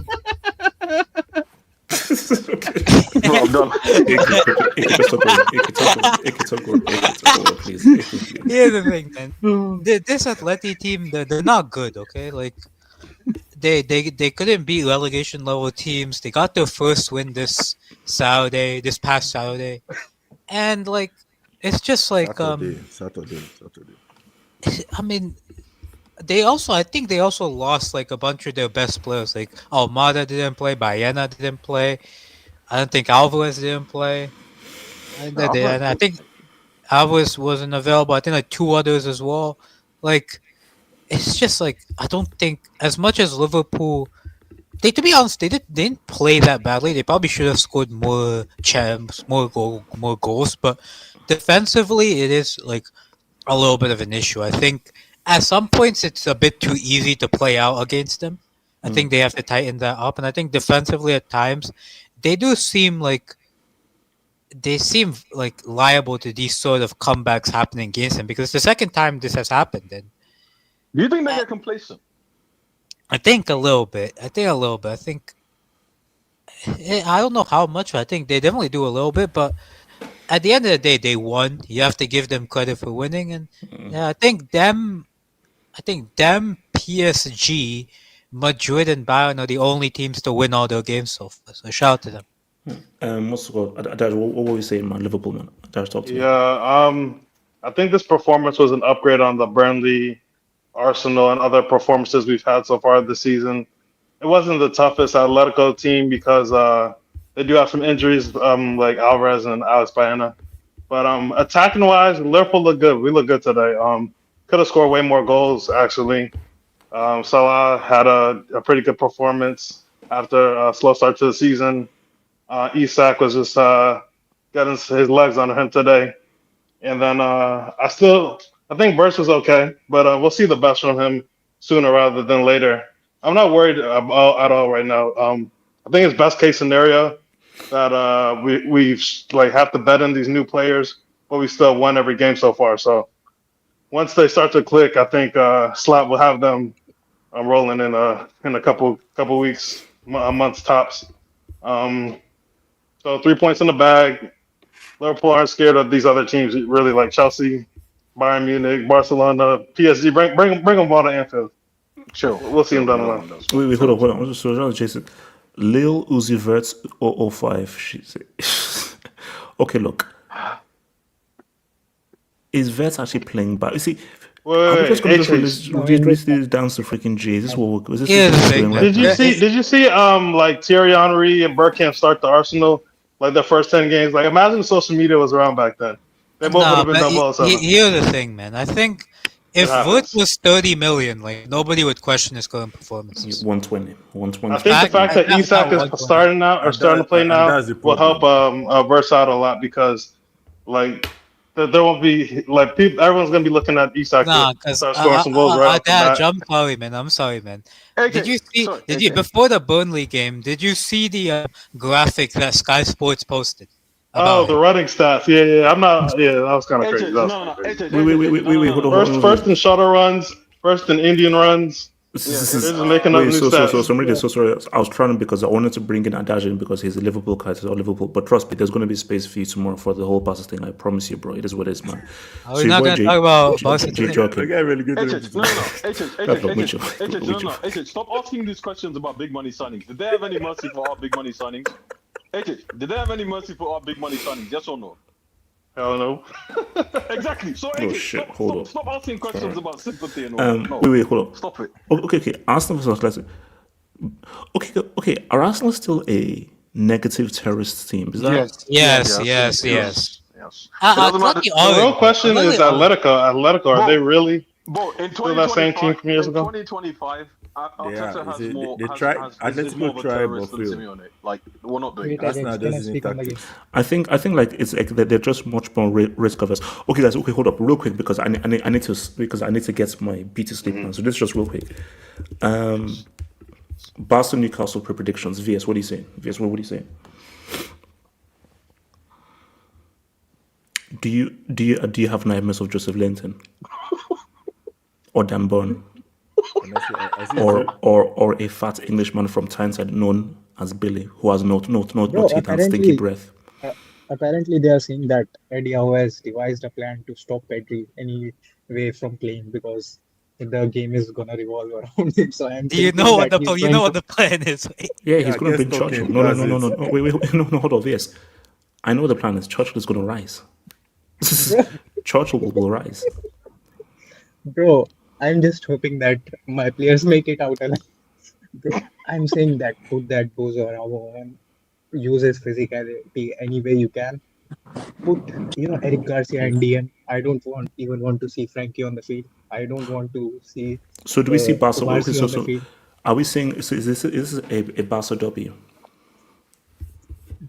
Bro, I'm done. Please. Here's the thing, man. This athletic team, they're not good. Okay, like they couldn't beat relegation level teams. They got their first win this past Saturday, and like it's just like Saturday. I mean, I think they also lost like a bunch of their best players. Like Almada didn't play, Bayern didn't play. I don't think Alvarez didn't play. And I think Alvarez wasn't available. I think like 2 others as well. Like it's just like I don't think as much as Liverpool. To be honest, they didn't play that badly. They probably should have scored more goals. But defensively, it is like a little bit of an issue. I think at some points it's a bit too easy to play out against them. I think they have to tighten that up, and I think defensively at times they seem like liable to these sort of comebacks happening against them because the second time this has happened, and Do you think they get complacent? I think a little bit. I think I don't know how much. But I think they definitely do a little bit, but at the end of the day, they won. You have to give them credit for winning, and yeah, I think them, PSG, Madrid, and Bayern are the only teams to win all their games so far. So shout out to them. What were you saying, man? Liverpool, man. Talk to me. Yeah, I think this performance was an upgrade on the Burnley, Arsenal, and other performances we've had so far this season. It wasn't the toughest Atletico team because they do have some injuries, like Alvarez and Alex Baena. But attacking wise, Liverpool look good. We look good today. Could have scored way more goals actually. Salah had a pretty good performance after a slow start to the season. Isak was just getting his legs under him today. And then I think Burst was okay, but we'll see the best from him sooner rather than later. I'm not worried about at all right now. I think it's best case scenario that we've like have to bet in these new players, but we still won every game so far. So once they start to click, I think Slot will have them rolling in a couple weeks, a month tops. So 3 points in the bag. Liverpool aren't scared of these other teams, really, like Chelsea, Bayern Munich, Barcelona, PSG. Bring them all to Anfield. Chill. We'll see them down the line. Wait, hold on. So, Jason, Lil Uzi Vert's 005. Okay, look. Is Vert actually playing back? You see, are we just going to reduce this down to freaking J? Is this what is this doing right Did you see like Thierry Henry and Bergkamp start the Arsenal like their first 10 games? Like imagine social media was around back then. They both would have been but double 07. here's the thing, man. I think if Wood was 30 million, like nobody would question his current performances. 120. I think the fact that Isak is starting to play now will help Verts out a lot because like there won't be like people. Everyone's gonna be looking at Isak to start scoring some goals right off the bat. I'm sorry, man. Did you see? Before the Burnley game? Did you see the graphic that Sky Sports posted? Oh, the running stats. Yeah. I'm not. Yeah, that was kind of crazy. Wait, hold on. First in shuttle runs, first in Indian runs. They're just making up new stats. So I'm really so sorry. I was trying because I wanted to bring in Adajin because he's a Liverpool guy, so Liverpool. But trust me, there's going to be space for you tomorrow for the whole passes thing. I promise you, bro. It is what it is, man. We're not going to talk about passes. Really good. Stop asking these questions about big money signings. Did they have any mercy for our big money signings? Did they have any mercy for our big money signings? Yes or no? Hell no. Exactly. So stop asking questions about sympathy and all. No. Wait, hold on. Stop it. Okay. Arsenal versus Athletic. Okay. Are Arsenal still a negative terrorist team? Is that? Yes. The real question is Atletico. Are they really still that same team from years ago? 2025, Arteta has more. Atletico try, but Simeone. Like we're not doing that. I think like it's like they're just much more risk averse. Okay, guys. Okay, hold up, real quick because I need to get my BT sleep now. So this is just real quick. Barcelona Newcastle predictions. VS, what are you saying? VS, what are you saying? Do you have nightmares of Joseph Linton or Dan Burn? or a fat Englishman from Tyneside known as Billy, who has no teeth and stinky breath. Apparently, they are saying that Eddie Howe has devised a plan to stop Pedri anyway from playing because the game is gonna revolve around him. So I'm. Do you know what the plan is? Yeah, he's gonna bring Churchill. No. Wait, no, hold on. Yes, I know the plan is Churchill is gonna rise. Churchill will rise. Bro, I'm just hoping that my players make it out alive. Bro, I'm saying that put that Bozo around, use his physicality any way you can. Put Eric Garcia and DM. I don't even want to see Frankie on the field. I don't want to see. So do we see Barca? On the field. Are we saying is this a Barca W?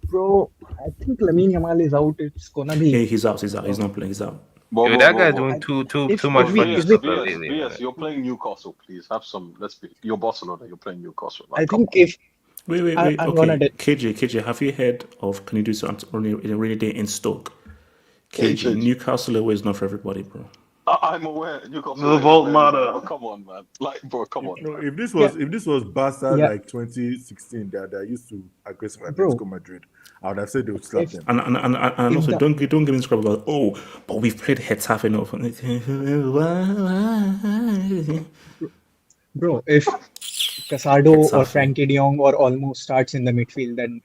Bro, I think Lamine Yamal is out. It's gonna be. Hey, he's out. He's not playing. He's out. That guy's doing too much funny stuff lately. Yes, you're playing Newcastle. Please have some. You're Barcelona. You're playing Newcastle. I think if. Wait. Okay. KJ, have you heard of can you do something on a rainy day in Stoke? KJ, Newcastle away is not for everybody, bro. I'm aware. Newcastle. The Vault Mata. Oh, come on, man. Come on. No, if this was Barca like 2016, that used to aggressive Atletico Madrid, I would have said they would slap them. And also don't get me scrub about but we've played Getafe enough. Bro, if Casado or Frankie de Jong or Olmo starts in the midfield, then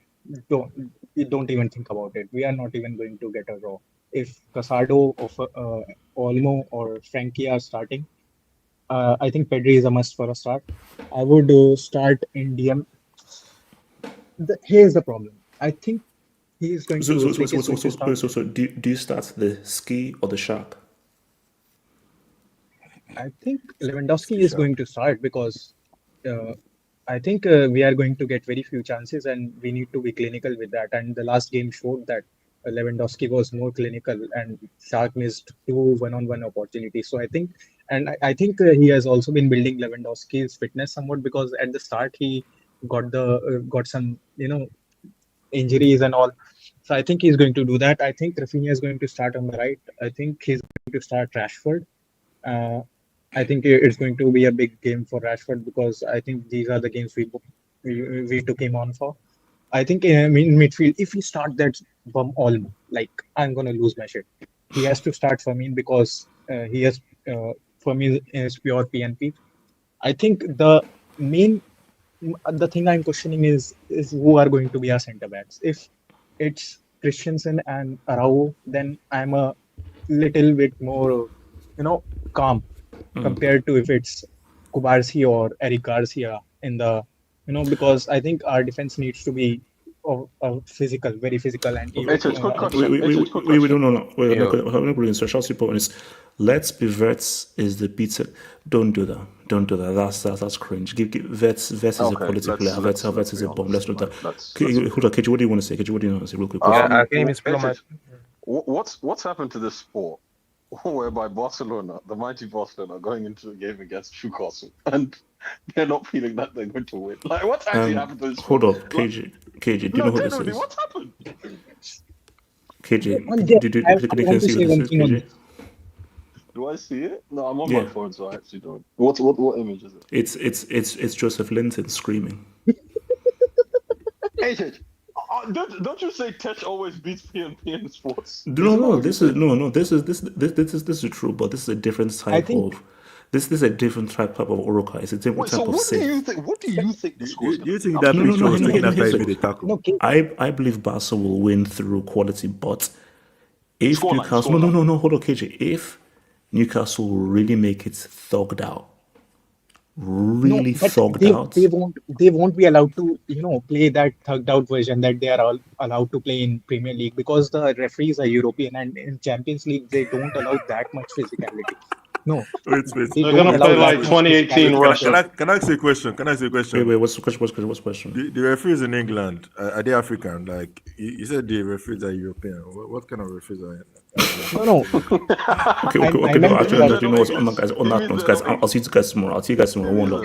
don't even think about it. We are not even going to get a draw. If Casado, Olmo or Frankie are starting, I think Pedri is a must for a start. I would start in DM. Here's the problem. I think he is going to. So do you start the ski or the shark? I think Lewandowski is going to start because I think we are going to get very few chances and we need to be clinical with that. And the last game showed that Lewandowski was more clinical, and Shark missed 2 one-on-one opportunities. So I think, and I think he has also been building Lewandowski's fitness somewhat, because at the start he got some injuries and all. So I think he's going to do that. I think Rafinha is going to start on the right. I think he's going to start Rashford. Uh, I think it's going to be a big game for Rashford, because I think these are the games we took him on for. I think in midfield, if he start that bum Olmo, like, I'm gonna lose my shit. He has to start Firmino, because he has Firmino is pure PNP. I think the thing I'm questioning is who are going to be our centre backs. If it's Christensen and Araujo, then I'm a little bit more, calm compared to if it's Kubarsi or Eric Garcia in the, because I think our defense needs to be physical, very physical, and Quick question. We don't know. Wait, Yo. I'm not going to Chelsea point is let's be Vets is the pizza. Don't do that. Don't do that. That's cringe. Give Vets is a quality player. Vets is a bomb. Let's do that. Hold on, KG, what do you want to say? KG, what do you want to say? Real quick. What's happened to this sport whereby Barcelona, the mighty Barcelona, are going into the game against Newcastle and they're not feeling that they're going to win? Like, what's actually happened to this sport? Hold up, KG, do you know what this is? What's happened? KG, did you can see what this is, KG? Do I see it? No, I'm on my phone, so I actually don't. What image is it? It's Joseph Linton screaming. Hey, don't you say Tech always beats PNP in sports? No. This is true, but this is a different type of. This is a different type of Oroka. It's a different type of save. What do you think the score is? Do you think that picture was taken after he made a tackle? I believe Barca will win through quality, but if Newcastle, no, hold on, KJ. If Newcastle will really make it thugged out, they won't be allowed to play that thugged out version that they are all allowed to play in Premier League, because the referees are European, and in Champions League they don't allow that much physicality. No, wait. They're gonna play like 2018 Russia. Can I ask you a question? Wait, what's the question? The referees in England, are they African? Like you said, the referees are European. What kind of referees are? No. Okay. No, actually, you know what's on that, guys. On that note, guys, I'll see you guys tomorrow. One love.